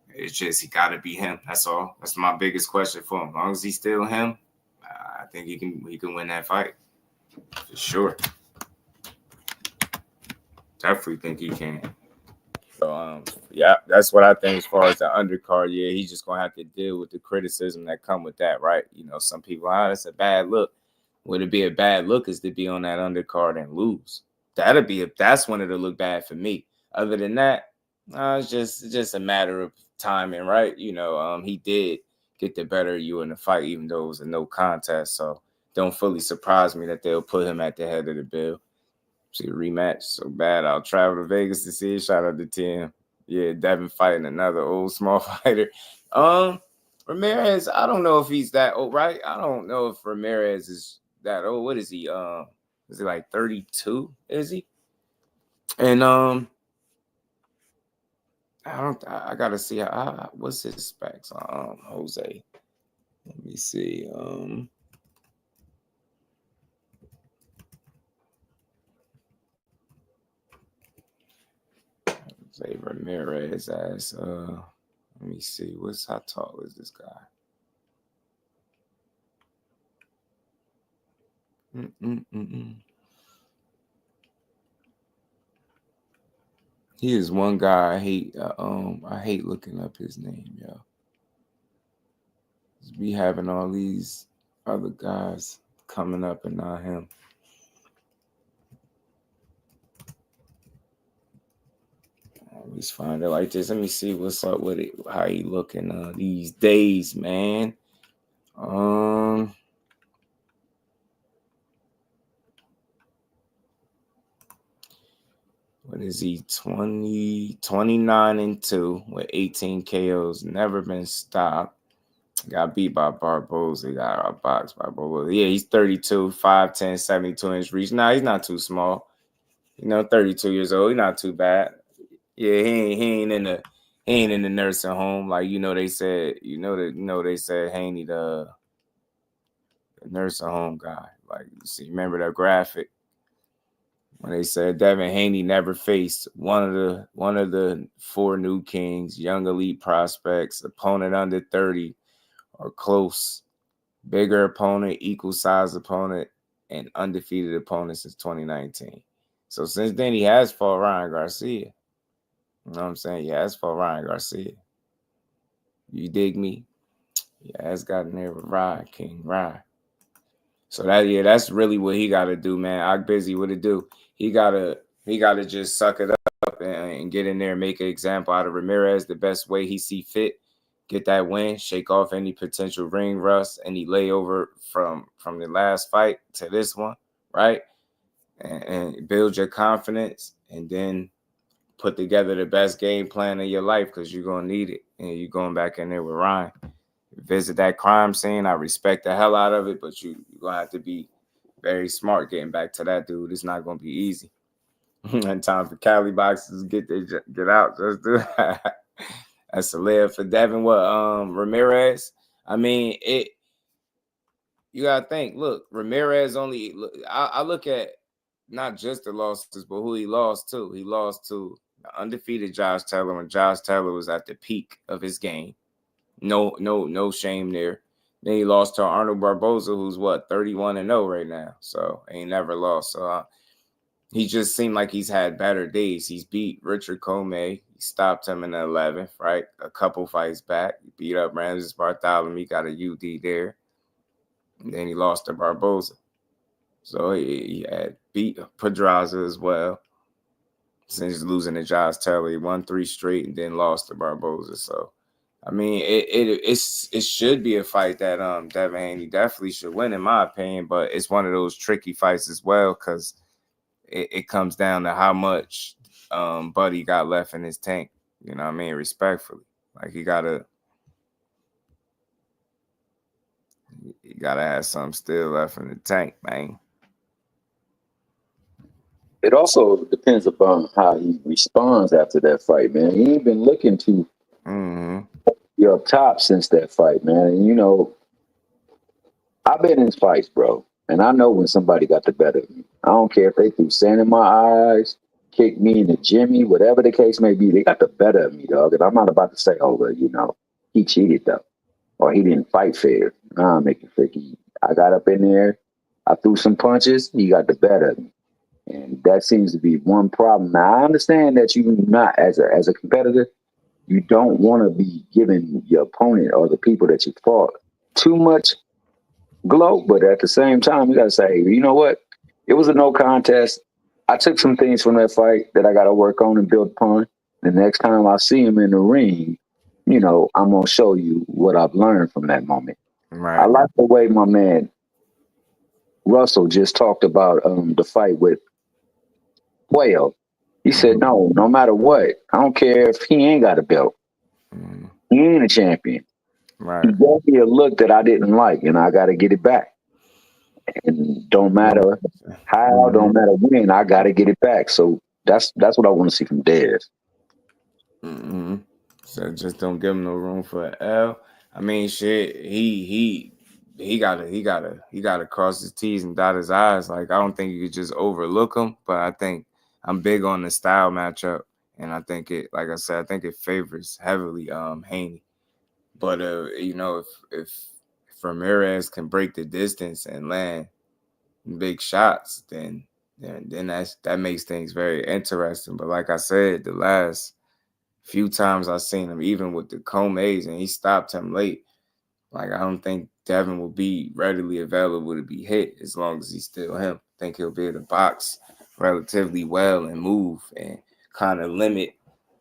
It's just he got to be him. That's all. That's my biggest question for him. As long as he's still him, I think he can win that fight for sure. Definitely think he can. So yeah, that's what I think as far as the undercard. Yeah, he's just gonna have to deal with the criticism that come with that, right? You know, some people, that's a bad look. Would it be a bad look is to be on that undercard and lose? That's when it'll look bad for me. Other than that, it's just a matter of timing, right? You know, he did get the better of you in the fight, even though it was a no contest. So don't fully surprise me that they'll put him at the head of the bill. See a rematch so bad. I'll travel to Vegas to see it. Shout out to Tim. Yeah, Devin fighting another old small fighter. Ramirez, I don't know if he's that old, right? I don't know if Ramirez is that old. What is he? Is he like 32? Is he? And I gotta see what's his specs on Jose. Let me see. Say Ramirez as let me see, how tall is this guy? He is one guy I hate looking up his name, yo. Be having all these other guys coming up and not him. Always find it like this. Let me see what's up with it. How he looking these days, man. What is he? 29-2 with 18 KOs. Never been stopped. Got beat by Barboza. Got outboxed by Barboza. Yeah, he's 32, 5'10", 72-inch reach. Nah, he's not too small. 32 years old. He's not too bad. Yeah, he ain't in the nursing home like they said. They said Haney the nursing home guy. Like you see, remember that graphic when they said Devin Haney never faced one of the 4 new kings, young elite prospects, opponent under 30 or close, bigger opponent, equal size opponent, and undefeated opponent since 2019. So since then he has fought Ryan Garcia. You know what I'm saying? Yeah, it's for Ryan Garcia. You dig me? Yeah, it's gotten there with King Ryan. So that's really what he got to do, man. I'm busy. What it do? He gotta just suck it up and get in there and make an example out of Ramirez the best way he see fit. Get that win, shake off any potential ring rust, any layover from the last fight to this one, right? And build your confidence, and then put together the best game plan of your life because you're going to need it. And you're going back in there with Ryan. Visit that crime scene. I respect the hell out of it, but you're going to have to be very smart getting back to that dude. It's not going to be easy. And time for Cali boxers get out. Just do that. That's a live for Devin. What, Ramirez? I mean, you got to think, look, Ramirez I look at not just the losses, but who he lost to. He lost to undefeated Josh Taylor when Josh Taylor was at the peak of his game. No shame there. Then he lost to Arnold Barboza, who's 31-0 right now. So ain't never lost. So he just seemed like he's had better days. He's beat Richard Comey. He stopped him in the 11th, right? A couple fights back. He beat up Ramses Bartholomew, got a UD there. And then he lost to Barboza. So he had beat Pedraza as well. Since losing to Josh Taylor, he won 3 straight and then lost to Barboza. So, I mean, it should be a fight that Devin Haney definitely should win, in my opinion. But it's one of those tricky fights as well because it comes down to how much Buddy got left in his tank. You know what I mean? Respectfully, like he gotta have something still left in the tank, man. It also depends upon how he responds after that fight, man. He ain't been looking to be up top since that fight, man. And I've been in fights, bro, and I know when somebody got the better of me. I don't care if they threw sand in my eyes, kicked me in the jimmy, whatever the case may be. They got the better of me, dog. And I'm not about to say, oh, well, he cheated though, or he didn't fight fair. Nah, make it freaky. I got up in there, I threw some punches. He got the better of me. And that seems to be one problem. Now, I understand that you not, as a competitor, you don't want to be giving your opponent or the people that you fought too much glow, but at the same time, you got to say, you know what? It was a no contest. I took some things from that fight that I got to work on and build upon. The next time I see him in the ring, you know, I'm going to show you what I've learned from that moment. Right. I like the way my man Russell just talked about the fight with Quail. He said, no matter what, I don't care if he ain't got a belt. He ain't a champion. Right. He gave me a look that I didn't like, and I got to get it back. And don't matter how, don't matter when, I got to get it back. So that's what I want to see from Dez. So just don't give him no room for an L. I mean, shit, he gotta cross his T's and dot his I's. Like, I don't think you could just overlook him, but I think I'm big on the style matchup, and I think it, like I said, I think it favors heavily Haney. But you know, if Ramirez can break the distance and land big shots, then that makes things very interesting. But like I said, the last few times I've seen him, even with the Comays, and he stopped him late. Like, I don't think Devin will be readily available to be hit as long as he's still him. I think he'll be able to box relatively well and move and kind of limit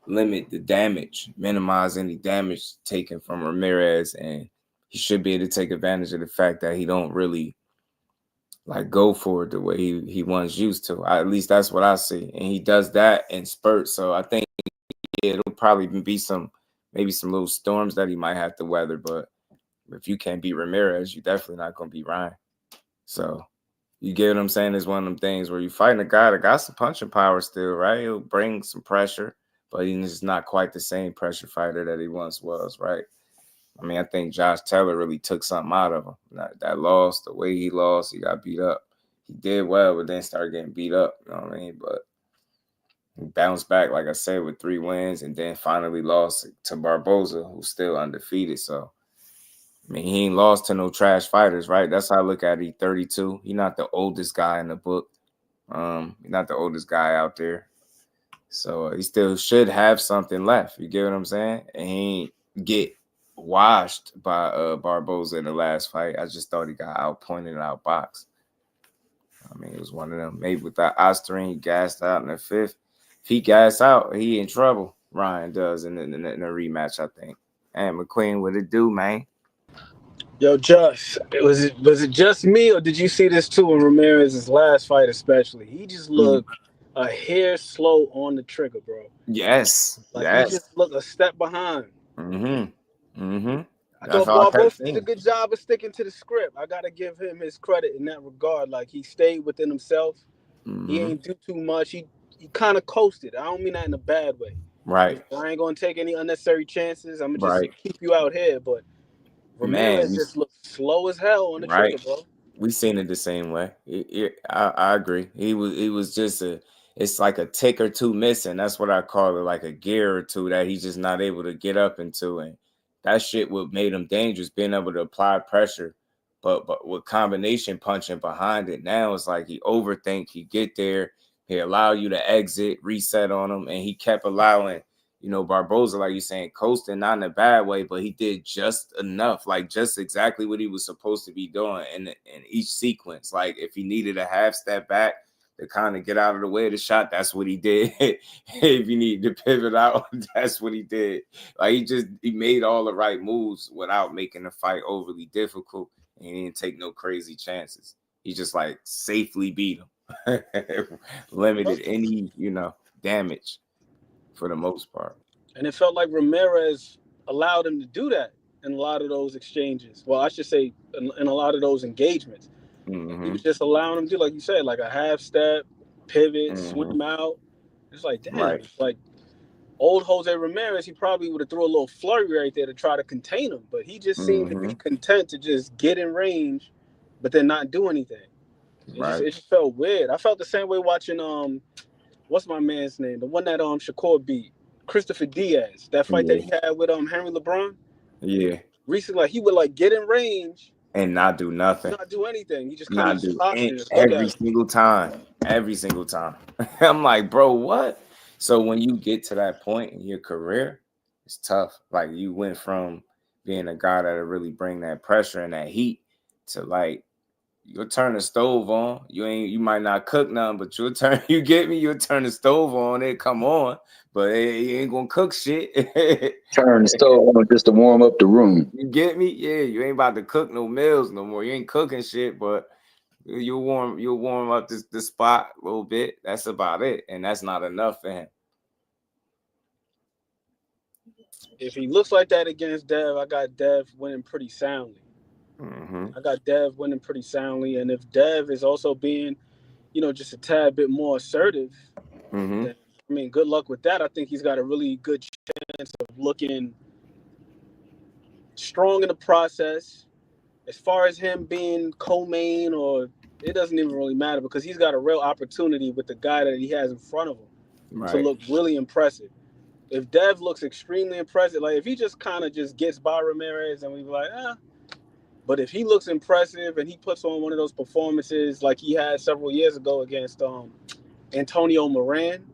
the damage, minimize any damage taken from Ramirez, and he should be able to take advantage of the fact that he don't really like go for it the way he once used to. At least that's what I see, and he does that in spurts. So I think it'll probably be maybe some little storms that he might have to weather, but if you can't beat Ramirez, you're definitely not going to beat Ryan. So you get what I'm saying? It's one of them things where you're fighting a guy that got some punching power still, right? He'll bring some pressure, but he's not quite the same pressure fighter that he once was, right? I mean, I think Josh Taylor really took something out of him. That loss, the way he lost, he got beat up. He did well, but then started getting beat up, you know what I mean? But he bounced back, like I said, with 3 wins, and then finally lost to Barboza, who's still undefeated. So, I mean, he ain't lost to no trash fighters, right? That's how I look at it. He's 32. He's not the oldest guy in the book. He's not the oldest guy out there. So he still should have something left. You get what I'm saying? And he ain't get washed by Barboza in the last fight. I just thought he got outpointed and outboxed. I mean, it was one of them. Maybe with that Osterine, he gassed out in the 5th. If he gassed out, he in trouble. Ryan does in the rematch, I think. And McQueen, what it do, man? Yo, Just, was it just me, or did you see this too in Ramirez's last fight especially? He just looked a hair slow on the trigger, bro. Yes. Like, he just looked a step behind. I thought Barboza did a good job of sticking to the script. I got to give him his credit in that regard. Like, he stayed within himself. He ain't do too much. He kind of coasted. I don't mean that in a bad way. Right. I ain't going to take any unnecessary chances. I'm going to just keep you out here, but Ramirez just looked slow as hell on the trigger, bro. We seen it the same way. I agree. He was just it's like a tick or two missing. That's what I call it, like a gear or two that he's just not able to get up into. And that shit what made him dangerous, being able to apply pressure, but with combination punching behind it. Now it's like he overthink, he get there, he allow you to exit, reset on him, and he kept allowing, you know, Barboza, like you're saying, coasting, not in a bad way, but he did just enough, like just exactly what he was supposed to be doing in each sequence. Like if he needed a half step back to kind of get out of the way of the shot, that's what he did. If he needed to pivot out, that's what he did. Like he made all the right moves without making the fight overly difficult, and he didn't take no crazy chances. He just like safely beat him, limited any, you know, damage for the most part. And it felt like Ramirez allowed him to do that in a lot of those exchanges. Well, I should say in a lot of those engagements. He was just allowing him to do, like you said, like a half step, pivot, swim out. It's like, damn, it's like old Jose Ramirez, he probably would have threw a little flurry right there to try to contain him. But he just seemed to be content to just get in range, but then not do anything. It just felt weird. I felt the same way watching what's my man's name? The one that Shakur beat, Christopher Diaz. That fight that he had with Henry LeBron. Yeah. Recently, like he would like get in range, and not do nothing. Not do anything. He just kind of Not just do pops it and just look every at it. single time. Every single time. I'm like, bro, what? So when you get to that point in your career, it's tough. Like you went from being a guy that'll really bring that pressure and that heat to like you'll turn the stove on. You might not cook nothing, but you'll turn you'll turn the stove on, it come on, but you ain't gonna cook shit. Turn the stove on just to warm up the room. You get me? Yeah, you ain't about to cook no meals no more. You ain't cooking shit, but you'll warm up the spot a little bit. That's about it. And that's not enough for him. If he looks like that against Dev, I got Dev winning pretty soundly. I got Dev winning pretty soundly. And if Dev is also being, just a tad bit more assertive, then, I mean, good luck with that. I think he's got a really good chance of looking strong in the process. As far as him being co-main, or it doesn't even really matter because he's got a real opportunity with the guy that he has in front of him to look really impressive. If Dev looks extremely impressive, like if he just kind of just gets by Ramirez and we be like, but if he looks impressive and he puts on one of those performances like he had several years ago against Antonio Moran,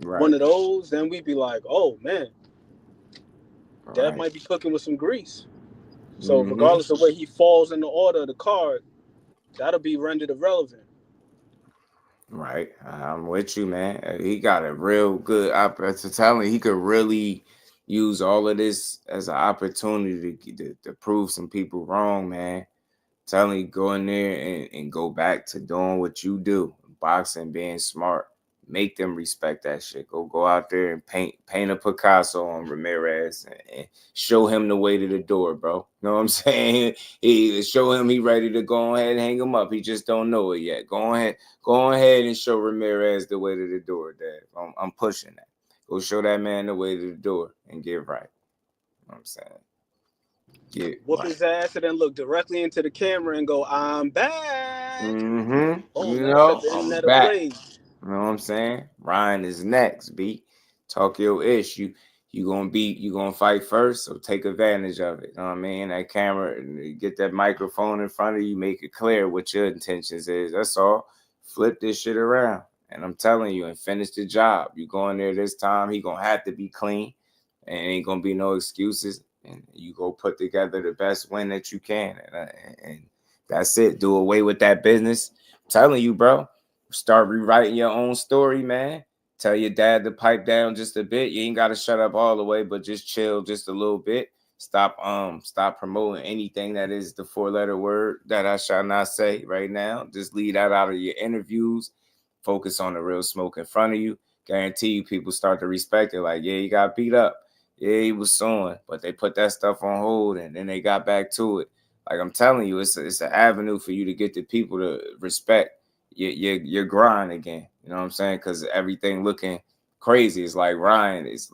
one of those, then we'd be like, oh man, Dev might be cooking with some grease. So regardless of where he falls in the order of the card, that'll be rendered irrelevant. Right. I'm with you, man. He got a real good opportunity. He could really use all of this as an opportunity to prove some people wrong, man. Telling you, go in there and go back to doing what you do. Boxing, being smart. Make them respect that shit. Go out there and paint a Picasso on Ramirez and show him the way to the door, bro. Know what I'm saying? Show him he ready to go ahead and hang him up. He just don't know it yet. Go ahead and show Ramirez the way to the door, Dad. I'm pushing that. Go show that man the way to the door and get right. You know what I'm saying? Whoop his ass and then look directly into the camera and go, I'm back. Oh, You man, know, the I'm internet back. ablaze. You know what I'm saying? Ryan is next, B. Talk your ish. You gonna fight first, so take advantage of it. You know what I mean? That camera, get that microphone in front of you, make it clear what your intentions is. That's all. Flip this shit around. And I'm telling you, and finish the job. You go in there this time, he gonna have to be clean. And ain't gonna be no excuses. And you go put together the best win that you can. And that's it. Do away with that business. I'm telling you, bro. Start rewriting your own story, man. Tell your dad to pipe down just a bit. You ain't got to shut up all the way, but just chill just a little bit. Stop promoting anything that is the 4-letter word that I shall not say right now. Just leave that out of your interviews. Focus on the real smoke in front of you. Guarantee you people start to respect it. Like, yeah, you got beat up. Yeah, he was suing, but they put that stuff on hold and then they got back to it. Like I'm telling you, it's an avenue for you to get the people to respect your grind again. You know what I'm saying? Because everything looking crazy is like Ryan is,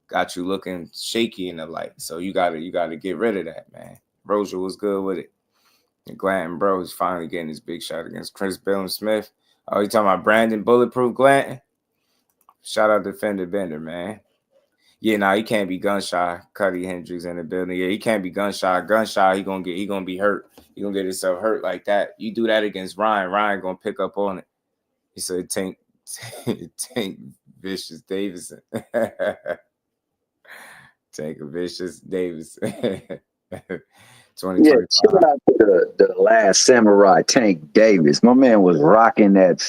got you looking shaky in the light. So you gotta get rid of that, man. Rozier was good with it. And Glanton, bro, is finally getting his big shot against Chris Bill Smith. Oh, you talking about Brandon Bulletproof Glanton? Shout out to Fender Bender, man. Yeah, he can't be gun shy. Cuddy Hendricks in the building. Yeah, he can't be gun shy. Gun shy, he gonna be hurt. He gonna get himself hurt like that. You do that against Ryan. Ryan gonna pick up on it. He said, "Tank Vicious Davison." Tank Vicious Davison. 2025. Yeah, shout out to the last samurai, Tank Davis. My man was rocking that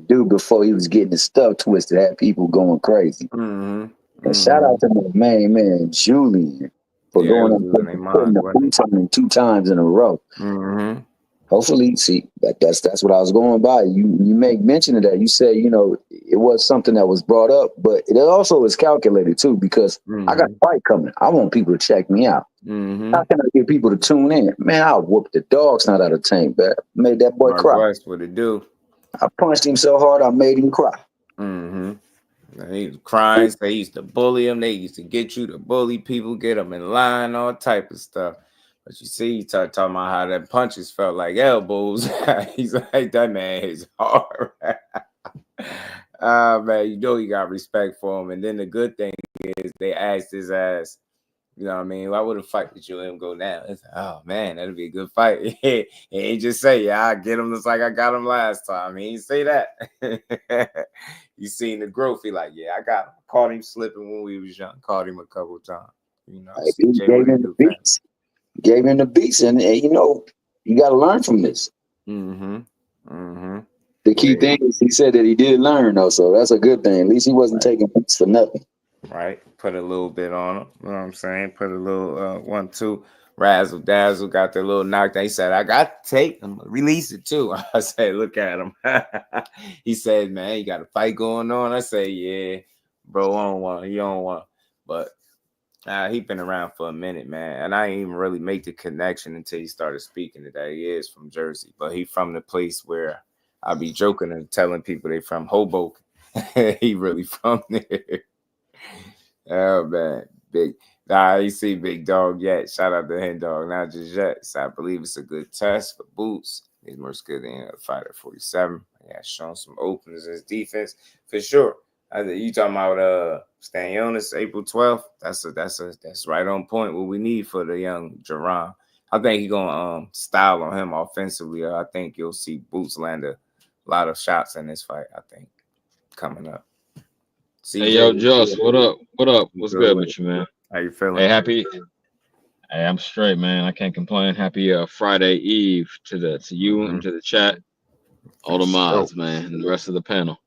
dude before he was getting his stuff twisted. Had people going crazy. And shout out to my main man Julian for going up and putting the boots on him 2 times in a row. Hopefully, see that's what I was going by. You make mention of that. You say it was something that was brought up, but it also is calculated too because I got a fight coming. I want people to check me out. How can I get people to tune in? Man, I'll whoop the dog's not out of Tank, man. Made that boy cry. That's what it do. I punched him so hard I made him cry. He was crying. They used to bully him. They used to get you to bully people, get them in line, all type of stuff. But you see, you talking about how that punches felt like elbows. He's like, that man is hard. Man, you got respect for him. And then the good thing is they asked his ass, You know what I mean? Why would a fight with Julian go down? It's like, oh man, that'll be a good fight. He ain't just say, yeah, I get him just like I got him last time. He ain't say that. You seen the growth. He like, yeah, I got him. Caught him slipping when we was young. Caught him a couple times. You know, He gave him the beats. Gave him the beats, and you know, you got to learn from this. The key thing is he said that he did learn, though, so that's a good thing. At least he wasn't taking beats for nothing. Right, put a little bit on him. You know what I'm saying? Put a little 1-2 razzle dazzle. Got the little knockdown. He said, "I got to take him, release it too." I said, "Look at him." He said, "Man, you got a fight going on." I said, "Yeah, bro, I don't want. He don't want." But he been around for a minute, man, and I didn't even really make the connection until he started speaking today. He is from Jersey, but he from the place where I be joking and telling people they from Hoboken. He really from there. Oh man, big. Nah, you see Big Dog yet. Shout out to Hen Dog, not just yet. So I believe it's a good test for Boots. He's more skilled than a fighter at 47. Yeah, showing some openings in his defense for sure. You talking about Stanionis April 12th? That's right on point. What we need for the young Jerron. I think he's gonna style on him offensively. I think you'll see Boots land a lot of shots in this fight. I think coming up. Hey, yo, Just, what up? What up? What's good with you, man? How you feeling? Hey, happy. Hey, I'm straight, man. I can't complain. Happy Friday Eve to you and to the chat, all the mods, man, and the rest of the panel.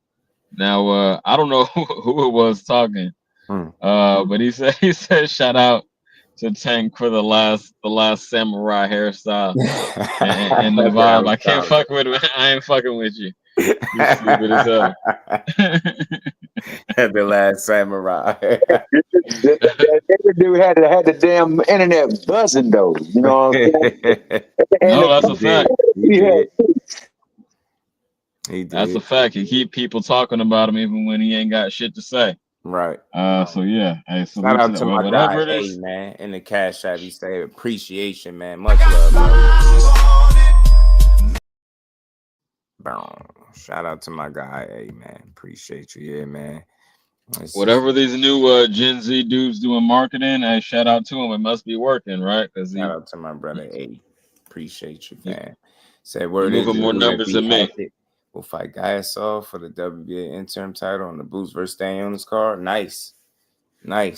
Now, I don't know who it was talking, but he said shout out to Tank for the last samurai hairstyle and the vibe. I can't fuck with it. I ain't fucking with you. You stupid as hell. The last samurai. That dude had the damn internet buzzing though. You know what I'm saying? No, that's a fact. He did. That's a fact. He keep people talking about him even when he ain't got shit to say. Right. So yeah. Hey, shout out to my guy, hey man, in the Cash App. He say appreciation, man. Much love, bro. Shout out to my guy, hey man. Appreciate you, yeah, man. Whatever these new Gen Z dudes doing marketing, hey, shout out to him. It must be working, right? Shout out to my brother, hey. Appreciate you, man. Said word is moving more numbers than me. We'll fight Garcia for the WBA interim title on the Boots versus Stanionis card. Nice. I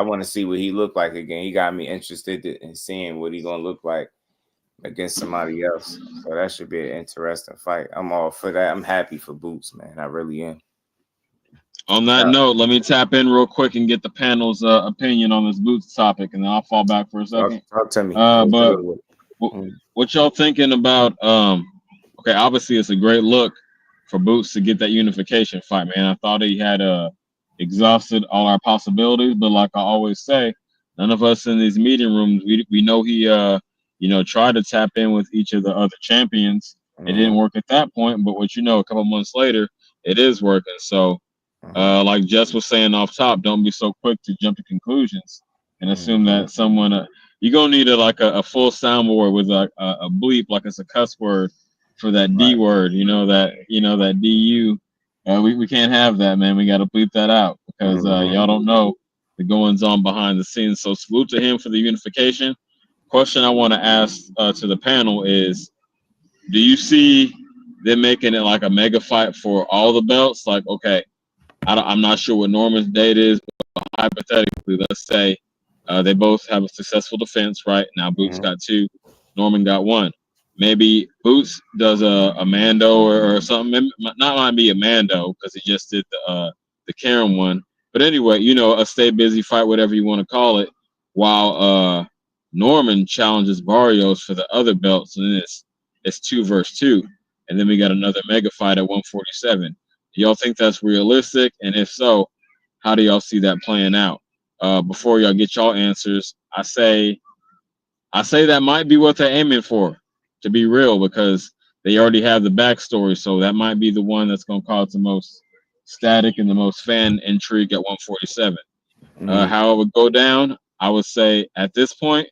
want to see what he looked like again. He got me interested in seeing what he gonna look like against somebody else. So that should be an interesting fight. I'm all for that. I'm happy for Boots, man. I really am. On that note, let me tap in real quick and get the panel's opinion on this Boots topic, and then I'll fall back for a second. Talk to me. But what y'all thinking about? Okay, obviously it's a great look for Boots to get that unification fight, man. I thought he had exhausted all our possibilities, but like I always say, none of us in these meeting rooms, we know he tried to tap in with each of the other champions. It didn't work at that point, but a couple months later, it is working. So like Jess was saying off top, don't be so quick to jump to conclusions and assume that someone you're gonna need a full soundboard with a bleep, like it's a cuss word for that D word, that DU. We can't have that, man. We got to bleep that out because y'all don't know the goings on behind the scenes. So salute to him for the unification. Question I want to ask to the panel is, do you see them making it like a mega fight for all the belts? Like, okay, I'm not sure what Norman's date is, but hypothetically, let's say they both have a successful defense, right? Now Boots got 2, Norman got 1. Maybe Boots does a Mando or something. Not might be a Mando because he just did the Karen one. But anyway, a stay busy fight, whatever you want to call it, while Norman challenges Barrios for the other belts, and it's 2 versus 2, and then we got another mega fight at 147. Do y'all think that's realistic? And if so, how do y'all see that playing out? Before y'all get y'all answers, I say that might be what they're aiming for, to be real, because they already have the backstory. So that might be the one that's going to cause the most static and the most fan intrigue at 147. How it would go down, I would say at this point,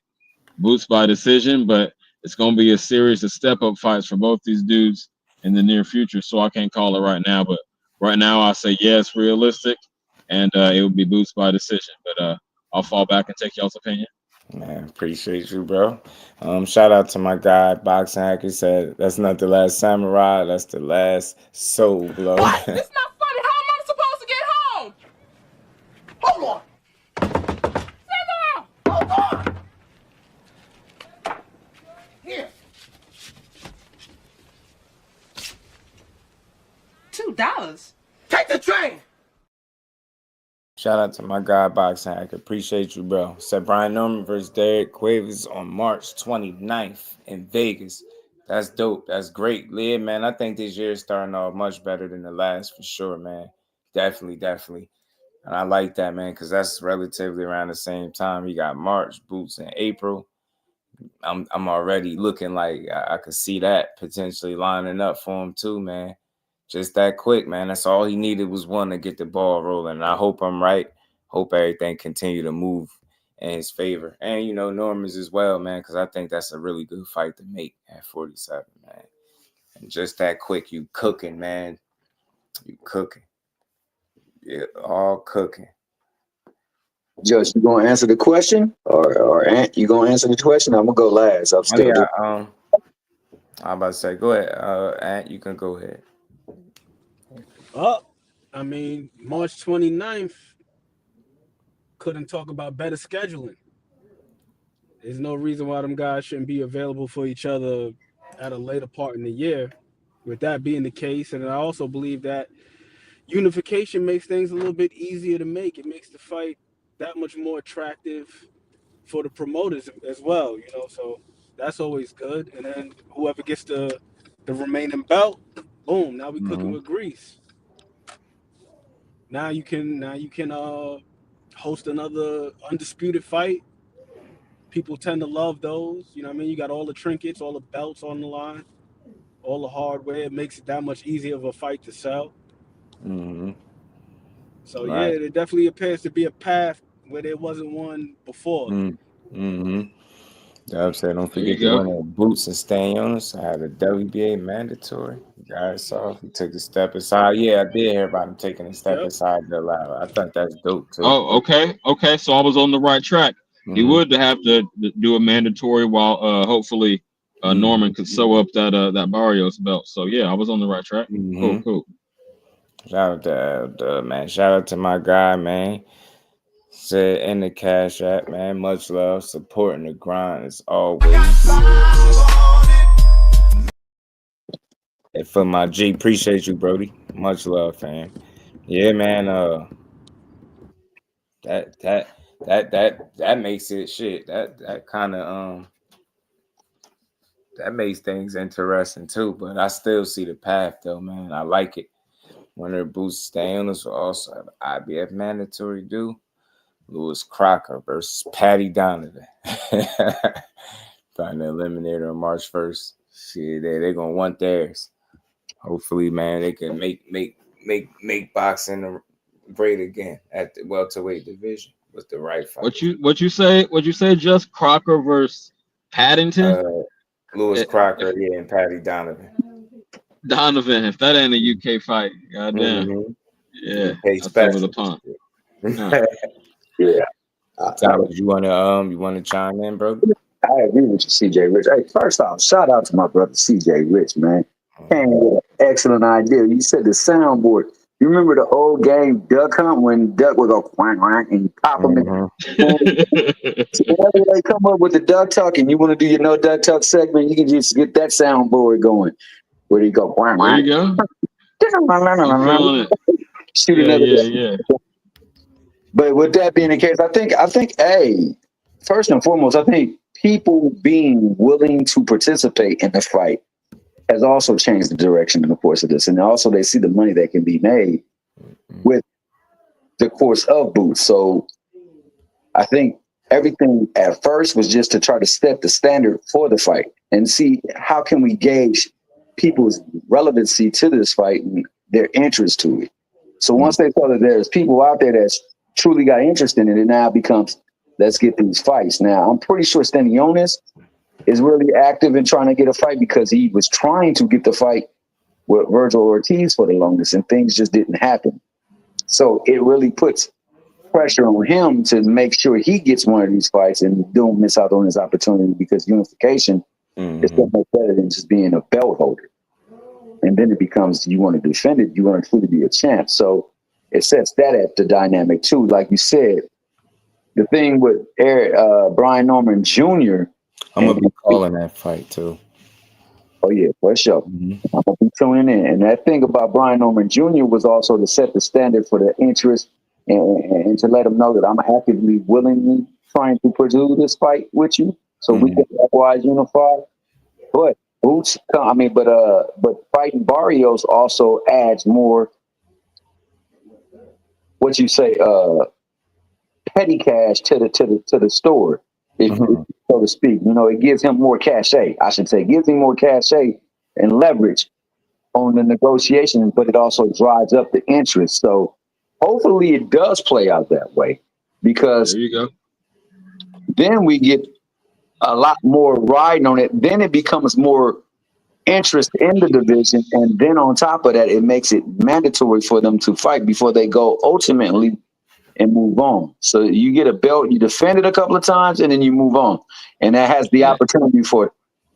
Boots by decision, but it's going to be a series of step-up fights for both these dudes in the near future. So I can't call it right now, but right now I say yes, realistic, and it would be Boots by decision. But I'll fall back and take y'all's opinion. Man, appreciate you, bro. Shout out to my guy, Boxing Hacker, said that's not the last samurai, that's the last soul blow. What? It's not funny. How am I supposed to get home? Hold on. Hold on. Here. $2. Take the train. Shout out to my guy, Boxing Hacker. Appreciate you, bro. Said Brian Norman versus Derek Cuevas on March 29th in Vegas. That's dope. That's great. Yeah, man, I think this year is starting off much better than the last for sure, man. Definitely. And I like that, man, because that's relatively around the same time. You got March, Boots in April. I'm already looking like I could see that potentially lining up for him too, man. Just that quick, man. That's all he needed was one to get the ball rolling. And I hope I'm right. Hope everything continue to move in his favor. And, you know, Norman's as well, man, because I think that's a really good fight to make at 47, man. And just that quick, you cooking, man. You cooking. Yeah, all cooking. Judge, you gonna answer the question, or Ant, you gonna answer the question? I'm gonna go last. I'm still. I'm about to say, go ahead, Ant. You can go ahead. I mean, March 29th, couldn't talk about better scheduling. There's no reason why them guys shouldn't be available for each other at a later part in the year. With that being the case, and I also believe that unification makes things a little bit easier to make. It makes the fight that much more attractive for the promoters as well, you know, so that's always good. And then whoever gets the remaining belt, boom, now we cooking with grease. Now you can host another undisputed fight. People tend to love those. You know what I mean? You got all the trinkets, all the belts on the line, all the hardware. It makes it that much easier of a fight to sell. So Right. yeah, there definitely appears to be a path where there wasn't one before. Dub said, don't forget to win at Boots and staying on us. I had a WBA mandatory. Guys saw he took a step aside. Yeah, I did hear about him taking a step aside to allow. I thought that's dope too. Oh, okay. So I was on the right track. He would have to do a mandatory while hopefully Norman could sew up that Barrios belt. So yeah, I was on the right track. Cool. Shout out to man. Shout out to my guy, man. Said in the Cash App, man. Much love, supporting the grind as always. And for my G, appreciate you, Brody. Much love, fam. Yeah, man. That makes it shit. That kind of that makes things interesting too. But I still see the path though, man. I like it. Winner Boots stay on us will also have IBF mandatory due. Lewis Crocker versus Patty Donovan. Trying to eliminate her on March 1st. Shit, they're gonna want theirs. Hopefully, man, they can make boxing great again at the welterweight division with the right fight. What you say? Just Crocker versus Paddington? Lewis Crocker, yeah, and Patty Donovan. If that ain't a UK fight, goddamn. Yeah, that's over the pond. Yeah. Thomas, you wanna chime in, bro? I agree with you, CJ Rich. Hey, first off, shout out to my brother CJ Rich, man. And excellent idea. You said the soundboard. You remember the old game Duck Hunt when Duck would go quack quack and you pop them in. So whenever they come up with the duck talk and you want to do your no duck talk segment, you can just get that soundboard going. Where you go quack quack. There you go. Shoot another. But with that being the case, I think, first and foremost, I think people being willing to participate in the fight has also changed the direction in the course of this. And also they see the money that can be made with the course of Boots. So I think everything at first was just to try to set the standard for the fight and see how can we gauge people's relevancy to this fight and their interest to it. So once they saw that there's people out there that's truly got interest in it, it now becomes, let's get these fights. Now, I'm pretty sure Stanionis is really active in trying to get a fight because he was trying to get the fight with Virgil Ortiz for the longest and things just didn't happen. So it really puts pressure on him to make sure he gets one of these fights and don't miss out on his opportunity, because unification is so much better than just being a belt holder. And then it becomes, you want to defend it, you want to truly be a champ. So it sets that at the dynamic too. Like you said, the thing with Brian Norman Jr. I'm gonna be calling that fight too. Oh yeah, for sure. I'm gonna be tuning in. And that thing about Brian Norman Jr. was also to set the standard for the interest and to let them know that I'm actively, willingly trying to pursue this fight with you, so we can likewise unify. But fighting Barrios also adds more, what you say, petty cash to the store, if so to speak. You know, it gives him more cachet. I should say, gives him more cachet and leverage on the negotiation, but it also drives up the interest. So hopefully it does play out that way, because there you go. Then we get a lot more riding on it. Then it becomes more interest in the division, and then on top of that, it makes it mandatory for them to fight before they go ultimately and move on. So you get a belt, you defend it a couple of times, and then you move on. And that has the opportunity for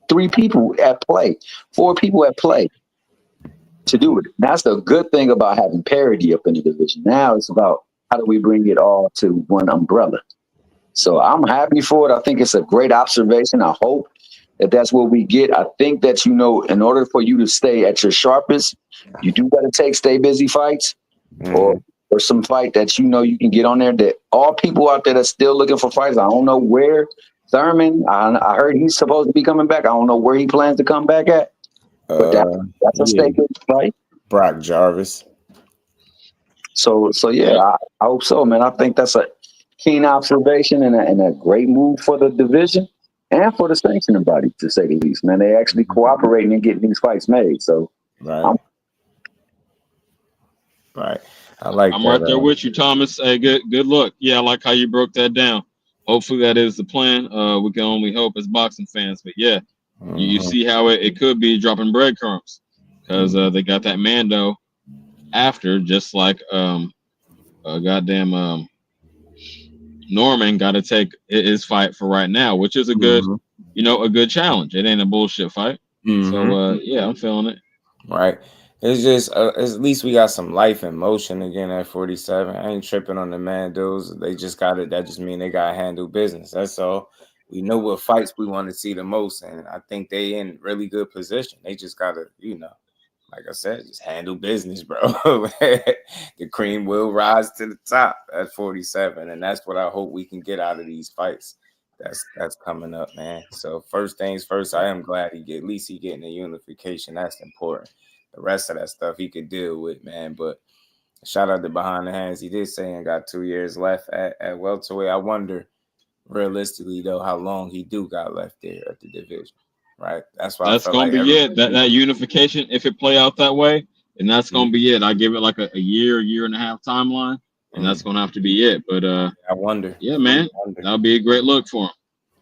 3 people at play, 4 people at play to do it. That's the good thing about having parity up in the division. Now it's about how do we bring it all to one umbrella. So I'm happy for it. I think it's a great observation. I hope that that's what we get. I think that, you know, in order for you to stay at your sharpest, you do got to take stay busy fights, or some fight that, you know, you can get on there. That all people out there that's still looking for fights. I don't know where Thurman, I heard he's supposed to be coming back. I don't know where he plans to come back at, but that's a stay busy fight. Brock Jarvis. So yeah, I hope so, man. I think that's a keen observation and a great move for the division and for the sanctioning body, to say the least. Man, they actually cooperating and getting these fights made. So right. I like I'm that, right there with you, Thomas. Hey, good luck. Yeah, I like how you broke that down. Hopefully that is the plan. We can only hope as boxing fans. But yeah, you see how it could be dropping breadcrumbs, because they got that Mando after, just like goddamn Norman got to take his fight for right now, which is a good, a good challenge. It ain't a bullshit fight. So yeah, I'm feeling it. Right. It's just at least we got some life in motion again at 47. I ain't tripping on the Mandos. They just got it. That just mean they got to handle business. That's all. We know what fights we want to see the most, and I think they in really good position. They just got to, like I said, just handle business, bro. The cream will rise to the top at 47, and that's what I hope we can get out of these fights. That's coming up, man. So first things first, I am glad at least he getting the unification. That's important. The rest of that stuff he could deal with, man. But shout out to Behind the Hands. He did say he got 2 years left at welterweight. I wonder, realistically though, how long he do got left there at the division. Right. That's why that's gonna be it. That unification, if it play out that way, and that's gonna be it. I give it like a year and a half timeline, and that's gonna have to be it. But I wonder. Yeah, man, that'll be a great look for him.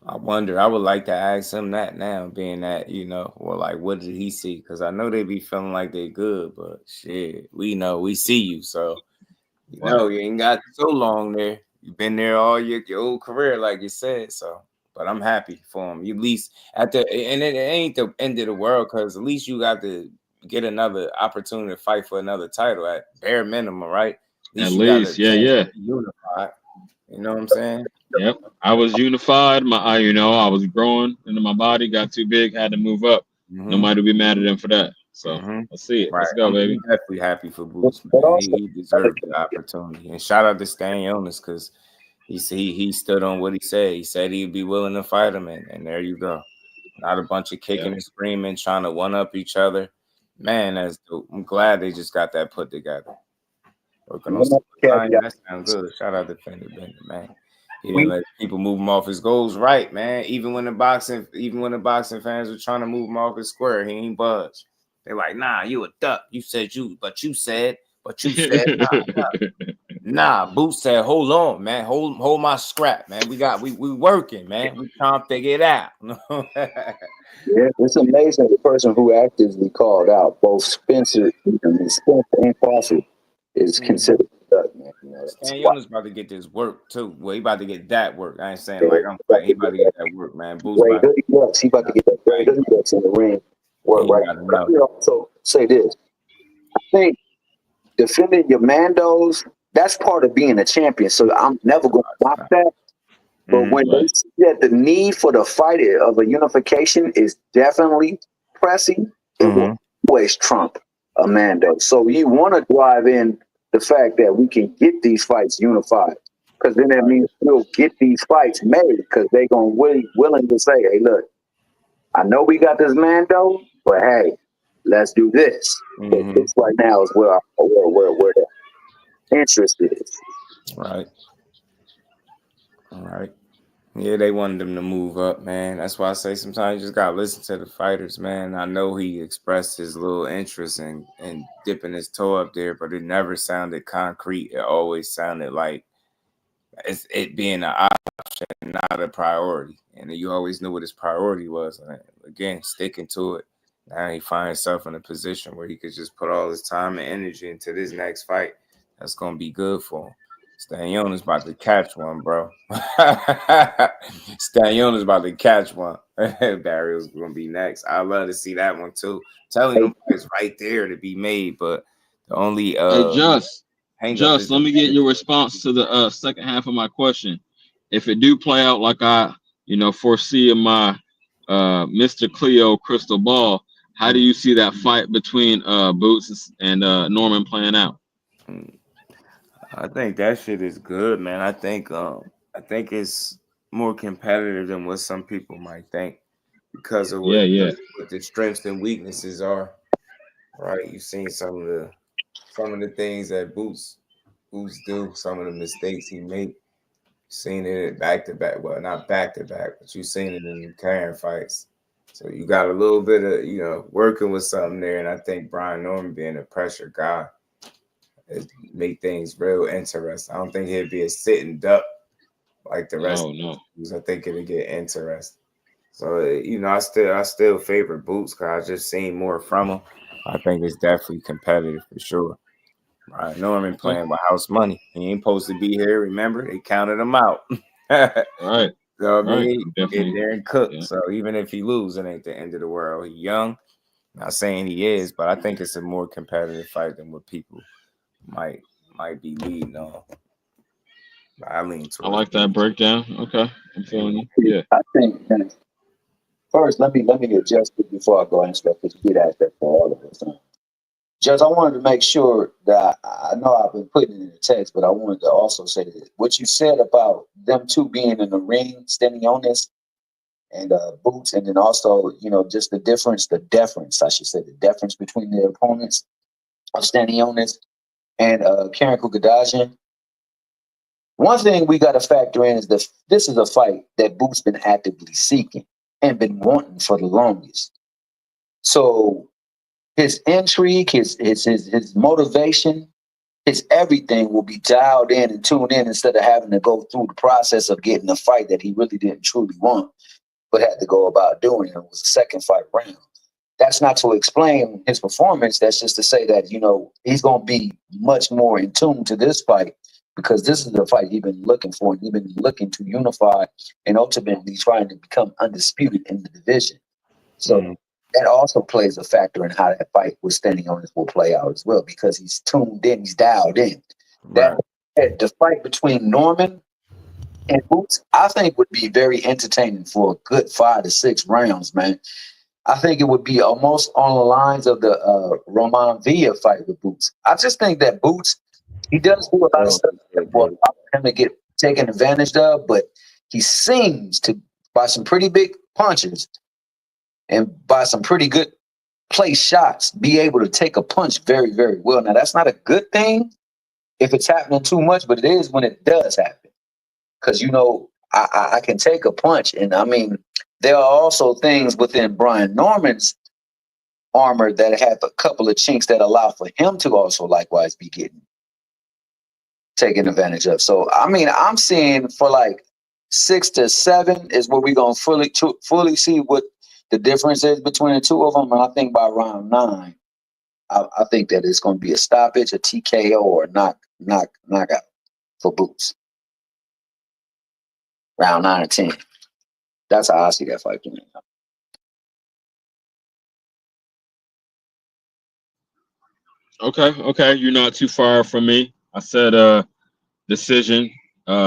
I wonder. I would like to ask him that now, being that, what did he see? Because I know they be feeling like they good, but shit, we know, we see you. So, you ain't got so long there. You've been there all your whole career, like you said. So, but I'm happy for him. You at least and it ain't the end of the world, because at least you got to get another opportunity to fight for another title at bare minimum, right? At least, yeah. Unified. You know what I'm saying? Yep. I was unified. I was growing into my body, got too big, had to move up. Nobody will be mad at him for that. So let's see it. Right. Let's go, baby. I'm definitely happy for Boots, man. He deserved the opportunity. And shout out to Stan Jonas, because he stood on what he said. He said he'd be willing to fight him, and there you go. Not a bunch of kicking and screaming, trying to one up each other. Man, that's dope. I'm glad they just got that put together. Working on that sounds good. Shout out to Fender Bender, man. He didn't let people move him off his goals, right, man. Even when the boxing fans were trying to move him off his square, he ain't budge. They're like, nah, you a duck. You said nah. Boots said, hold on, man. Hold my scrap, man. We working, man. We trying to figure it out. Yeah, it's amazing the person who actively called out both Spencer and Crawford is considered a duck, man. Stanionis about to get this work too. Well, he about to get that work. I ain't saying like I'm fighting. He about to get that work, man. Boots Ray about Hoodie Bucks, he about to get that Ray Hoodie Bucks in the ring. Work right. Let me also say this. I think defending your Mandos, that's part of being a champion. So I'm never going to knock that. But when they see that the need for the fight of a unification is definitely pressing, it will always trump a Mando. So you want to drive in the fact that we can get these fights unified, because then that means we'll get these fights made, because they're going to willing to say, hey, look, I know we got this Mando, but hey, let's do this. This right now is where the interest is. Right. All right. Yeah, they wanted him to move up, man. That's why I say sometimes you just gotta listen to the fighters, man. I know he expressed his little interest in dipping his toe up there, but it never sounded concrete. It always sounded like it being an option, not a priority. And you always knew what his priority was. And again, sticking to it. Now he finds himself in a position where he could just put all his time and energy into this next fight. That's gonna be good for him. Stanionis about to catch one, bro. Stanionis about to catch one. Barrio's gonna be next. I love to see that one too. Telling them it's right there to be made, but the only hey, Just let me get your response to the second half of my question. If it do play out like I, foresee in my Mr. Cleo crystal ball, how do you see that fight between Boots and Norman playing out? I think that shit is good, man. I think it's more competitive than what some people might think, because of what the strengths and weaknesses are. Right? You've seen some of the things that Boots do, some of the mistakes he made. You've seen it back to back. Well, not back to back, but you've seen it in the Karen fights. So you got a little bit of working with something there, and I think Brian Norman being a pressure guy, it make things real interesting. I don't think he'd be a sitting duck like the rest. No. I think it'll get interesting. So I still favor Boots, because I just seen more from him. I think it's definitely competitive for sure. Right, Norman playing with house money. He ain't supposed to be here. Remember, they counted him out. Right. So I mean, he get there and cook. Yeah. So even if he lose, it ain't the end of the world. He young. Not saying he is, but I think it's a more competitive fight than what people might be leading on. I like that breakdown. Okay, I'm feeling you. Yeah. I think first, let me adjust it before I go into that, because you did ask that for all of us. Judge, I wanted to make sure that I know I've been putting it in the text, but I wanted to also say that what you said about them two being in the ring, Stanionis and Boots, and then also, just the deference, I should say, the deference between the opponents of Stanionis and Karen Kukadajian. One thing we got to factor in is this is a fight that Boots been actively seeking and been wanting for the longest. So his intrigue, his motivation, his everything will be dialed in and tuned in, instead of having to go through the process of getting a fight that he really didn't truly want, but had to go about doing. It was the second fight round. That's not to explain his performance. That's just to say that, he's going to be much more in tune to this fight, because this is the fight he's been looking for, and he's been looking to unify and ultimately trying to become undisputed in the division. So that also plays a factor in how that fight with Stanionis will play out as well, because he's tuned in, he's dialed in. Right. The fight between Norman and Boots, I think, would be very entertaining for a good 5 to 6 rounds, man. I think it would be almost on the lines of the Roman Villa fight with Boots. I just think that Boots, he does do a lot of stuff for him to get taken advantage of, but he seems to, by some pretty big punches and by some pretty good place shots, be able to take a punch very, very well. Now, that's not a good thing if it's happening too much, but it is when it does happen. Because, I can take a punch. And, I mean, there are also things within Brian Norman's armor that have a couple of chinks that allow for him to also likewise be taken advantage of. So, I mean, I'm seeing for like 6 to 7 is where we're going to fully see what the difference is between the two of them. And I think by round 9, I think that it's going to be a stoppage, a TKO, or knockout. for Boots. Round 9 or 10. That's how I see that fight playing out. Okay. You're not too far from me. I said decision,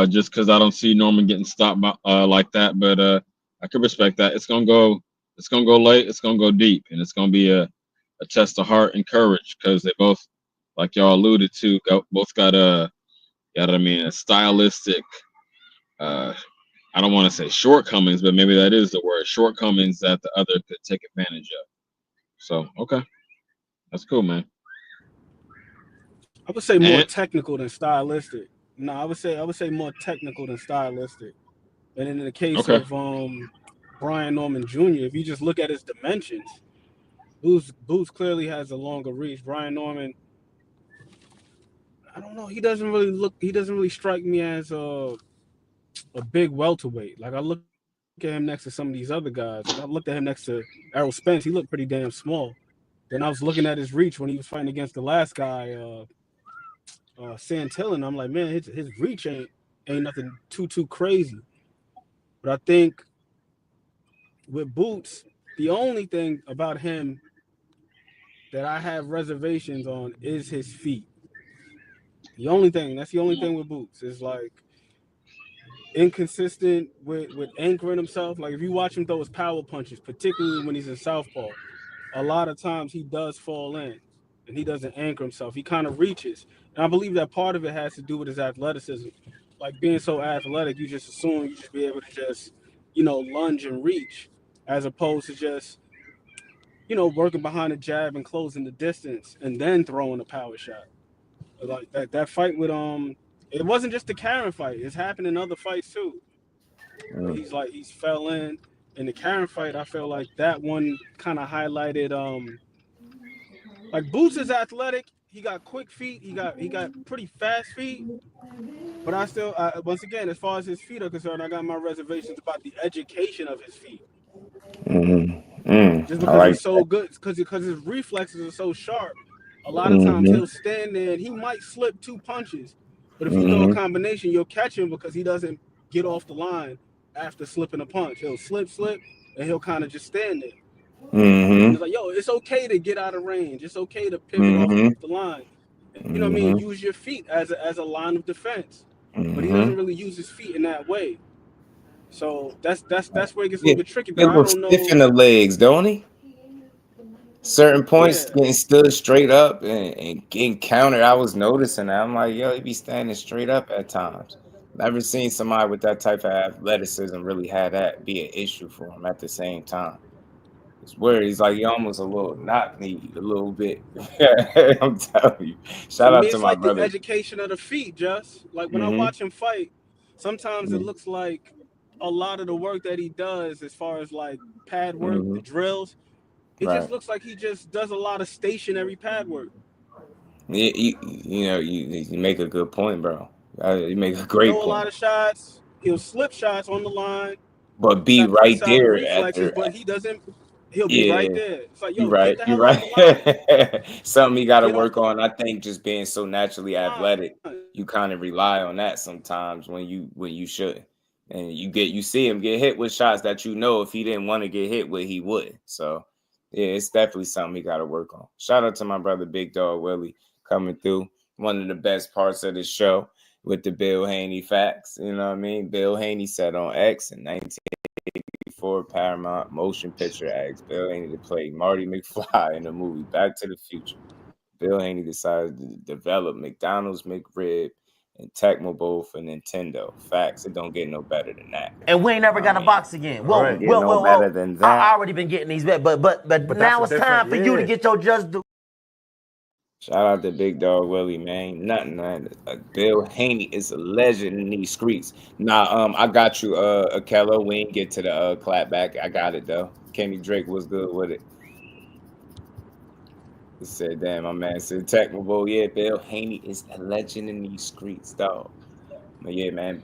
just because I don't see Norman getting stopped by, like that. But I can respect that. It's gonna go late. It's gonna go deep, and it's gonna be a test of heart and courage because they both, like y'all alluded to, both got a stylistic. I don't want to say shortcomings, but maybe that is the word, shortcomings that the other could take advantage of. So okay, that's cool, man. I would say more technical than stylistic. No, I would say more technical than stylistic. And in the case of Brian Norman Jr., if you just look at his dimensions, Boots clearly has a longer reach. Brian Norman, I don't know, he doesn't really strike me as a big welterweight. Like I look at him next to some of these other guys. Like I looked at him next to Errol Spence. He looked pretty damn small. Then I was looking at his reach when he was fighting against the last guy, Santillan. I'm like, man, his reach ain't nothing too crazy. But I think with Boots, the only thing about him that I have reservations on is his feet. That's the only thing with Boots is like inconsistent with anchoring himself. Like if you watch him throw his power punches, particularly when he's in southpaw, a lot of times he does fall in and he doesn't anchor himself. He kind of reaches. And I believe that part of it has to do with his athleticism. Like being so athletic, you just assume you should be able to just, lunge and reach as opposed to just, working behind a jab and closing the distance and then throwing a power shot. Like that fight with it wasn't just the Karen fight. It's happened in other fights too. He's fell in the Karen fight. I feel like that one kind of highlighted like Boots is athletic. He got quick feet. He got pretty fast feet. But I still, once again, as far as his feet are concerned, I got my reservations about the education of his feet. Just because he's so good, because his reflexes are so sharp. A lot of times he'll stand there and he might slip 2 punches, but if you throw a combination, you'll catch him because he doesn't get off the line after slipping a punch. He'll slip, and he'll kind of just stand there. It's like, yo, it's okay to get out of range. It's okay to pivot off the line. You know what I mean? Use your feet as a line of defense. But he doesn't really use his feet in that way. So that's where it gets a little bit tricky. But I don't know. Stiff in the legs, don't he? Certain points getting stood straight up and getting countered. I was noticing that. I'm like, yo, he be standing straight up at times. Never seen somebody with that type of athleticism really have that be an issue for him at the same time. It's weird. He's like, he almost a little knock-kneed a little bit. I'm telling you. Shout out to my brother. The education of the feet, just like when I watch him fight, sometimes it looks like a lot of the work that he does as far as like pad work, the drills, it just looks like he just does a lot of stationary pad work. You make a good point, bro. You make a great point. A lot of shots. He'll slip shots on the line. But be right there after. But he doesn't. He'll be right there. It's like, yo, you're right. Something he got to work on. I think just being so naturally athletic, you kind of rely on that sometimes when you shouldn't. And you see him get hit with shots that if he didn't want to get hit with, he would. So yeah, it's definitely something he got to work on. Shout out to my brother Big Dog Willie coming through. One of the best parts of the show with the Bill Haney facts. You know what I mean? Bill Haney said on X in 1984, Paramount motion picture asked Bill Haney to play Marty McFly in the movie Back to the Future. Bill Haney decided to develop McDonald's McRib and Tecmo Bowl for Nintendo. Facts, it don't get no better than that. And we ain't never got a box again. Well, better than that. I already been getting these bet, but now it's time for you to get your Jusdu. Shout out to Big Dog Willie, man. Nothing. Bill Haney is a legend in these streets. Nah, I got you, Akello. We ain't get to the clapback. I got it though. Kenny Drake was good with it. He said, damn, my man said technical. Yeah, Bill Haney is a legend in these streets, dog. But yeah, man,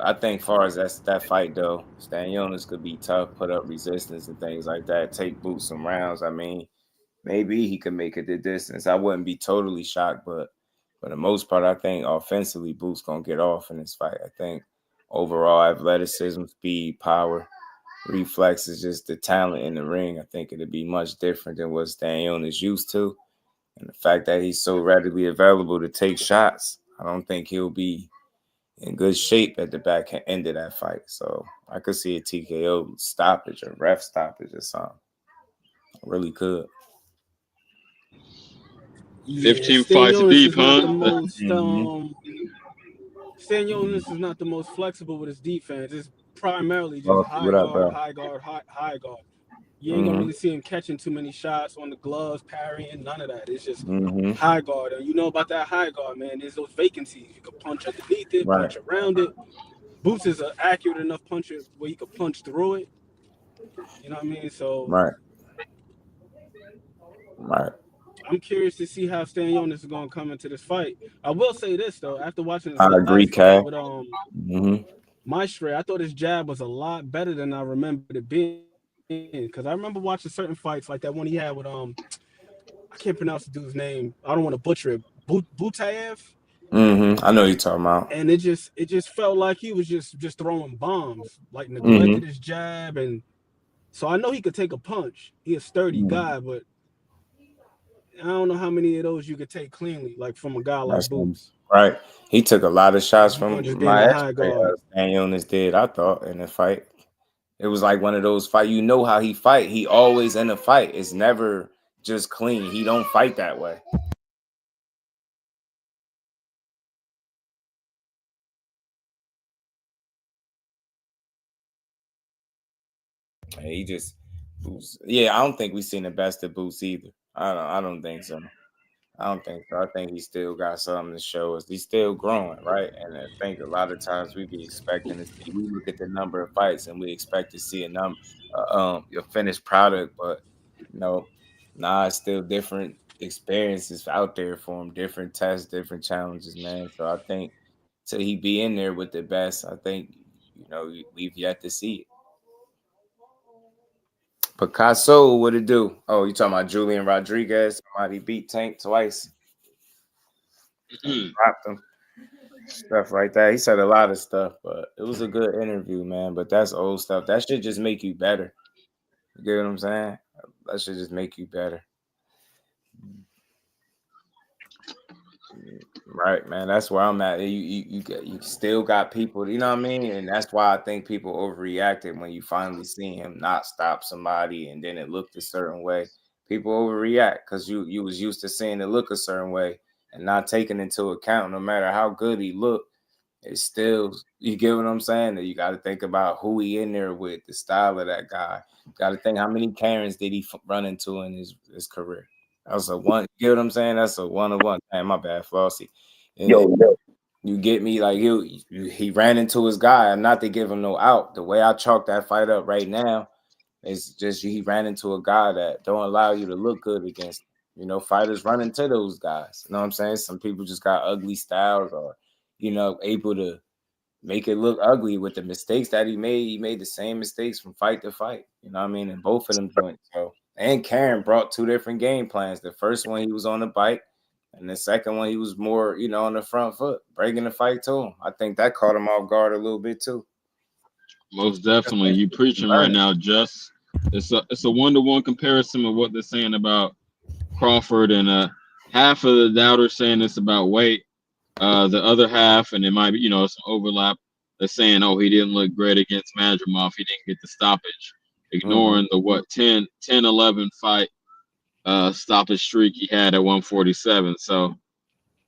I think far as that fight though, Stanionis could be tough, put up resistance and things like that, take Boots some rounds. I mean, maybe he could make it the distance. I wouldn't be totally shocked, but For the most part, I think offensively, Boots gonna get off in this fight. I think overall athleticism, speed, power, reflexes, just the talent in the ring. I think it'll be much different than what Stanley is used to, and the fact that he's so readily available to take shots, I don't think he'll be in good shape at the back end of that fight. So I could see a TKO stoppage or ref stoppage or something. I really could. 15 fights deep, huh? Stanionis is not the most flexible with his defense. It's primarily just Well, high what up, guard, bro? high guard, high guard. You ain't gonna really see him catching too many shots on the gloves, parrying, none of that. It's just high guard. And you know about that high guard, man. There's those vacancies. You can punch underneath it, punch around it. Boots is an accurate enough puncher where he could punch through it. You know what I mean? So Right. I'm curious to see how Stanionis is gonna come into this fight. I will say this though, after watching this I agree, last fight Cal. with Maestre, I thought his jab was a lot better than I remembered it being. Because I remember watching certain fights like that one he had with I can't pronounce the dude's name. I don't want to butcher it. Butayev. I know you're talking about. And it just felt like he was just throwing bombs, like neglected his jab, and so I know he could take a punch. He's a sturdy guy, but I don't know how many of those you could take cleanly, like from a guy like Boots. Right. He took a lot of shots from my high guard. Stanionis did, I thought, in the fight. It was like one of those fights. You know how he fight. He always in a fight. It's never just clean. He don't fight that way. And he just Boots. Yeah, I don't think we've seen the best of Boots either. I don't think so. I don't think so. I think he still got something to show us. He's still growing, right? And I think a lot of times we be expecting to see. We look at the number of fights and we expect to see your finished product, but it's still different experiences out there for him, different tests, different challenges, man. So I think till he be in there with the best, I think we've yet to see it. Picasso, what it do? Oh, you talking about Julian Rodriguez? Somebody beat Tank twice. Dropped him. Stuff like that. He said a lot of stuff, but it was a good interview, man. But that's old stuff. That should just make you better. You get what I'm saying? That should just make you better. Right, man. That's where I'm at. You still got people, you know what I mean? And that's why I think people overreacted when you finally see him not stop somebody and then it looked a certain way. People overreact because you was used to seeing it look a certain way and not taking into account, no matter how good he looked, it's still, you get what I'm saying? That you got to think about who he in there with, the style of that guy. Got to think how many Karens did he run into in his career. That was a one. You get what I'm saying? That's a one-on-one. Man, my bad, Flossie. Yo. You get me? Like he ran into his guy. Not to give him no out. The way I chalk that fight up right now is just he ran into a guy that don't allow you to look good against. Fighters run into those guys. You know what I'm saying? Some people just got ugly styles or, able to make it look ugly with the mistakes that he made. He made the same mistakes from fight to fight. You know what I mean? And both of them joints. So, and Karen brought two different game plans. The first one, he was on the bike. And the second one, he was more, on the front foot, breaking the fight to him. I think that caught him off guard a little bit too. Most definitely. You preaching right now, Just. It's a 1-to-1 comparison of what they're saying about Crawford, and half of the doubters saying it's about weight. The other half, and it might be, some overlap, they're saying, oh, he didn't look great against Madrimov. He didn't get the stoppage, ignoring the 10-11 fight stoppage streak he had at 147. So,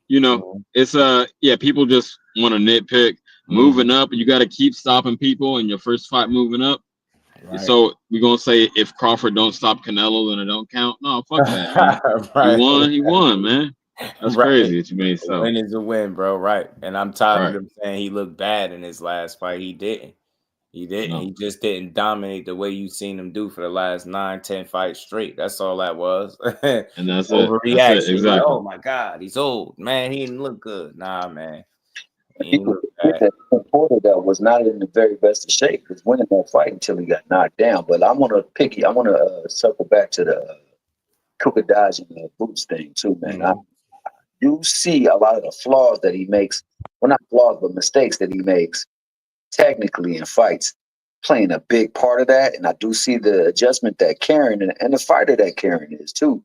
it's people just want to nitpick. Moving up, you got to keep stopping people in your first fight moving up. Right. So we're gonna say if Crawford don't stop Canelo, then it don't count. No, fuck that. Man. Right. He won, man. That's crazy that you made so. A win is a win, bro. Right. And I'm tired of him saying he looked bad in his last fight. He didn't. No. He just didn't dominate the way you've seen him do for the last 9-10 fights straight. That's all that was. And that's overreaction. That's it. Exactly. Like, oh my God, he's old. Man, he didn't look good. Nah, man. People forget that Porter that was not in the very best of shape was winning that fight until he got knocked down. But I want to circle back to the Kukodaji and Boots thing too, man. do see a lot of the flaws that he makes. Well, not flaws, but mistakes that he makes technically in fights playing a big part of that. And I do see the adjustment that Karen and the fighter that Karen is too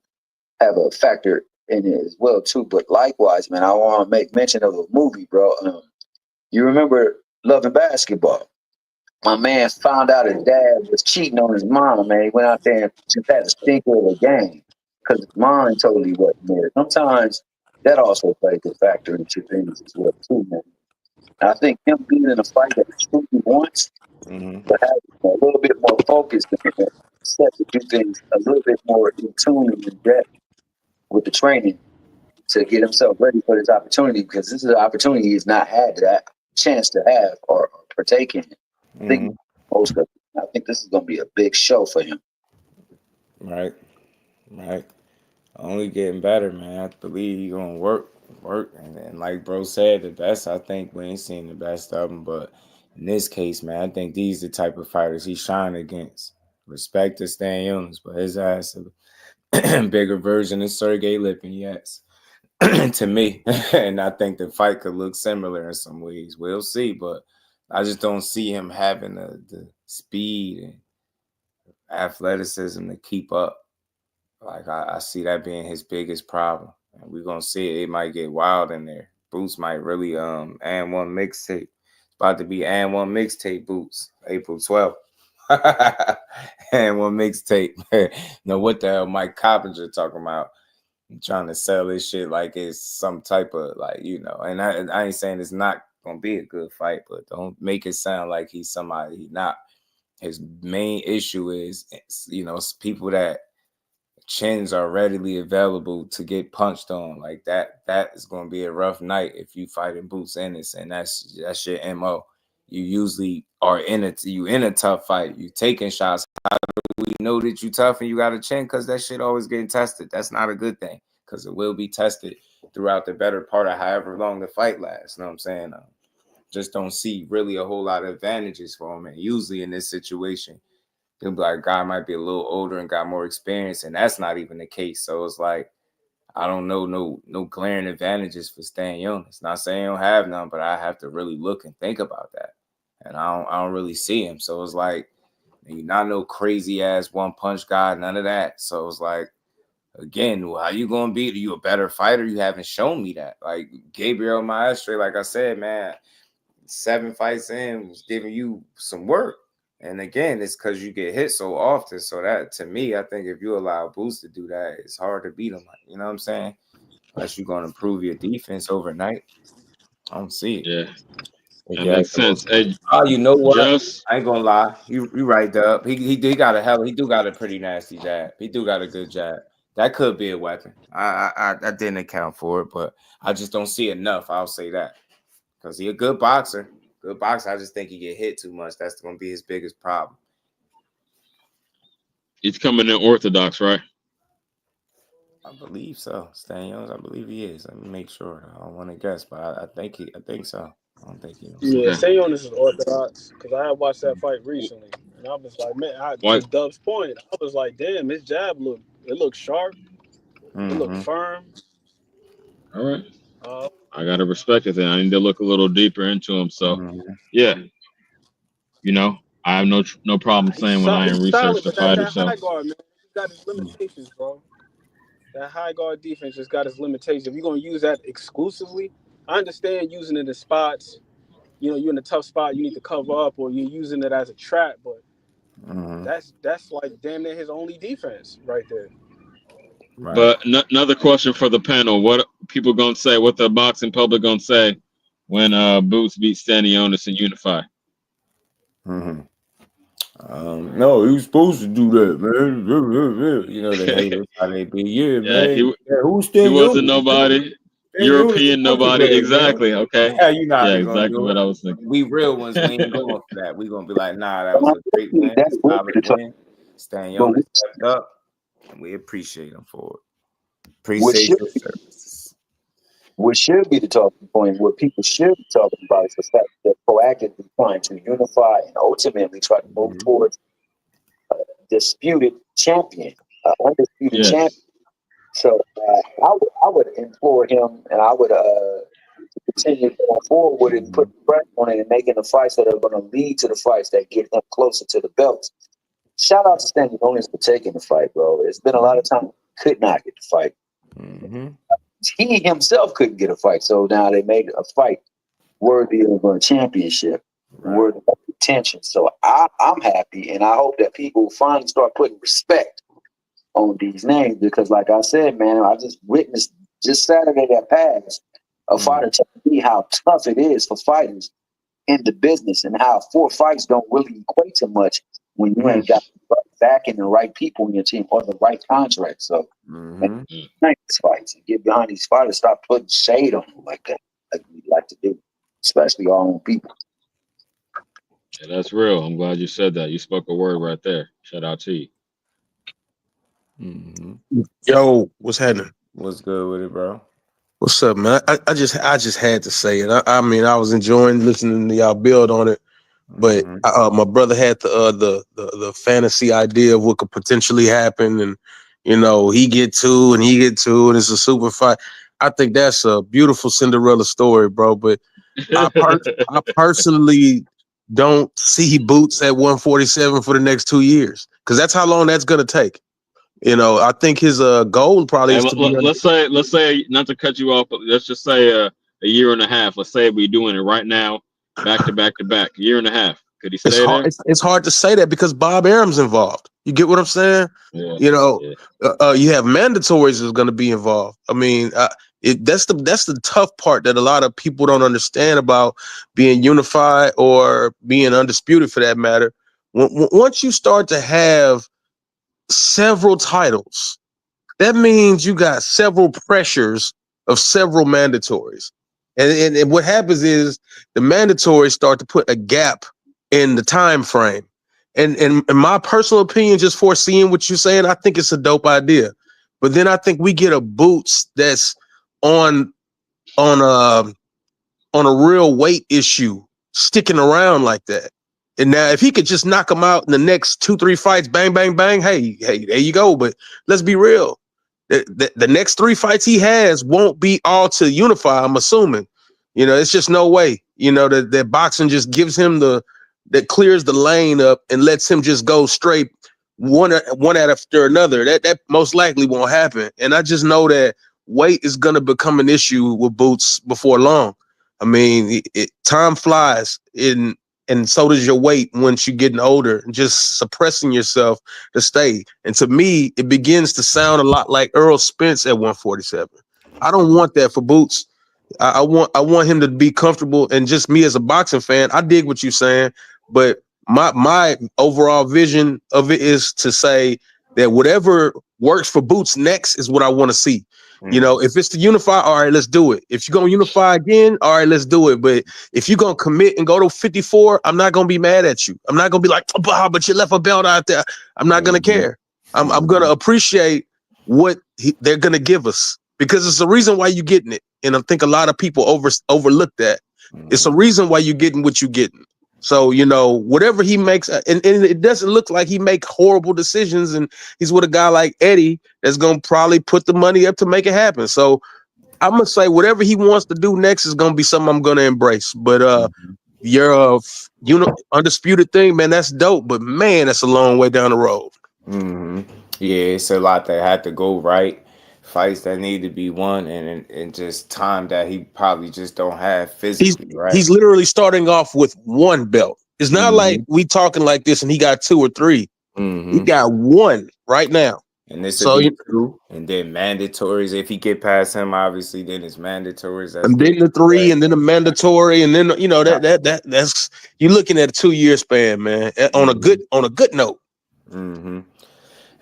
have a factor in it as well too. But likewise, man, I want to make mention of a movie, bro. You remember Love and Basketball? My man found out his dad was cheating on his mom, man. He went out there and just had a stinker of a game because his mom totally wasn't there. Sometimes that also plays a factor into things as well too, man. And I think him being in a fight that he truly wants, but having a little bit more focus and set to do things a little bit more in tune and in depth with the training to get himself ready for this opportunity, because this is an opportunity he's not had that chance to have or partake in. I think most of it. I think this is going to be a big show for him. Right. Only getting better, man. I believe he's going to work. And like bro said, the best, I think we ain't seen the best of him. But in this case, man, I think these are the type of fighters he shine against. Respect to Stan Jonas, but his ass a bigger version of Sergey Lipin, yes. To me. And I think the fight could look similar in some ways. We'll see, but I just don't see him having the speed and athleticism to keep up. Like, I see that being his biggest problem. And we're going to see it. It might get wild in there. Boots might really, and one mixtape. It's about to be and one mixtape Boots, April 12th. And one mixtape. Know what the hell Mike Coppinger talking about? Trying to sell this shit like it's some type of, like, you know, and I ain't saying it's not going to be a good fight, but don't make it sound like he's somebody he's not. His main issue is, you know, people that chins are readily available to get punched on. Like that is going to be a rough night if you fighting Boots Ennis, and that's your MO. You usually are in a tough fight. You taking shots. How do we know that you tough and you got a chin? Because that shit always getting tested. That's not a good thing, because it will be tested throughout the better part of however long the fight lasts. You know what I'm saying? Just don't see really a whole lot of advantages for him. And usually in this situation, they'll be like, guy might be a little older and got more experience, and that's not even the case. So it's like, I don't know no glaring advantages for Stan Jonas. Not saying I don't have none, but I have to really look and think about that. And I don't really see him. So it's like, you're not no crazy ass one punch guy, none of that. So it's like, again, how you gonna be? Are you a better fighter? You haven't shown me that. Like Gabriel Maestre, like I said, man, 7 fights in was giving you some work. And again, it's because you get hit so often. So that, to me, I think if you allow Boots to do that, it's hard to beat him. You know what I'm saying? Unless you're going to improve your defense overnight. I don't see it. Yeah. That makes sense. Hey, you know what? Just, I ain't gonna lie. You right, Dub. He got a pretty nasty jab. He do got a good jab. That could be a weapon. I didn't account for it, but I just don't see enough. I'll say that. Because he's a good boxer. I just think he get hit too much. That's going to be his biggest problem. He's coming in orthodox, right? I believe so. Stan Jones, I believe he is. Let me make sure. I don't want to guess, but I think so. I don't think he is. Yeah, Stan Jonas is orthodox, because I had watched that fight recently, and I was like, man, to Dub's point, I was like, damn, his jab looked sharp. It looked firm. All right. I gotta respect it. Then I need to look a little deeper into him. So, yeah, you know, I have no problem saying when I research the fighter. That high guard, man, he got his limitations, bro. That high guard defense just got its limitations. If you're gonna use that exclusively, I understand using it in spots. You know, you're in a tough spot, you need to cover up, or you're using it as a trap. But that's like damn near his only defense right there. Right. But another question for the panel: what people gonna say? What the boxing public gonna say when Boots beats Stan Jonas and Unify? No, he was supposed to do that, man. You know, the haters how they be. Yeah, man. Who's Stan He wasn't nobody. European nobody. Exactly. Man. Okay. Yeah, you know how they exactly do what I was thinking. We real ones, we ain't going for that. We gonna be like, nah, that was a great win. Solid win. Stan Jonas stepped up, and we appreciate him for it. Appreciate your services. What should be the talking point, what people should be talking about, is the fact that proactively trying to unify and ultimately try to move towards a disputed champion, undisputed champion. So I would implore him, and I would continue going forward with it, putting pressure on it, and making the fights that are going to lead to the fights that get him closer to the belts. Shout out to Stanley Jones for taking the fight, bro. It's been a lot of time he could not get the fight. He himself couldn't get a fight, so now they made a fight worthy of a championship, worthy of attention. So I'm happy, and I hope that people finally start putting respect on these names, because like I said, man, I just witnessed just Saturday that passed a fighter telling me how tough it is for fighters in the business, and how 4 fights don't really equate to much when you ain't got the right backing the right people in your team or the right contract. So man, thank these fights and get behind these fighters. Stop putting shade on them like that, like we like to do, especially our own people. Yeah, that's real. I'm glad you said that. You spoke a word right there. Shout out to you. Yo, what's happening? What's good with it, bro? What's up, man? I just had to say it. I mean, I was enjoying listening to y'all build on it, but my brother had the fantasy idea of what could potentially happen, and you know, he get 2 and he get 2, and it's a super fight. I think that's a beautiful Cinderella story, bro. But I personally don't see Boots at 147 for the next 2 years, because that's how long that's gonna take. You know, I think his goal probably is to be. Let's say, not to cut you off, but let's just say a year and a half. Let's say we're doing it right now, back to back to back, year and a half. Could he stay there? It's hard to say that because Bob Arum's involved. You get what I'm saying? Yeah. You know, you have mandatories is going to be involved. I mean, that's the tough part that a lot of people don't understand about being unified or being undisputed, for that matter. Once you start to have several titles, that means you got several pressures of several mandatories, and what happens is the mandatories start to put a gap in the time frame. And in my personal opinion, just foreseeing what you're saying, I think it's a dope idea. But then I think we get a Boots that's on a real weight issue sticking around like that. And now, if he could just knock him out in the next 2-3 fights, bang, bang, bang, hey, there you go. But let's be real. The next 3 fights he has won't be all to unify, I'm assuming. You know, it's just no way. You know, that boxing just gives him that clears the lane up and lets him just go straight one after another. That most likely won't happen. And I just know that weight is going to become an issue with Boots before long. I mean, time flies and so does your weight once you're getting older, just suppressing yourself to stay. And to me, it begins to sound a lot like Earl Spence at 147. I don't want that for Boots. I want him to be comfortable. And just me as a boxing fan, I dig what you're saying, but my overall vision of it is to say that whatever works for Boots next is what I want to see. You know, if it's to unify, all right, let's do it. If you're going to unify again, all right, let's do it. But if you're going to commit and go to 54, I'm not going to be mad at you. I'm not going to be like, oh, but you left a belt out there. I'm not going to care. I'm going to appreciate what they're going to give us, because it's the reason why you're getting it. And I think a lot of people overlook that. It's a reason why you're getting what you're getting. So, you know, whatever he makes, and it doesn't look like he make horrible decisions, and he's with a guy like Eddie that's going to probably put the money up to make it happen. So I'm going to say whatever he wants to do next is going to be something I'm going to embrace. But your undisputed thing, man, that's dope. But, man, that's a long way down the road. Yeah, it's a lot that had to go right. Fights that need to be won, and just time that he probably just don't have physically, right? He's literally starting off with 1 belt. It's not like we talking like this and he got 2 or 3. He got 1 right now. And this will be 2, and then mandatories. If he get past him, obviously, then it's mandatories. And then the 3, and then the mandatory, and then, you know, that's you're looking at a 2-year span, man. On a good note.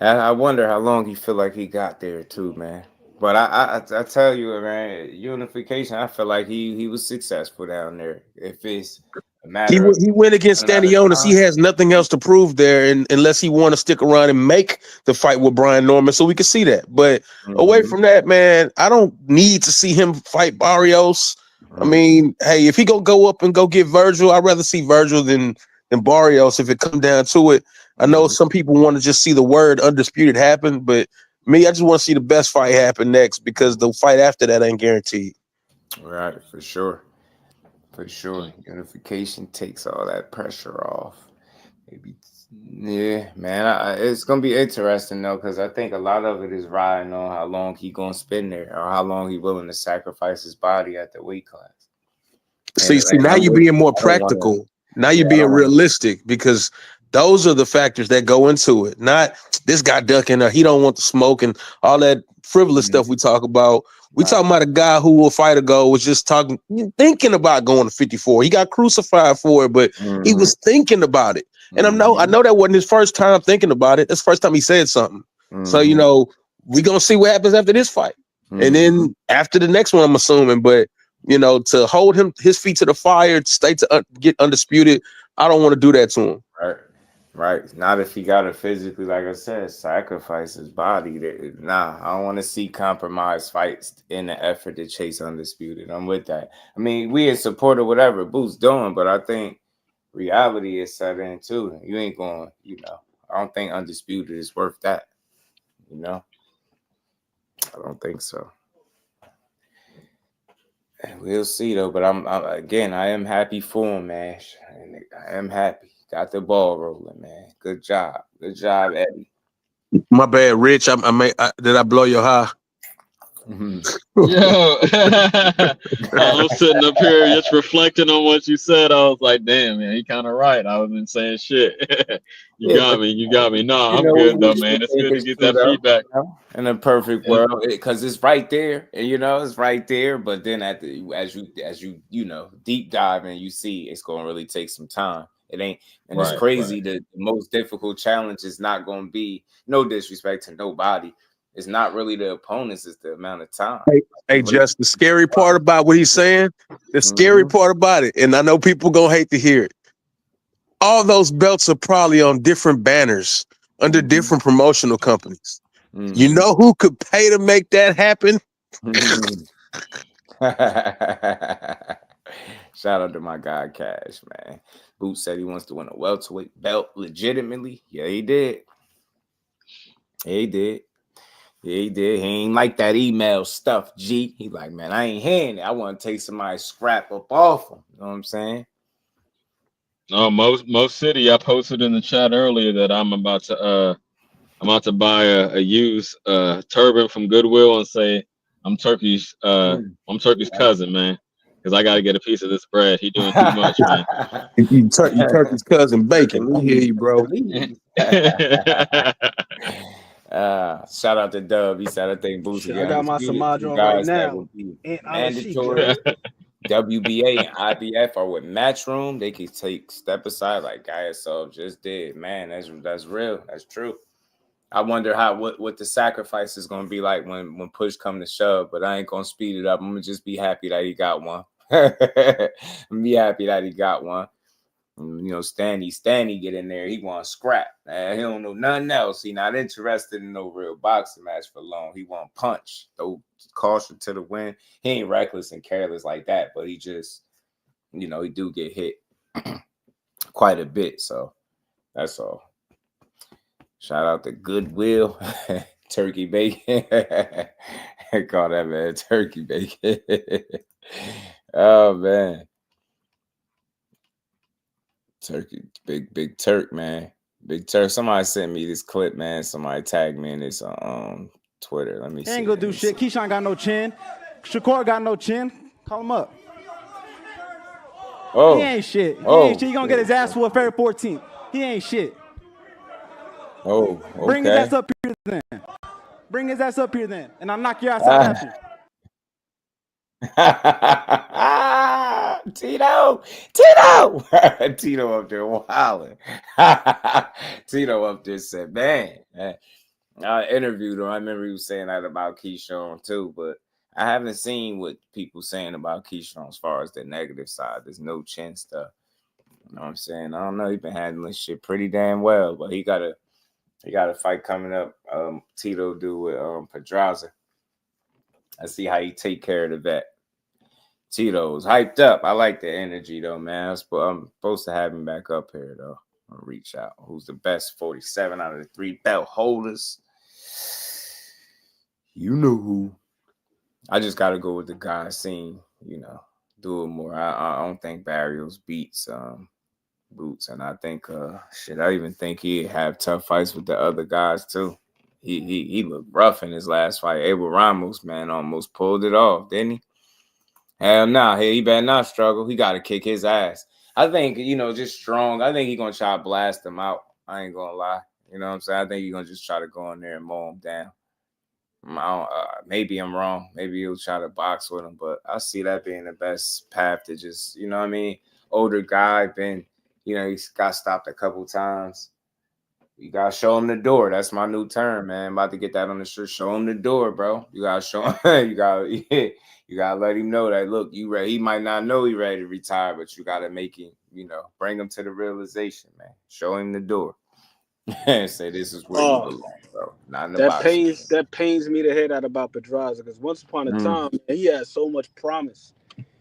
And I wonder how long he feel like he got there too, man. But I tell you, man, unification, I feel like he was successful down there. If it's a matter he went against Stanionis. He has nothing else to prove there, unless he want to stick around and make the fight with Brian Norman, so we can see that. But away from that, man, I don't need to see him fight Barrios. I mean, hey, if he go up and go get Virgil, I'd rather see Virgil than Barrios if it come down to it. I know some people want to just see the word undisputed happen, but Me, I just want to see the best fight happen next because the fight after that ain't guaranteed. Right, for sure. For sure. Unification takes all that pressure off. Maybe, yeah, man. It's gonna be interesting though, because I think a lot of it is riding on how long he gonna spend there or how long he willing to sacrifice his body at the weight class. See, now you're being more practical. Now you're being realistic because those are the factors that go into it. Not this guy ducking or he don't want the smoke and all that frivolous stuff we talk about. We talking about a guy who a fight ago was just thinking about going to 54. He got crucified for it, but he was thinking about it. And I know that wasn't his first time thinking about it. That's the first time he said something. So, you know, we gonna see what happens after this fight. And then after the next one, I'm assuming, but you know, to hold his feet to the fire, to stay to get undisputed, I don't want to do that to him. Right. Not if he got to physically, like I said, sacrifice his body. Nah, I don't want to see compromised fights in the effort to chase undisputed. I'm with that. I mean, we in support of whatever Boots doing, but I think reality is set in too. You ain't going, you know, I don't think undisputed is worth that. You know, I don't think so. We'll see though, but I am happy for him, man. I am happy. Got the ball rolling, man. Good job, Eddie. My bad, Rich. Did I blow your high? Yo, I was sitting up here just reflecting on what you said. I was like, damn, man, he kind of right. I wasn't saying shit. You got me. No, I'm good though, man. It's good to get that feedback. In a perfect world, because it's right there, and you know it's right there. But then as you deep dive and you see, it's gonna really take some time. It ain't, and it's crazy. The most difficult challenge is not gonna be, no disrespect to nobody. It's not really the opponents, it's the amount of time. Hey, just the scary part about what he's saying, the scary part about it, and I know people gonna hate to hear it. All those belts are probably on different banners under different promotional companies. You know who could pay to make that happen? Shout out to my guy Cash, man. Boots said he wants to win a welterweight belt legitimately. Yeah, he did. He ain't like that email stuff, G. He like, man, I ain't hearing it. I want to take somebody's scrap up off him. You know what I'm saying? No, most city. I posted in the chat earlier that I'm about to buy a used turban from Goodwill and say I'm Turkey's cousin, man, because I got to get a piece of this bread. He doing too much, man. You Turkey's cousin Bacon. We hear you, bro. Shout out to Dub. He said I think Boots I got my Samaj on right now. Mandatory. WBA and IBF are with Matchroom. They can take step aside like Garcia just did. Man, that's real. That's true. I wonder what the sacrifice is gonna be like when push come to shove. But I ain't gonna speed it up. I'm gonna just be happy that he got one. Be happy that he got one. You know, Stanley get in there. He want scrap. He don't know nothing else. He not interested in no real boxing match for long. He want punch. Throw caution to the wind. He ain't reckless and careless like that, but he just, you know, he do get hit quite a bit. So that's all. Shout out to Goodwill. Turkey bacon. Call that man turkey bacon. Oh man. Turkey, big Turk, man. Big Turk. Somebody sent me this clip, man. Somebody tagged me in this on Twitter. Let me see. He ain't gonna do shit. Keyshawn got no chin. Shakur got no chin. Call him up. Oh. He ain't shit. He ain't shit. He gonna get his ass whooped February 14th. He ain't shit. Oh, okay. Bring his ass up here then. And I'll knock your ass out after. Tito up there wilding. Tito up there said, man, I interviewed him. I remember he was saying that about Keyshawn too, but I haven't seen what people saying about Keyshawn as far as the negative side. There's no chin stuff. You know what I'm saying? I don't know. He's been handling shit pretty damn well, but he got a fight coming up. Tito do with Pedraza. I see how he take care of the vet. Tito's hyped up. I like the energy though, man. I'm supposed to have him back up here though. I'll reach out. Who's the best 47 out of the 3 belt holders? You know who. I just got to go with the guy scene, do it more. I don't think Barrios beats Boots, and I think I even think he'd have tough fights with the other guys too. He looked rough in his last fight. Abel Ramos, man, almost pulled it off, didn't he? Hell nah, he better not struggle. He got to kick his ass. I think, just strong. I think he's going to try to blast him out. I ain't going to lie. You know what I'm saying? I think he's going to just try to go in there and mow him down. Maybe I'm wrong. Maybe he'll try to box with him, but I see that being the best path to just, older guy, been, he's got stopped a couple times. You got to show him the door. That's my new term, man. I'm about to get that on the shirt. Show him the door, bro. You got to show him. You got to let him know that, look, you ready. He might not know he's ready to retire, but you got to make him, bring him to the realization, man. Show him the door. And say this is where you belong, bro. Not in the box. That pains me to hear that about Pedraza, because once upon a time, man, he had so much promise.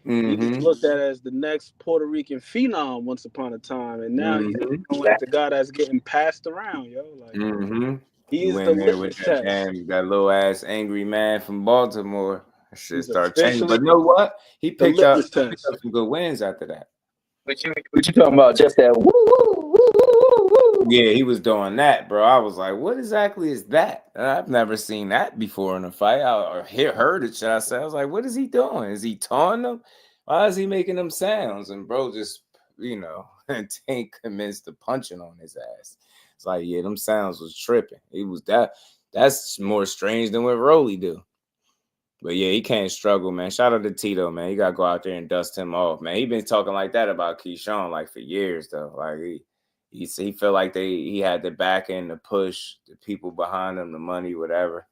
He was looked at as the next Puerto Rican phenom once upon a time, and now he's like the guy that's getting passed around, yo. Like he's the litmus test. That little ass angry man from Baltimore. Shit start changing. But you know what? He picked up some good wins after that. What you talking about? Just that woo woo woo woo woo. Yeah, he was doing that, bro. I was like, what exactly is that? I've never seen that before in a fight. Or heard it, should I say. I was like, what is he doing? Is he taunting them? Why is he making them sounds? And bro just, Tank commenced to punching on his ass. It's like, yeah, them sounds was tripping. He was that's more strange than what Rolly do. But yeah, he can't struggle, man. Shout out to Tito, man. He got to go out there and dust him off, man. He been talking like that about Keyshawn like for years, though. Like he felt like he had the back end to push the people behind him, the money, whatever.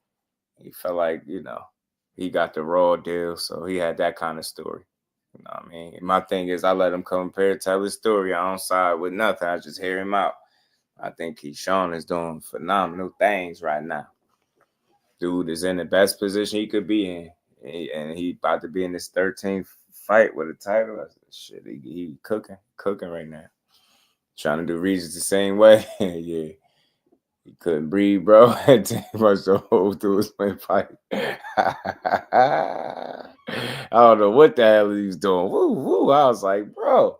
He felt like, he got the raw deal, so he had that kind of story. You know what I mean? My thing is I let him come here, tell his story. I don't side with nothing. I just hear him out. I think Keyshawn is doing phenomenal things right now. Dude is in the best position he could be in. And he about to be in his 13th fight with a title. Shit, he cooking right now. Trying to do Regis the same way. Yeah. He couldn't breathe, bro. Had too much to hold through his fight. I don't know what the hell he was doing. Woo, woo. I was like, bro,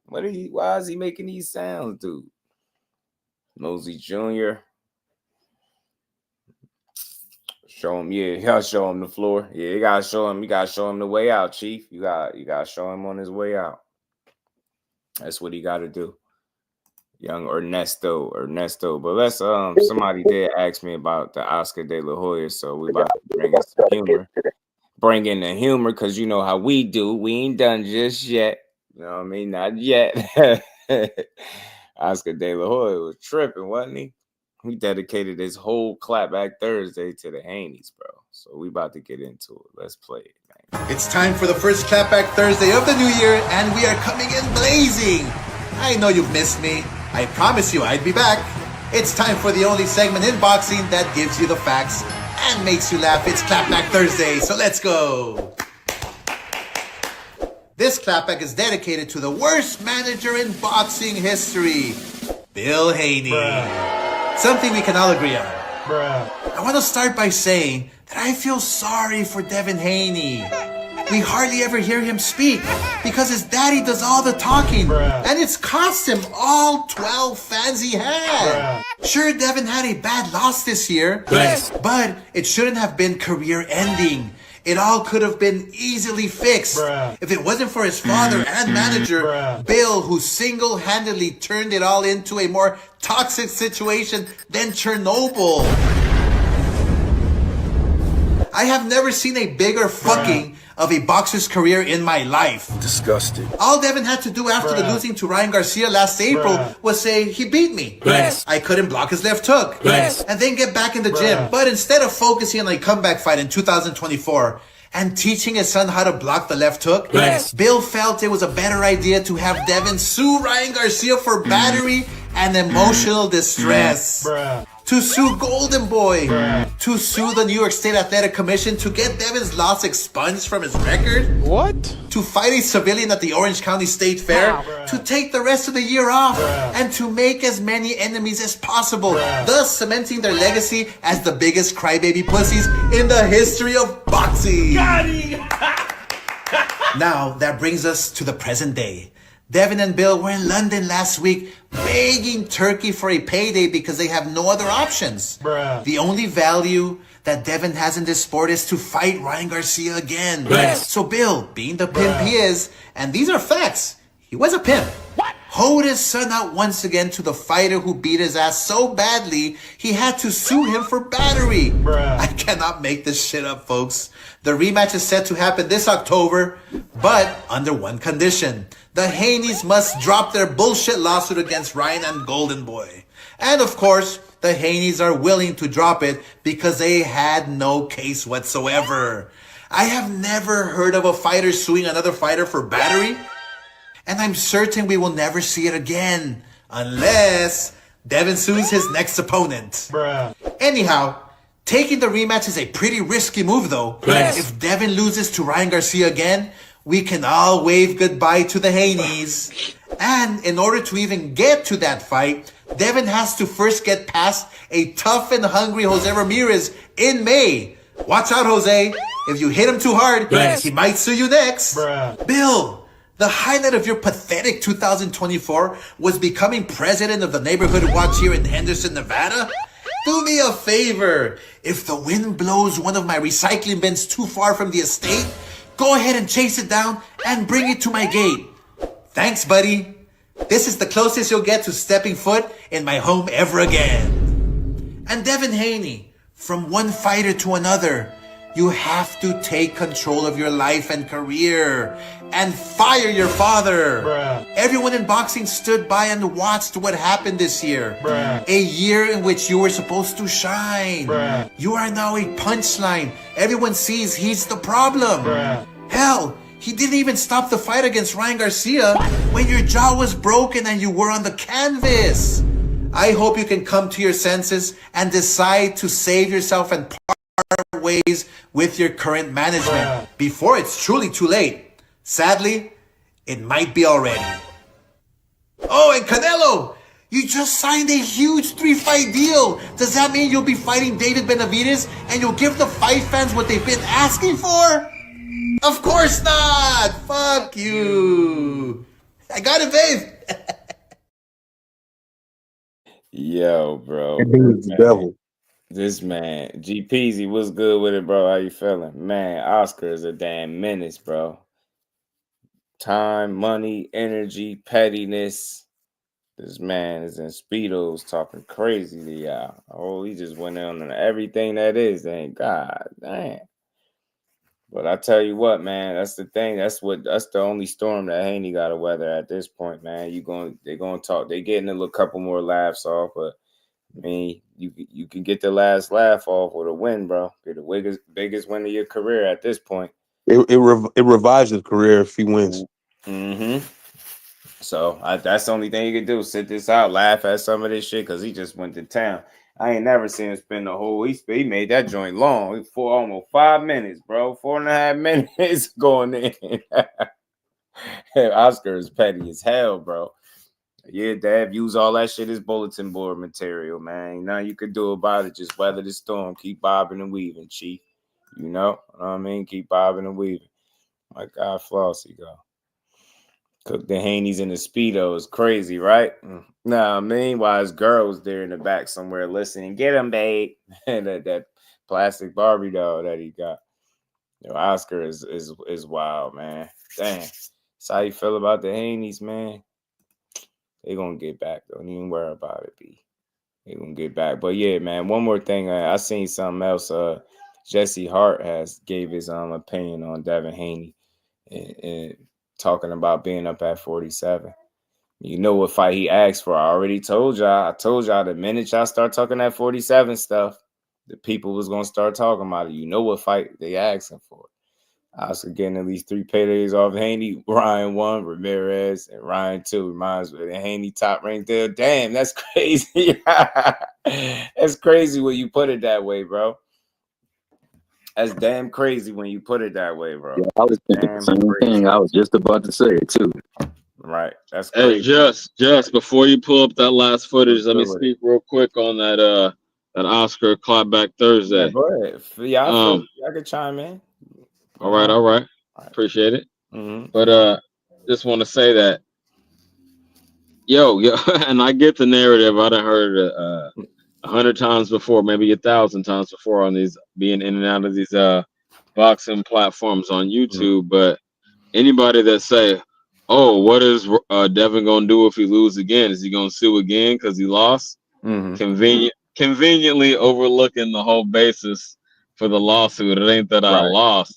why is he making these sounds, dude? Mosey Jr. Show him, yeah, you gotta show him the floor. Yeah, you gotta show him the way out, Chief. You gotta show him on his way out. That's what he gotta do. Young Ernesto. But let's somebody did ask me about the Oscar De La Hoya, so we about to bring in some humor. Bring in the humor, because you know how we do. We ain't done just yet. You know what I mean? Not yet. Oscar De La Hoya was tripping, wasn't he? He dedicated his whole Clapback Thursday to the Haneys, bro. So we about to get into it. Let's play it, man. It's time for the first Clapback Thursday of the new year, and we are coming in blazing. I know you've missed me. I promise you I'd be back. It's time for the only segment in boxing that gives you the facts and makes you laugh. It's Clapback Thursday, so let's go. This clapback is dedicated to the worst manager in boxing history, Bill Haney. Bruh. Something we can all agree on. Bruh. I want to start by saying that I feel sorry for Devin Haney. We hardly ever hear him speak because his daddy does all the talking. Bruh. And it's cost him all 12 fans he had. Bruh. Sure, Devin had a bad loss this year, yes, but it shouldn't have been career-ending. It all could have been easily fixed. Bruh. If it wasn't for his father and manager, bruh, Bill, who single-handedly turned it all into a more toxic situation than Chernobyl. I have never seen a bigger fucking of a boxer's career in my life. Disgusting. All Devin had to do after the losing to Ryan Garcia last April was say, he beat me. Yes. I couldn't block his left hook. Yes. And then get back in the gym. But instead of focusing on a comeback fight in 2024 and teaching his son how to block the left hook, yes, Bill felt it was a better idea to have Devin sue Ryan Garcia for battery and emotional distress. to sue Golden Boy, to sue the New York State Athletic Commission to get Devin's loss expunged from his record. What? To fight a civilian at the Orange County State Fair, to take the rest of the year off, and to make as many enemies as possible, thus cementing their legacy as the biggest crybaby pussies in the history of boxing. Now, that brings us to the present day. Devin and Bill were in London last week begging Turkey for a payday because they have no other options. The only value that Devin has in this sport is to fight Ryan Garcia again. So Bill, being the pimp he is, and these are facts, he was a pimp. Hoed his son out once again to the fighter who beat his ass so badly, he had to sue him for battery. I cannot make this shit up, folks. The rematch is set to happen this October, but under one condition. The Haneys must drop their bullshit lawsuit against Ryan and Golden Boy. And of course, the Haneys are willing to drop it because they had no case whatsoever. I have never heard of a fighter suing another fighter for battery. And I'm certain we will never see it again. Unless Devin sues his next opponent. Anyhow, taking the rematch is a pretty risky move though. If Devin loses to Ryan Garcia again, we can all wave goodbye to the Haneys. And in order to even get to that fight, Devin has to first get past a tough and hungry Jose Ramirez in May. Watch out, Jose. If you hit him too hard, he might sue you next. Bill, the highlight of your pathetic 2024 was becoming president of the neighborhood watch here in Henderson, Nevada? Do me a favor. If the wind blows one of my recycling bins too far from the estate, go ahead and chase it down and bring it to my gate. Thanks, buddy. This is the closest you'll get to stepping foot in my home ever again. And Devin Haney, from one fighter to another, you have to take control of your life and career and fire your father. Everyone in boxing stood by and watched what happened this year. A year in which you were supposed to shine. You are now a punchline. Everyone sees he's the problem. Hell, he didn't even stop the fight against Ryan Garcia when your jaw was broken and you were on the canvas. I hope you can come to your senses and decide to save yourself and part ways with your current management before it's truly too late. Sadly, it might be already. Oh, and Canelo, you just signed a huge 3-fight deal. Does that mean you'll be fighting David Benavidez and you'll give the fight fans what they've been asking for? Of course not. Fuck you. I got it, babe. Yo, bro. That dude's the devil. This man, G Peasy, what's good with it, bro? How you feeling? Man, Oscar is a damn menace, bro. Time, money, energy, pettiness. This man is in Speedos talking crazy to y'all. Oh, he just went on everything that is. Thank God, damn. But I tell you what, man, that's the thing. That's the only storm that Haney got to weather at this point, man. They're gonna talk. They're getting a couple more laughs off, but I mean, you can get the last laugh off with a win, bro. Get the biggest win of your career at this point. It revives his career if he wins. Mm-hmm. So that's the only thing you can do. Sit this out, laugh at some of this shit, because he just went to town. I ain't never seen him spend the whole. He made that joint long for almost 5 minutes, bro. 4.5 minutes going in. Oscar is petty as hell, bro. Yeah, Dad, use all that shit as bulletin board material, man. Nothing you could do about it. Just weather the storm. Keep bobbing and weaving, Chief. You know what I mean? Keep bobbing and weaving. My God, Flossie, go. Cook the Haneys in the Speedo is crazy, right? Nah, meanwhile, his girl was there in the back somewhere listening. Get him, babe. And that plastic Barbie doll that he got. Yo, Oscar is wild, man. Damn. That's how you feel about the Haneys, man. They gonna get back. Don't even worry about it, B. They gonna get back. But yeah, man, one more thing. I seen something else. Jesse Hart gave his opinion on Devin Haney and talking about being up at 47. You know what fight he asked for? I already told y'all. I told y'all the minute y'all start talking that 47 stuff, the people was gonna start talking about it. You know what fight they asking for? Oscar getting at least 3 paydays off Haney. Ryan 1, Ramirez, and Ryan 2. Reminds me of the Haney top rank deal. Damn, that's crazy. That's crazy when you put it that way, bro. That's damn crazy when you put it that way, bro. Yeah, I was thinking the same thing. I was just about to say it too. Right. That's Hey, crazy. just before you pull up that last footage, let me speak real quick on that that Oscar Clapback Thursday. Yeah, go ahead. Yeah, I could chime in. All right. Appreciate it. Mm-hmm. But just want to say that, yo, and I get the narrative. I done heard it 100 times before, maybe 1,000 times before on these being in and out of these boxing platforms on YouTube. But anybody that say, "Oh, what is Devin gonna do if he lose again? Is he gonna sue again because he lost?" Conveniently overlooking the whole basis for the lawsuit. It ain't that I lost.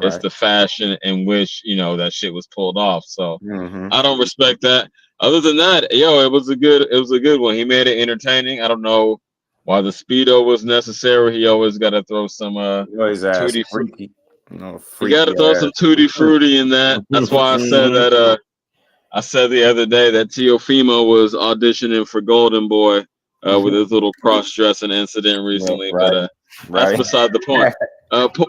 It's the fashion in which, that shit was pulled off. So I don't respect that. Other than that, it was a good one. He made it entertaining. I don't know why the Speedo was necessary. He always got to throw some tutti frutti. You got to throw some tutti frutti in that. That's why I said that. I said the other day that Teofimo was auditioning for Golden Boy with his little cross-dressing incident recently, but that's beside the point.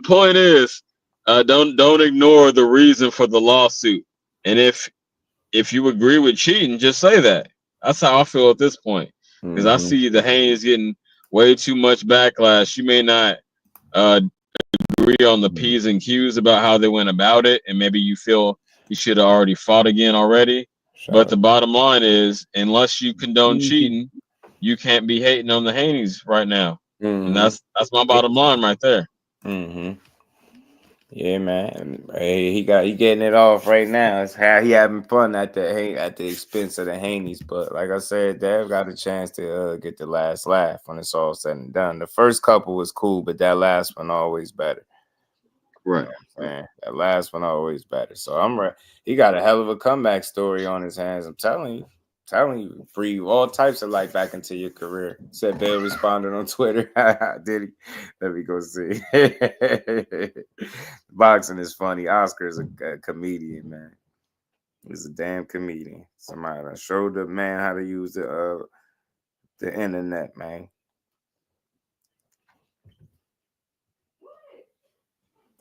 Point is, don't ignore the reason for the lawsuit, and if you agree with cheating, just say that. That's how I feel at this point, because I see the Haneys getting way too much backlash. You may not agree on the P's and Q's about how they went about it, and maybe you feel he should have already fought again already. But the bottom line is, unless you condone cheating, you can't be hating on the Haneys right now. And that's my bottom line right there. Yeah, man. Hey, he getting it off right now. It's how he having fun at the expense of the Haneys. But like I said, Dev got a chance to get the last laugh when it's all said and done. The first couple was cool, but that last one always better. Right. Man, that last one always better. So I'm right. He got a hell of a comeback story on his hands. I'm telling you, breathe all types of life back into your career. Said Bill responded on Twitter. Did he? Let me go see. Boxing is funny. Oscar is a comedian, man. He's a damn comedian. Somebody that showed the man how to use the internet, man.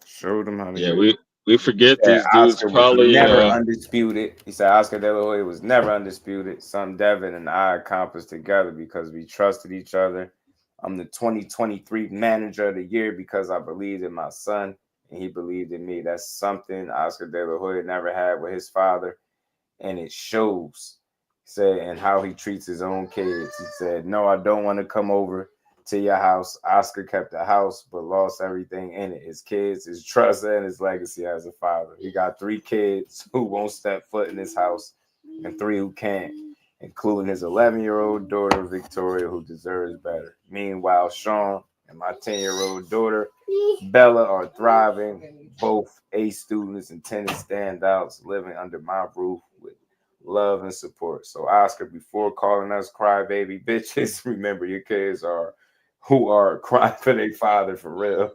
Showed him how to. Yeah, we forget these dudes Oscar probably was never undisputed. He said Oscar Delahoya was never undisputed. Something Devin and I accomplished together because we trusted each other. I'm the 2023 manager of the year because I believed in my son and he believed in me. That's something Oscar Delahoya never had with his father, and it shows. He said, and how he treats his own kids. He said, "No, I don't want to come over to your house." Oscar kept the house, but lost everything in it. His kids, his trust, and his legacy as a father. He got 3 kids who won't step foot in his house and 3 who can't, including his 11-year-old daughter, Victoria, who deserves better. Meanwhile, Sean and my 10-year-old daughter, Bella, are thriving, both A students and tennis standouts, living under my roof with love and support. So, Oscar, before calling us crybaby bitches, remember your kids are who are crying for their father for real.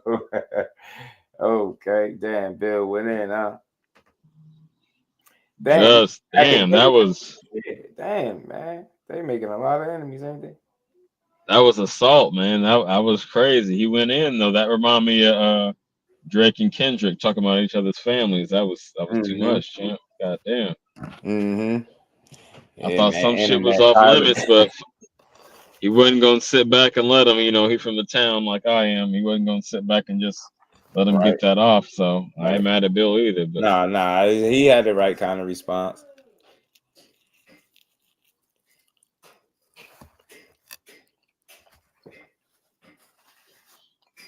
Okay, damn, Bill went in, huh? Damn, that was damn, man. They making a lot of enemies, ain't they? That was assault, man. That was crazy. He went in though. That reminded me of Drake and Kendrick talking about each other's families. That was too much, champ. God damn. Yeah, I thought man, some shit was internet off violence. limits, but he wasn't gonna sit back and let him. He from the town like I am. He wasn't gonna sit back and just let him get that off. So I ain't mad at Bill either. But Nah, he had the right kind of response.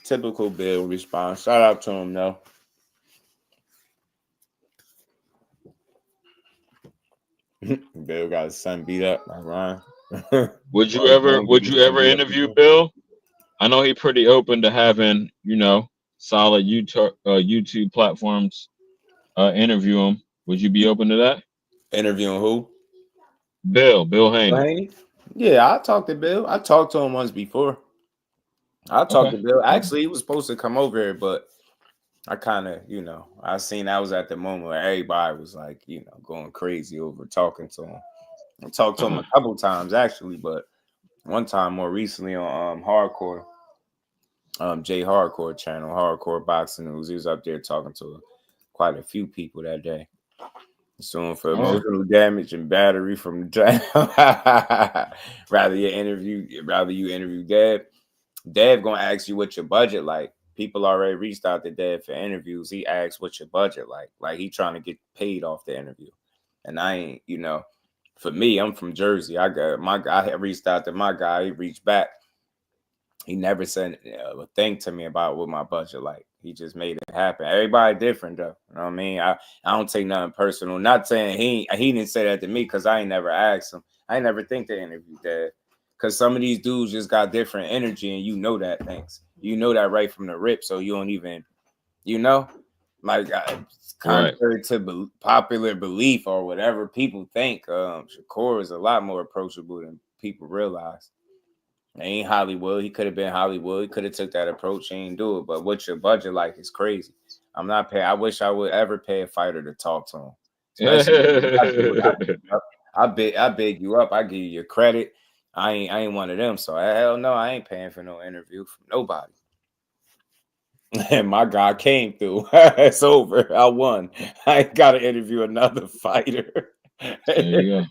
Typical Bill response. Shout out to him though. Bill got his son beat up by Ryan. Would you ever interview Bill? I know he's pretty open to having, solid YouTube platforms interview him. Would you be open to that? Interviewing who? Bill Haney. Yeah, I talked to Bill. I talked to him once before. I talked to Bill. Actually, he was supposed to come over here, but I kind of, I seen that was at the moment where everybody was like, going crazy over talking to him. I talked to him a couple times actually, but one time more recently on Hardcore, Jay Hardcore channel, Hardcore Boxing News. He was up there talking to quite a few people that day. Suing for emotional damage and battery from the rather you interview Dev. Dev gonna ask you what your budget like. People already reached out to Dev for interviews. He asked what's your budget like. Like he trying to get paid off the interview. And I ain't, for me, I'm from Jersey. I had reached out to my guy. He reached back. He never said a thing to me about what my budget like. He just made it happen. Everybody different though. You know what I mean? I don't take nothing personal. Not saying he didn't say that to me because I ain't never asked him. I ain't never think to interview Dev. Because some of these dudes just got different energy and you know that things. You know that right from the rip. So you don't even, like contrary to popular belief or whatever people think, Shakur is a lot more approachable than people realize. He ain't Hollywood. He could have been Hollywood. He could have took that approach. He ain't do it. But what your budget like is crazy. I'm not paying. I wish I would ever pay a fighter to talk to him. I beg you up. I give you your credit. I ain't one of them. So hell no, I ain't paying for no interview from nobody. And my guy came through. It's over. I won. I ain't got to interview another fighter. There you go.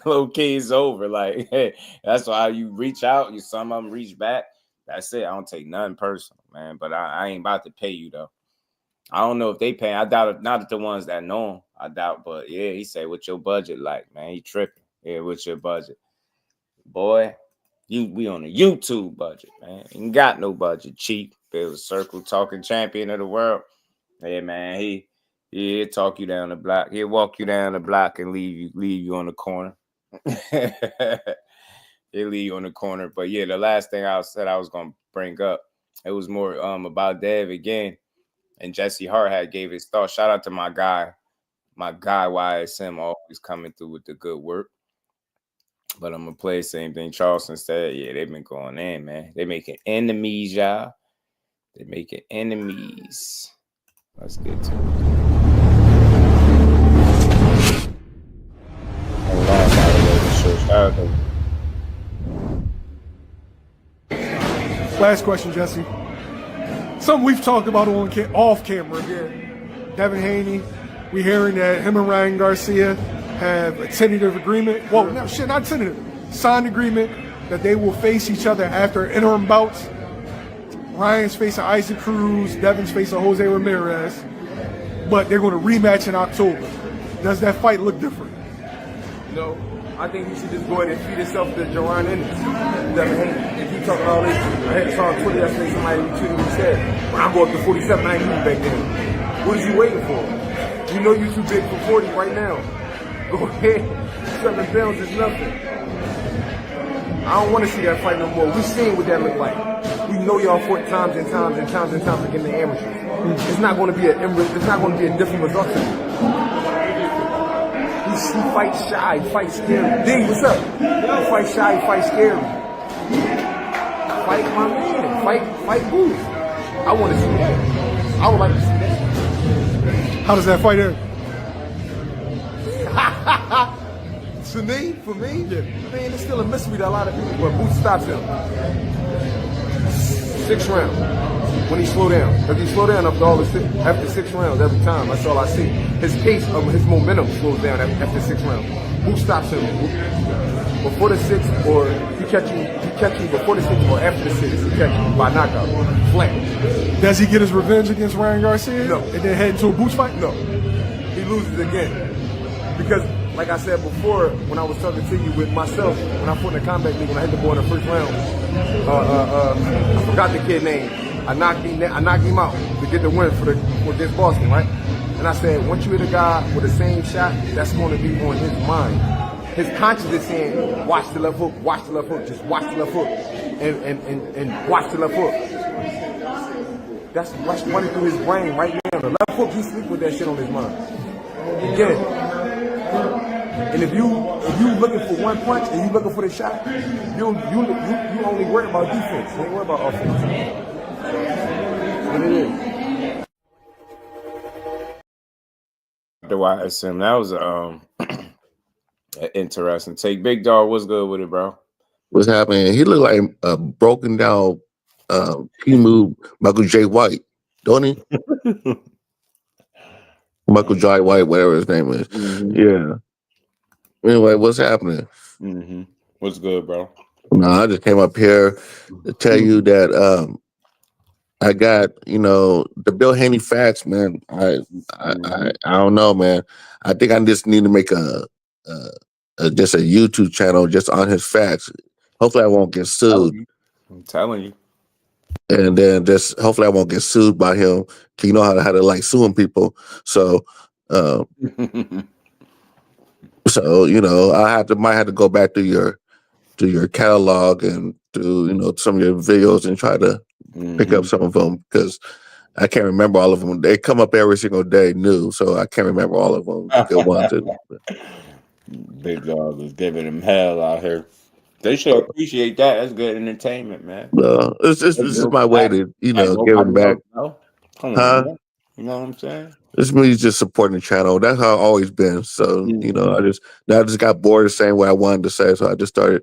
Low key is over. Like, hey, that's why you reach out. Some of them reach back. That's it. I don't take nothing personal, man. But I ain't about to pay you though. I don't know if they pay. I doubt it. Not the ones that know him. I doubt. But yeah, he say, "What's your budget like, man?" He tripping. Yeah, what's your budget, boy? We on a YouTube budget, man. Ain't got no budget. Cheap. Build a circle. Talking champion of the world. Hey, man. He'll talk you down the block. He'll walk you down the block and leave you on the corner. He'll leave you on the corner. But yeah, the last thing I said I was gonna bring up, it was more about Dev again. And Jesse Hart had gave his thought. Shout out to my guy YSM, always coming through with the good work. But I'm gonna play the same thing Charleston said. Yeah, they've been going in, man. They making enemies, y'all. They making enemies. Let's get to it. Last question, Jesse. Something we've talked about off camera again. Devin Haney, we hearing that him and Ryan Garcia have a tentative agreement. Well, no, shit, not tentative. Signed agreement that they will face each other after interim bouts. Ryan's facing Isaac Cruz, Devin's facing Jose Ramirez, but they're going to rematch in October. Does that fight look different? No. I think you should just go ahead and feed yourself to Jerron Ennis. Devin Haney. If you talking all this, I saw on Twitter yesterday somebody tweeted and said, when I go up to 47, I ain't even back then. What is you waiting for? You know you too big for 40 right now. Go ahead. 7 pounds is nothing. I don't want to see that fight no more. We seen what that look like. We know y'all fought times and times and times and times against the amateurs. It's not going to be a different result to you. He fights shy, he fights scary. D, what's up? He fights shy, he fights scary. Fight my man. Fight Boo. I want to see that. I would like to see that. How does that fight end? For me, man, it's still a mystery to a lot of people. But Boots stops him. 6 rounds. When he slow down. If he slow down after 6 rounds every time, that's all I see. His pace of his momentum slows down after 6 rounds. Who stops him? Before the 6th, or he catch you before the 6th or after the 6th, he catch you by knockout. Flat. Does he get his revenge against Ryan Garcia? No. And then head into a Boots fight? No. He loses again. Because, like I said before, when I was talking to you with myself, when I fought in the combat league, when I hit the boy in the first round, I forgot the kid's name. I knocked him out to get the win for against Boston, right? And I said, once you hit a guy with the same shot, that's going to be on his mind. His conscience is saying, watch the left hook, just watch the left hook, and watch the left hook. That's what's running through his brain right now. The left hook, he sleep with that shit on his mind. Again. And if you looking for one punch and you looking for the shot, you only worry about defense. You ain't worry about offense. What it is. to watch him. That was interesting take. Big Dog, what's good with it, bro? What's happening? He looked like a broken down Timu Michael J. White, don't he? Michael J. White, whatever his name is. Yeah. Anyway, what's happening? What's good, bro? No, I just came up here to tell you that I got, the Bill Haney facts, man. I don't know, man. I think I just need to make just a YouTube channel just on his facts. Hopefully I won't get sued. I'm telling you. And then just hopefully I won't get sued by him. 'Cause you know how to like suing people. So I might have to go back to your catalog and do some of your videos and try to pick up some of them, because I can't remember all of them. They come up every single day new, so I can't remember all of them. The good ones. Big Dog is giving them hell out here. They should appreciate that. That's good entertainment, man. This is my way to give them back. Come on, man. You know what I'm saying? This means just supporting the channel. That's how I've always been. So I just got bored of saying what I wanted to say, so I just started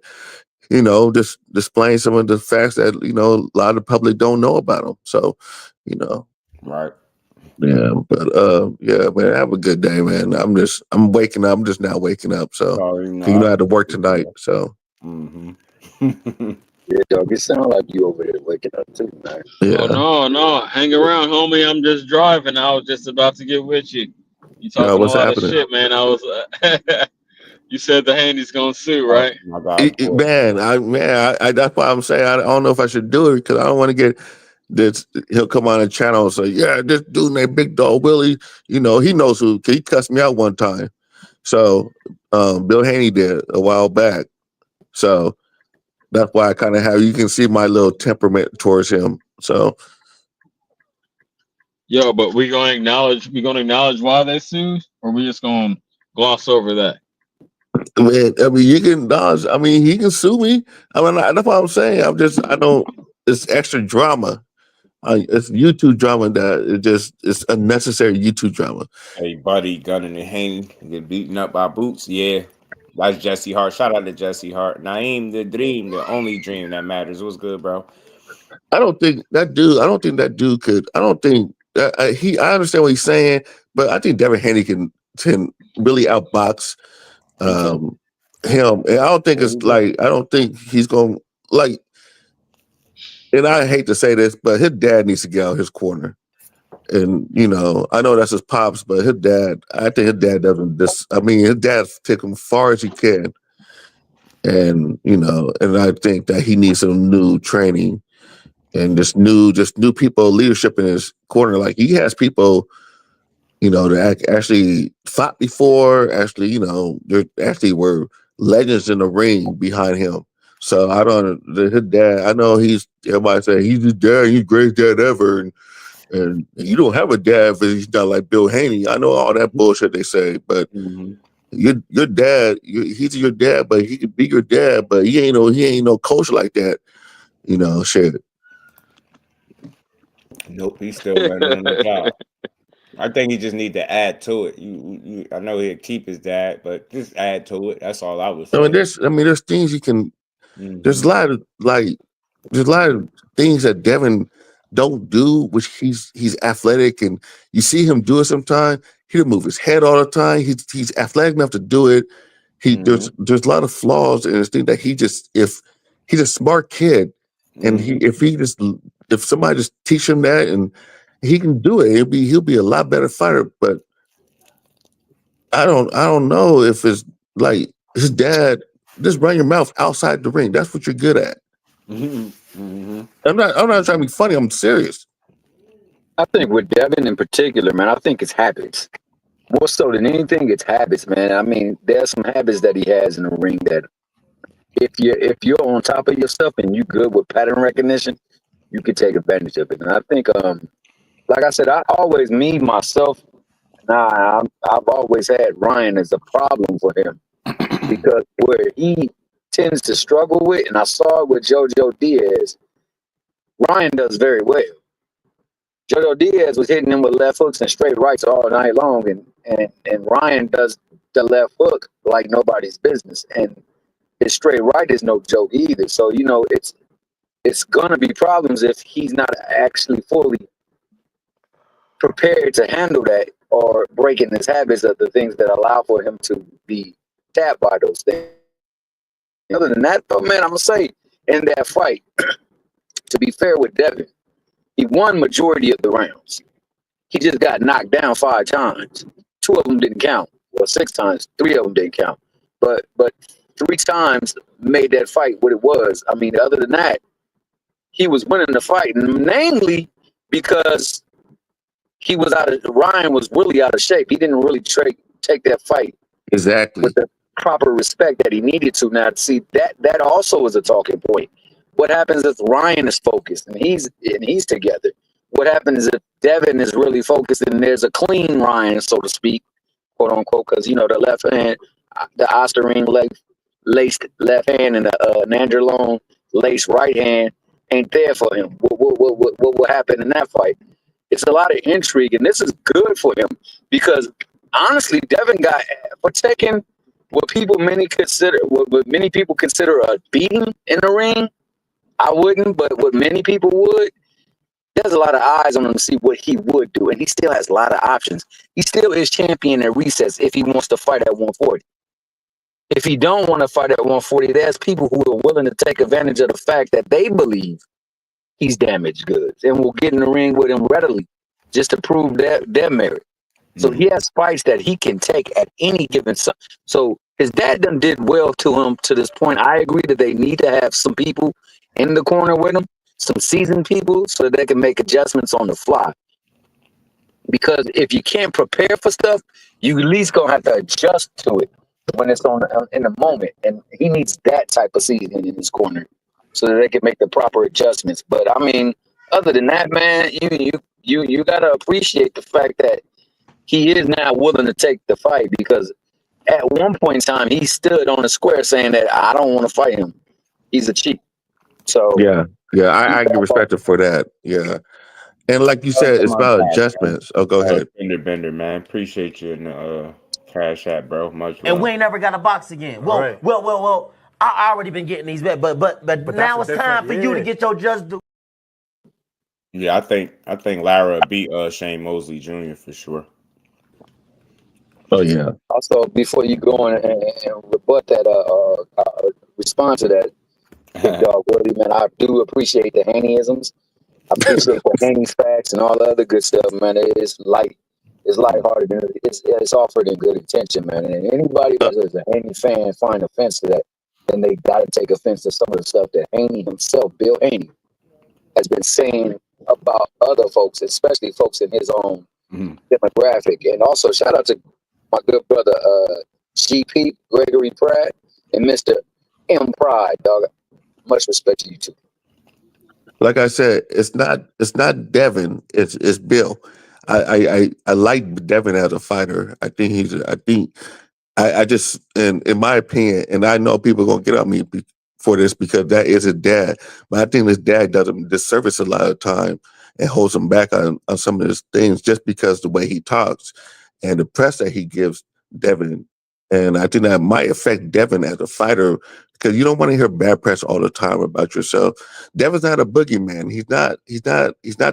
just displaying some of the facts that a lot of the public don't know about them. So right. Yeah, but yeah, man, have a good day, man. I'm waking up. I'm just now waking up. So I had to work tonight. So Yeah, dog, it sounds like you over there waking up too, man. Yeah. Oh no, hang around, homie. I'm just driving. I was just about to get with you. You talking a what's lot happening? of shit, man. I was. You said the Haney's gonna sue, right? Man, that's why I'm saying I don't know if I should do it, because I don't want to get this. He'll come on the channel and say, "Yeah, this dude named Big Dog Willie, he knows who." He cussed me out one time. So Bill Haney did a while back. So that's why I kind of you can see my little temperament towards him. So Yo, but we're gonna acknowledge why they sued, or we just gonna gloss over that? Man, you can dodge. He can sue me. That's what I'm saying. It's extra drama. It's YouTube drama it's unnecessary YouTube drama. Hey, buddy, Gunning and Haney get beaten up by Boots. Yeah, that's Jesse Hart. Shout out to Jesse Hart. Naeem, the dream, the only dream that matters. What's good, bro? I don't think that dude could. I don't think that I understand what he's saying, but I think Devin Haney can really outbox him. And I don't think I don't think he's going to and I hate to say this, but his dad needs to get out of his corner. And, I know that's his pops, but I think his dad doesn't his dad took him far as he can. And, and I think that he needs some new training and just new people, leadership in his corner. Like, he has people, that actually fought before, there actually were legends in the ring behind him. So his dad, I know everybody say he's his dad, he's the greatest dad ever. And you don't have a dad if he's not like Bill Haney. I know all that bullshit they say, but your dad, he's your dad, but he could be your dad, but he ain't no coach like that. Shit. Nope, he's still running on the job. I think he just need to add to it. I know he'll keep his dad, but just add to it. That's all I was saying. There's things you can. There's a lot of things that Devin don't do, which he's athletic, and you see him do it sometimes. He'll move his head all the time. He's athletic enough to do it. There's a lot of flaws in his thing that if he's a smart kid, and if somebody just teach him that and he can do it, he'll be a lot better fighter. But I don't know if it's like his dad. Just run your mouth outside the ring. That's what you're good at. I'm not trying to be funny. I'm serious. I think with Devin in particular, man, I think it's habits. More so than anything, it's habits, man. There's some habits that he has in the ring that if you're on top of your stuff and you're good with pattern recognition, you can take advantage of it. And I think, like I said, I've always had Ryan as a problem for him. Because where he tends to struggle with, and I saw it with JoJo Diaz, Ryan does very well. Jojo Diaz was hitting him with left hooks and straight rights all night long, and Ryan does the left hook like nobody's business, and his straight right is no joke either. So it's gonna be problems if he's not actually fully prepared to handle that, or breaking his habits of the things that allow for him to be tapped by those things. Other than that, though, man, I'm gonna say in that fight, to be fair with Devin, he won majority of the rounds. He just got knocked down 5 times. 2 of them didn't count. Well, 6 times, 3 of them didn't count. But 3 times made that fight what it was. I mean, other than that, he was winning the fight, namely because Ryan was really out of shape. He didn't really take that fight exactly with the proper respect that he needed to. Now, see, that also is a talking point. What happens if Ryan is focused and he's together? What happens if Devin is really focused and there's a clean Ryan, so to speak, quote unquote, because the left hand, the Osterring laced left hand and the Nandrolone laced right hand ain't there for him. What will happen in that fight? It's a lot of intrigue, and this is good for him because honestly, Devin got for taking what many people consider a beating in the ring. I wouldn't, but what many people would. There's a lot of eyes on him to see what he would do, and he still has a lot of options. He still is champion at recess if he wants to fight at 140. If he don't want to fight at 140, there's people who are willing to take advantage of the fact that they believe he's damaged goods and will get in the ring with him readily just to prove their merit. So he has fights that he can take at any given time. So his dad done did well to him to this point. I agree that they need to have some people in the corner with him, some seasoned people, so that they can make adjustments on the fly. Because if you can't prepare for stuff, you at least gonna have to adjust to it when it's in the moment. And he needs that type of seasoning in his corner so that they can make the proper adjustments. But I mean, other than that, man, you gotta appreciate the fact that he is now willing to take the fight, because at one point in time he stood on the square saying that I don't want to fight him. He's a cheat. So I can respect it for that. Yeah. And like you said, it's about adjustments. Oh, go ahead. Bender, man. Appreciate you in the Cash App, bro. Much love. And we ain't never got a box again. Well, I already been getting these bet, but now it's time for you to get your just do. Yeah, I think Lara beat Shane Mosley Jr. for sure. Oh yeah. Also, before you go on and rebut that, respond to that, big dog Woody, man, I do appreciate the Haneyisms. I appreciate the Haney's facts and all the other good stuff, man. It's lighthearted and it's offered in good intention, man. And anybody that is a Haney fan find offense to that, then they gotta take offense to some of the stuff that Haney himself, Bill Haney, has been saying about other folks, especially folks in his own demographic. And also shout out to my good brother GP Gregory Pratt and Mr. M Pride, dog. Much respect to you too. Like I said, it's not Devin, it's Bill. I like Devin as a fighter. I just in my opinion, and I know people are gonna get on me for this because that is his dad, but I think his dad does him disservice a lot of time and holds him back on some of his things just because the way he talks and the press that he gives Devin. And I think that might affect Devin as a fighter because you don't want to hear bad press all the time about yourself. Devin's not a boogeyman. He's not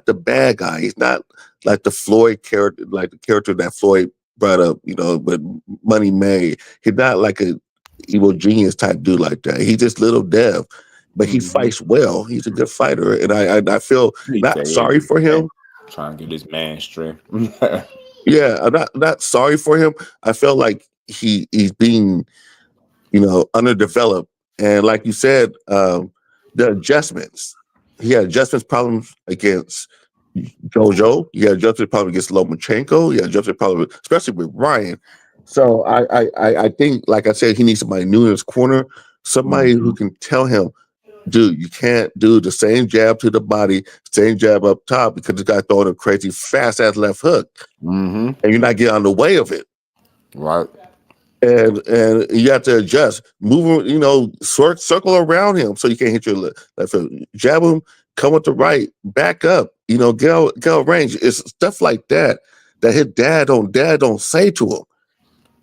the bad guy. He's not like the Floyd character, like the character that Floyd brought up, with Money May. He's not like a evil genius type dude like that. He's just little Dev, but he fights well. He's a good fighter, and I feel not sorry for him. Trying to get his man strength. Yeah, I'm not sorry for him. I feel like he's being, underdeveloped. And like you said, the adjustments. He had adjustments problems against Jojo. He had adjustment problem against Lomachenko. He had adjustment problem, especially with Ryan. So I think, like I said, he needs somebody new in his corner, somebody who can tell him, dude, you can't do the same jab to the body, same jab up top because this guy throwing a crazy fast ass left hook, and you're not getting on the way of it, right? And you have to adjust, move, circle around him so you can't hit your left foot. Jab him, come with the right, back up, you know, get out range. It's stuff like that his dad don't say to him.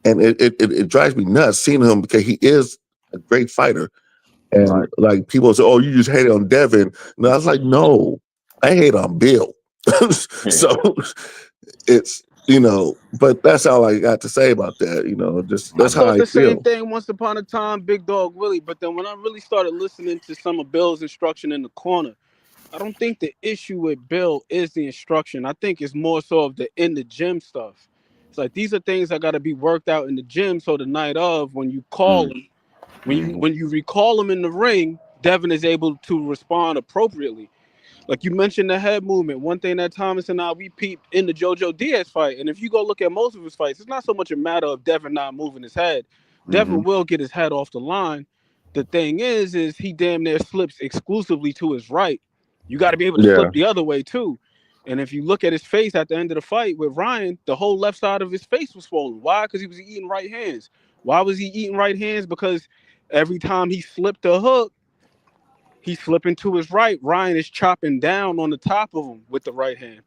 And it drives me nuts seeing him because he is a great fighter. And like people say, oh, you just hate on Devin. No, I was like, no, I hate on Bill. So it's, you know, but that's all I got to say about that. You know, just that's how I the same feel. thing once upon a time, Big Dog Willie. But then when I really started listening to some of Bill's instruction in the corner, I don't think the issue with Bill is the instruction. I think it's more so of the in the gym stuff. It's like these are things that got to be worked out in the gym. So the night of, when you call him, when you recall him in the ring, Devin is able to respond appropriately. Like you mentioned the head movement. One thing that Thomas and I, we peeped in the JoJo Diaz fight. And if you go look at most of his fights, it's not so much a matter of Devin not moving his head. Devin will get his head off the line. The thing is he damn near slips exclusively to his right. You got to be able to slip the other way too. And if you look at his face at the end of the fight with Ryan, the whole left side of his face was swollen. Why? Because he was eating right hands. Why was he eating right hands? Because every time he slipped a hook, he's flipping to his right. Ryan is chopping down on the top of him with the right hand.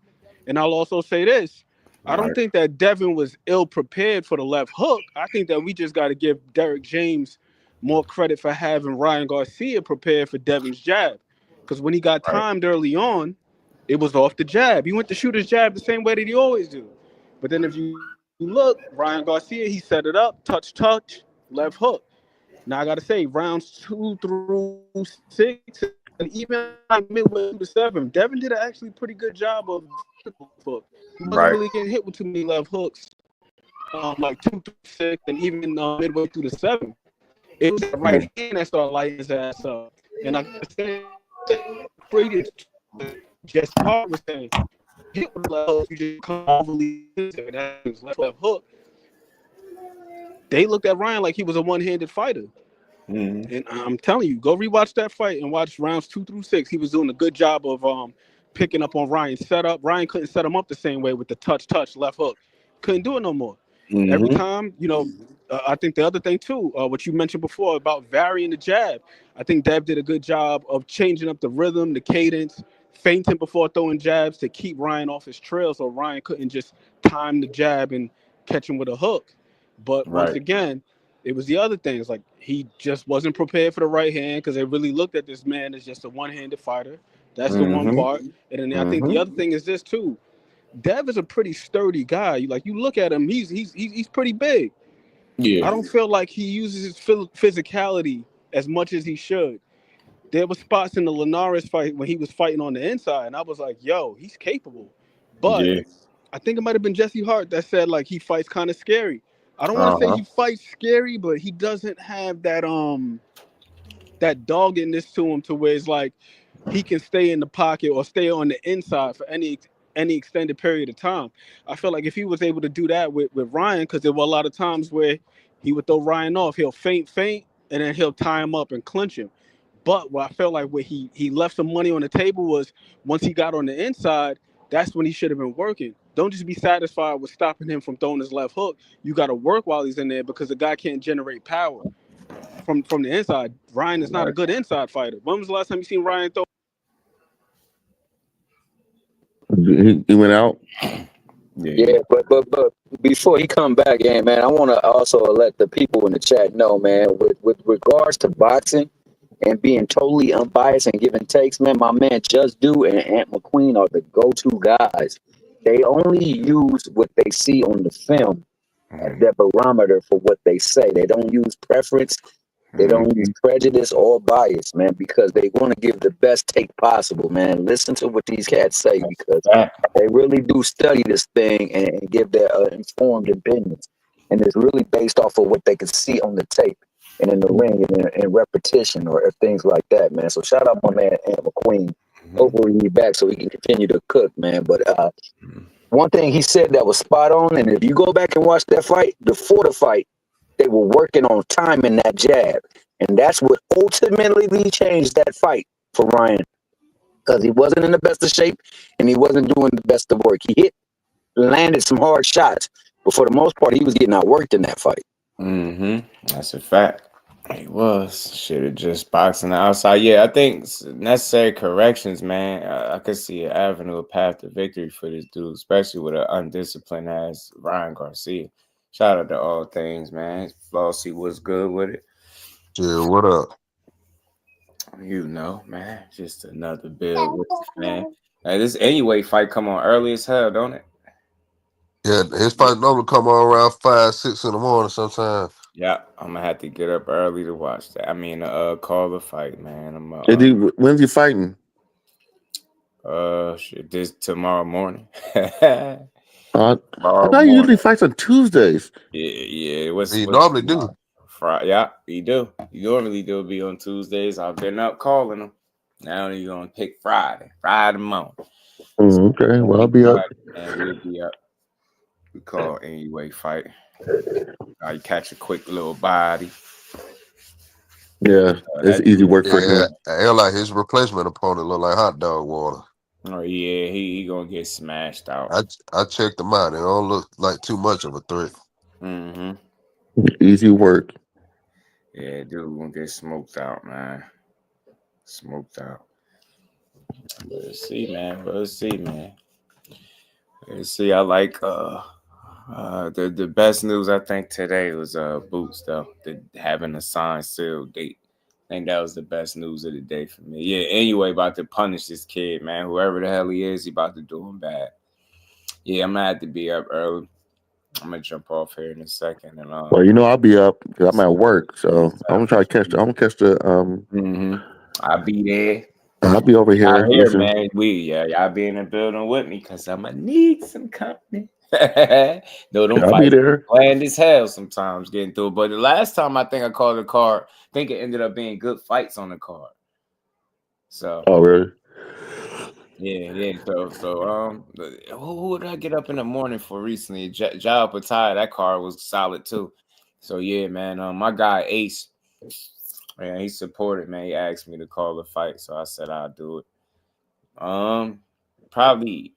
And I'll also say this. I don't think that Devin was ill prepared for the left hook. I think that we just got to give Derek James more credit for having Ryan Garcia prepared for Devin's jab. Because when he got timed early on, it was off the jab. He went to shoot his jab the same way that he always do. But then if you look, Ryan Garcia, he set it up, touch, left hook. Now I gotta say, rounds 2 through 6, and even like midway through the 7, Devin did an actually pretty good job of hook. He wasn't really getting hit with too many left hooks, like 2 through 6, and even midway through the 7. It was the right hand that started lighting his ass up. And I gotta say, just Hart was saying, hit with the left hook, you just come overly into it. That's left hook. They looked at Ryan like he was a one-handed fighter. And I'm telling you, go rewatch that fight and watch rounds 2 through 6. He was doing a good job of picking up on Ryan's setup. Ryan couldn't set him up the same way with the touch, left hook. Couldn't do it no more. Every time, you know, I think the other thing too, what you mentioned before about varying the jab. I think Dev did a good job of changing up the rhythm, the cadence, feinting before throwing jabs to keep Ryan off his trail so Ryan couldn't just time the jab and catch him with a hook. But once again, it was the other things. Like he just wasn't prepared for the right hand because they really looked at this man as just a one-handed fighter. That's the one part. And then I think the other thing is this too. Dev is a pretty sturdy guy. Like you look at him, he's pretty big. Yeah. I don't feel like he uses his physicality as much as he should. There were spots in the Linares fight when he was fighting on the inside, and I was like, yo, he's capable. But I think it might have been Jesse Hart that said like he fights kind of scary. I don't want to say he fights scary, but he doesn't have that that doggedness to him to where it's like he can stay in the pocket or stay on the inside for any extended period of time. I feel like if he was able to do that with Ryan, because there were a lot of times where he would throw Ryan off, he'll feint, and then he'll tie him up and clinch him. But what I felt like where he left some money on the table was once he got on the inside, that's when he should have been working. Don't just be satisfied with stopping him from throwing his left hook. You got to work while he's in there because the guy can't generate power from the inside. Ryan is not a good inside fighter. When was the last time you seen Ryan throw? He went out. Yeah, but before he come back in, man, I want to also let the people in the chat know, man, with regards to boxing and being totally unbiased and giving takes, man, my man Jusdu and Ant McQueen are the go-to guys. They only use what they see on the film as their barometer for what they say. They don't use preference. They don't use prejudice or bias, man, because they want to give the best take possible, man. Listen to what these cats say because they really do study this thing and give their informed opinions. And it's really based off of what they can see on the tape and in the ring and in repetition or things like that, man. So shout out my man, Ant McQueen. Hopefully he's back so he can continue to cook, man. But one thing he said that was spot on, and if you go back and watch that fight, before the fight, they were working on timing that jab. And that's what ultimately changed that fight for Ryan. Because he wasn't in the best of shape and he wasn't doing the best of work. He landed some hard shots, but for the most part, he was getting outworked in that fight. That's a fact. He was should have just boxing outside. Yeah, I think necessary corrections, man. I could see an avenue, a path to victory for this dude, especially with an undisciplined ass Ryan Garcia. Shout out to all things, man. Flossie was good with it. Yeah, what up? You know, man, just another build with the fan. Hey, this anyway fight come on early as hell, don't it? Yeah, his fight normally come on around 5, 6 in the morning sometimes. Yeah, I'm gonna have to get up early to watch that. I mean, call the fight, man. When's he fighting? Shit, this tomorrow morning. I thought he usually fights on Tuesdays. Yeah. He normally do. Friday, yeah, he do. He normally do be on Tuesdays. I've been up calling him. Now he's gonna pick Friday morning. Okay, well I'll be up. And we'll be up. We call anyway fight. You catch a quick little body. Yeah, it's easy work for him. Yeah, like his replacement opponent look like hot dog water. Oh yeah, he gonna get smashed out. I checked him out. It don't look like too much of a threat. Mm-hmm. Easy work. Yeah, dude gonna get smoked out, man. Smoked out. Let's see, man. Let's see. I like the best news I think today was Boots though. Having a signed sealed date. I think that was the best news of the day for me. Yeah, anyway, about to punish this kid, man. Whoever the hell he is, he about to do him bad. Yeah, I'm gonna have to be up early. I'm gonna jump off here in a second and well, you know I'll be up because I'm at work, so I'm gonna try to catch the I'll be there. I'll be over here. Man. Y'all be in the building with me because I'm gonna need some company. No, them I'll be there. Bland as hell sometimes getting through. But the last time I think I called a card, I think it ended up being good fights on the card. So oh really? Yeah. So who did I get up in the morning for recently? Jao Patai, that card was solid too. So yeah, man. My guy Ace, man, he supported, man. He asked me to call the fight, so I said I'll do it. Probably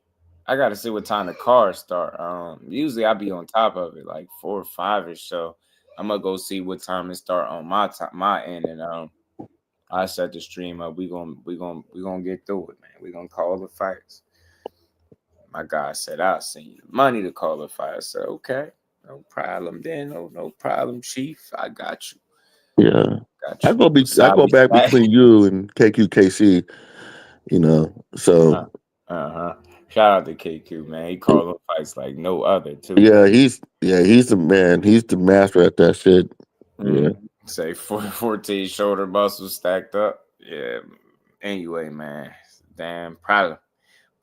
I gotta see what time the cars start. Usually I be on top of it, like 4 or 5ish. So I'm gonna go see what time it start on my end, and I set the stream up. We gonna get through it, man. We gonna call the fights. My guy said I'll send you the money to call the fight. I said okay, no problem. Then no problem, Chief. I got you. Yeah, I go back between you and KQKC. You know, so. Shout out to KQ, man. He called them fights like no other, too. Yeah, he's the man. He's the master at that shit. Yeah. Say 14 shoulder muscles stacked up. Yeah. Anyway, man. Damn proud of him.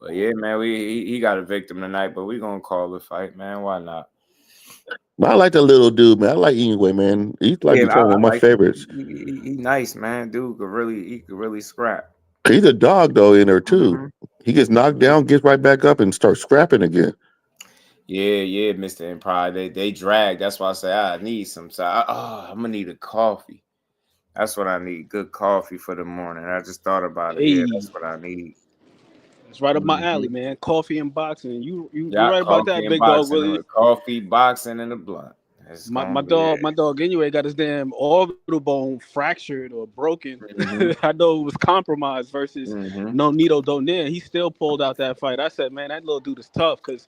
But yeah, man, he got a victim tonight, but we gonna call the fight, man. Why not? I like that little dude, man. I like anyway, man. He's like one of my favorites. He nice, man. Dude could really scrap. He's a dog though in there too. He gets knocked down, gets right back up, and starts scrapping again. Yeah, Mr. Empire. They drag. That's why I say I need some. So I'm gonna need a coffee. That's what I need. Good coffee for the morning. I just thought about it. Yeah, that's what I need. It's right up my alley, man. Coffee and boxing. You right about that, big dog. Really. Coffee, boxing, and a blunt. My dog anyway got his damn orbital bone fractured or broken. I know it was compromised versus no needle don't near. He still pulled out that fight. I said, man, that little dude is tough because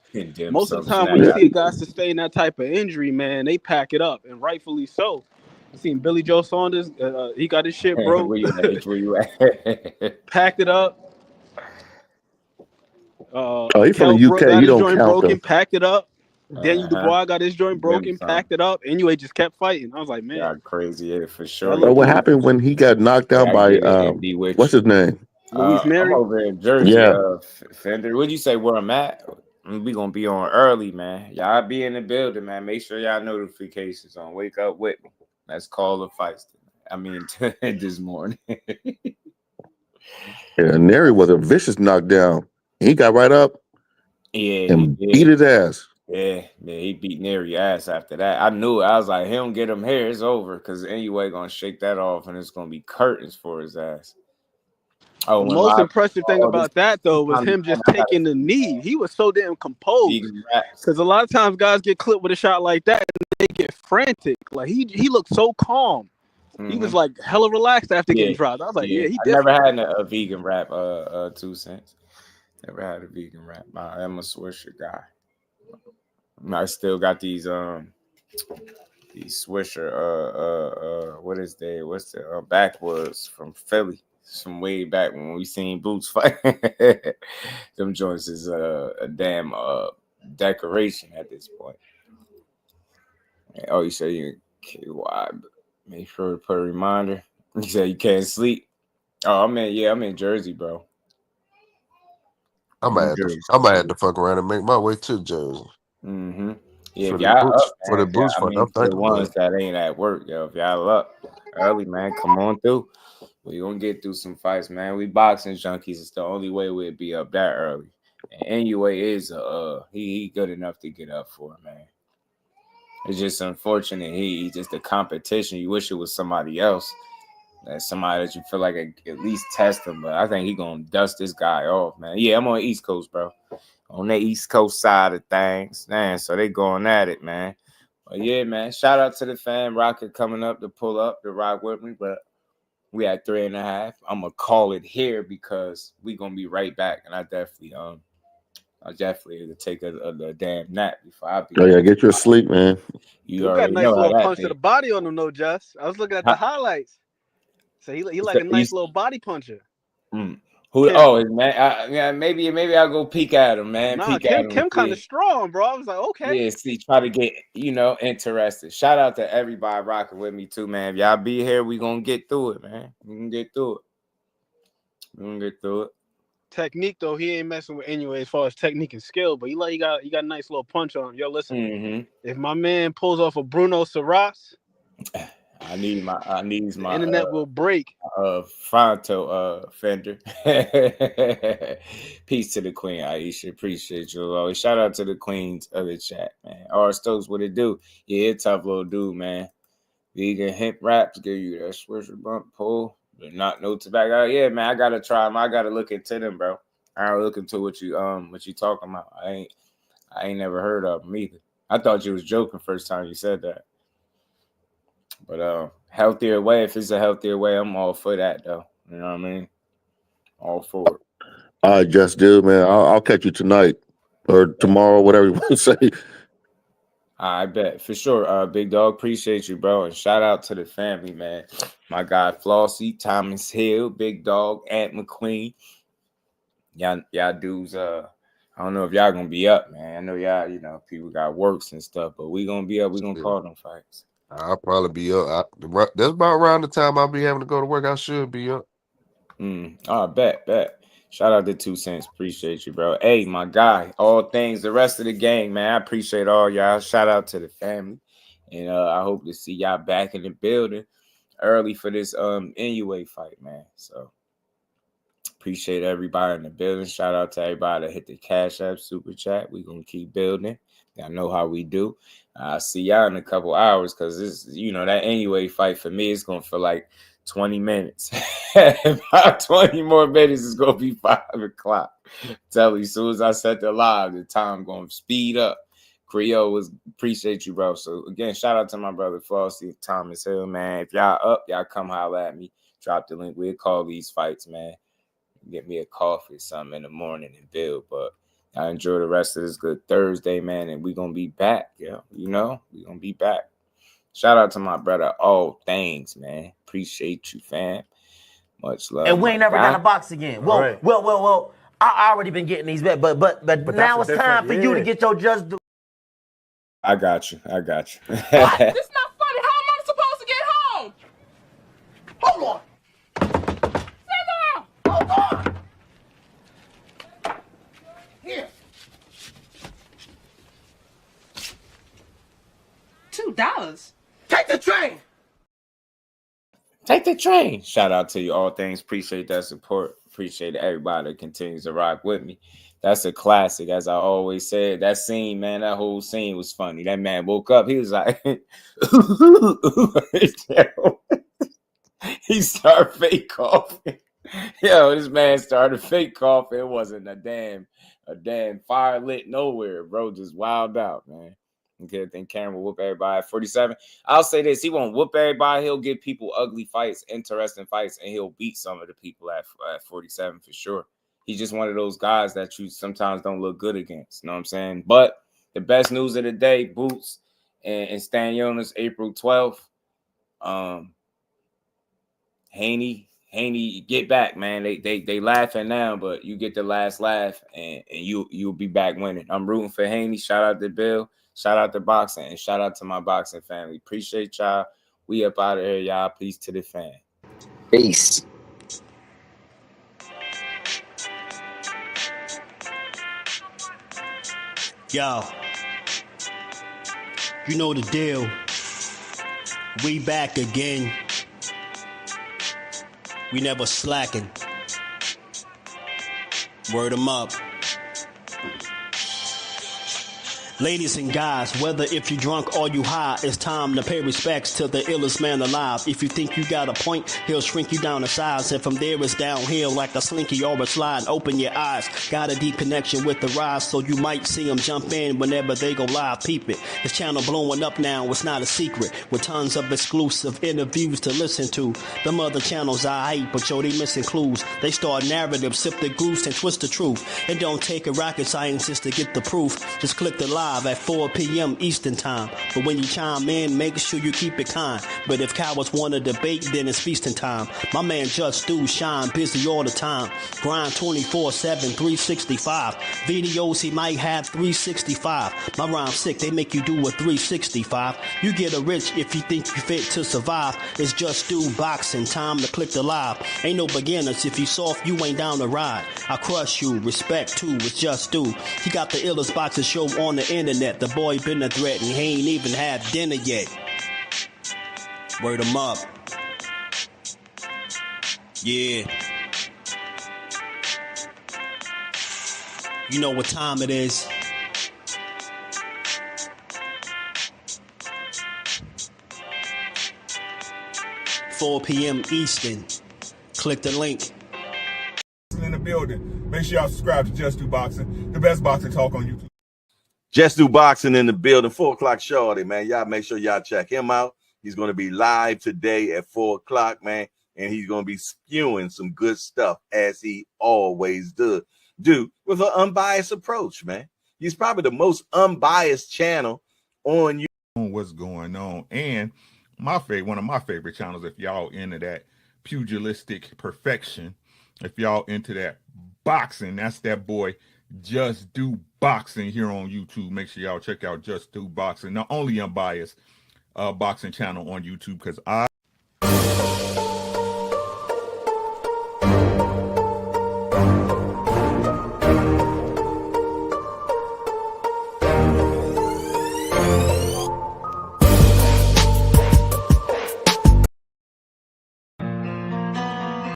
most of the time when you see a guy sustain that type of injury, man, they pack it up, and rightfully so. I seen Billy Joe Saunders. He got his shit broke. Where you at? Packed it up. He's from the UK. You don't count broken, packed it up. Daniel Dubois got his joint broken, packed it up. Anyway, just kept fighting. I was like, man, yeah, crazy, for sure. But what happened when he got knocked down by what's his name? Luis Mary. I'm over in Jersey. Yeah. Fender. What'd you say where I'm at? We gonna be on early, man. Y'all be in the building, man. Make sure y'all notifications on. Wake up with me. Let's call the fights. I mean, this morning. Yeah, Neri was a vicious knockdown. He got right up. Yeah, and beat his ass. Yeah, he beat Neri ass after that. I knew it. I was like, he don't get him here, it's over. Because anyway, gonna shake that off, and it's gonna be curtains for his ass. Oh, the most impressive thing about that though was him just taking the knee. He was so damn composed. Because a lot of times guys get clipped with a shot like that and they get frantic. Like he looked so calm. He was like hella relaxed after getting dropped. I was like, yeah, he I never different. had a vegan rap. 2 cents. Never had a vegan rap. I am a Swisher guy. I still got these Swisher what is they? What's the backwoods from Philly? From way back when we seen Boots fight. Them joints is a damn decoration at this point. Oh, you say you KY? Make sure to put a reminder. You say you can't sleep. Oh, I'm in Jersey, bro. I might have to fuck around and make my way to Jersey. Mm-hmm. Yeah, For if the y'all boots, up, for man, the boots fight, I'm for the thinking ones about it. that ain't at work, yo. If y'all up early, man, come on through. We gonna get through some fights, man. We boxing junkies. It's the only way we'd be up that early. And NUA is he good enough to get up for, man. It's just unfortunate. He just a competition. You wish it was somebody else. That's somebody that you feel like at least test him. But I think he gonna dust this guy off, man. Yeah, I'm on the East Coast, bro. On the East Coast side of things, man. So they going at it, man. But yeah, man. Shout out to the fan Rocket coming up to pull up to rock with me. But we at 3.5. I'm gonna call it here because we gonna be right back. And I definitely to take a damn nap before I be. Oh yeah, get your sleep, man. You Dude got a already nice know how little that punch be. to the body on him, though, Just. I was looking at the highlights. So he like a nice little body puncher. Who? Kim. Oh, man. Maybe I'll go peek at him, man. Nah, Peek at him. Kim kind of strong, bro. I was like, okay. Yeah, see, try to get interested. Shout out to everybody rocking with me too, man. If y'all be here, we gonna get through it, man. We gonna get through it. Technique though, he ain't messing with anyway as far as technique and skill, but he got a nice little punch on him. Yo, listen, if my man pulls off a Bruno Saras, I need my internet will break. Fronto Fender. Peace to the Queen, Aisha. Appreciate you always. Shout out to the Queens of the chat, man. R Stokes, what it do? Yeah, tough little dude, man. Vegan hemp wraps give you that swisher bump pull, but not no tobacco. Yeah, man, I gotta try them. I gotta look into them, bro. I gotta look into what you talking about. I ain't never heard of them either. I thought you was joking first time you said that. But healthier way, if it's a healthier way, I'm all for that though. You know what I mean? All for it. All right, just dude, man. I'll catch you tonight or tomorrow, whatever you want to say. I bet for sure. Big dog, appreciate you, bro. And shout out to the family, man. My guy Flossie, Thomas Hill, Big Dog, Aunt McQueen. Y'all dudes, I don't know if y'all gonna be up, man. I know y'all, people got works and stuff, but we gonna be up. We gonna call them fights. I'll probably be up. That's about around the time I'll be having to go to work. I should be up. Oh, bet. Shout out to 2 cents. Appreciate you, bro. Hey, my guy. All things, the rest of the gang, man. I appreciate all y'all. Shout out to the family. And I hope to see y'all back in the building early for this NUA fight, man. So appreciate everybody in the building. Shout out to everybody that hit the Cash App Super Chat. We're going to keep building. Y'all know how we do. I'll see y'all in a couple hours because this, that NUA fight for me is going to feel like 20 minutes. About 20 more minutes is going to be 5 o'clock. Tell you, as soon as I set the live, the time going to speed up. Creole appreciate you, bro. So, again, shout out to my brother Flossie, Thomas Hill, man. If y'all up, y'all come holler at me. Drop the link. We'll call these fights, man. Get me a coffee or something in the morning and build. But I enjoy the rest of this good Thursday, man. And we're going to be back, we're going to be back. Shout out to my brother, All Things, man. Appreciate you, fam. Much love. And we ain't never got to box again. Well, right. well. I already been getting these bets, but now it's time for you to get your just do. I got you. What? This not funny. How am I supposed to get home? Hold on. Sit down. Hold on. Here. $2. Take the train. Take the train. Shout out to you, All Things. Appreciate that support. Appreciate everybody that continues to rock with me. That's a classic, as I always said. That scene, man, that whole scene was funny. That man woke up. He was like, he started fake coughing. Yo, this man started fake coughing. It wasn't a damn fire lit nowhere, bro. Just wild out, man. Okay, I think Cameron will whoop everybody at 47. I'll say this: he won't whoop everybody. He'll give people ugly fights, interesting fights, and he'll beat some of the people at 47 for sure. He's just one of those guys that you sometimes don't look good against. You know what I'm saying? But the best news of the day: Boots and Stan Jonas, April 12th. Haney, get back, man. They laughing now, but you get the last laugh, and you'll be back winning. I'm rooting for Haney. Shout out to Bill. Shout out to boxing, and shout out to my boxing family. Appreciate y'all. We up out of here, y'all. Peace to the fan. Peace. Yo, you know the deal. We back again. We never slacking. Word 'em up. Ladies and guys, whether if you drunk or you high, it's time to pay respects to the illest man alive. If you think you got a point, he'll shrink you down to size. And from there it's downhill like a slinky or a slide. Open your eyes. Got a deep connection with the rise, so you might see them jump in whenever they go live. Peep it. This channel blowing up now, it's not a secret. With tons of exclusive interviews to listen to. Them other channels I hate, but yo, they missing clues. They start narratives, sip the goose and twist the truth. It don't take a rocket scientist to get the proof. Just click the live at 4 p.m. Eastern time. But when you chime in, make sure you keep it kind. But if cowards want to debate, then it's feasting time. My man Jusdu shine busy all the time. Grind 24/7, 365. Videos he might have 365. My rhyme's sick, they make you do a 365. You get a rich if you think you fit to survive. It's Jusdueboxing, time to click the live. Ain't no beginners, if you soft, you ain't down to ride. I crush you, respect too, it's Jusdu. He got the illest boxing show on the internet. The boy been a threat and he ain't even had dinner yet. Word 'em up. Yeah. You know what time it is. "4 p.m. Eastern. Click the link." In the building. Make sure y'all subscribe to Jusdueboxing, the best boxing talk on YouTube. Jusdueboxing in the building, 4 o'clock shorty, man. Y'all make sure y'all check him out. He's going to be live today at 4 o'clock, man. And he's going to be spewing some good stuff as he always do with an unbiased approach, man. He's probably the most unbiased channel on you. What's going on? And one of my favorite channels, if y'all into that pugilistic perfection, if y'all into that boxing, that's that boy Jusdueboxing here on YouTube. Make sure y'all check out Jusdueboxing, the only unbiased boxing channel on YouTube, because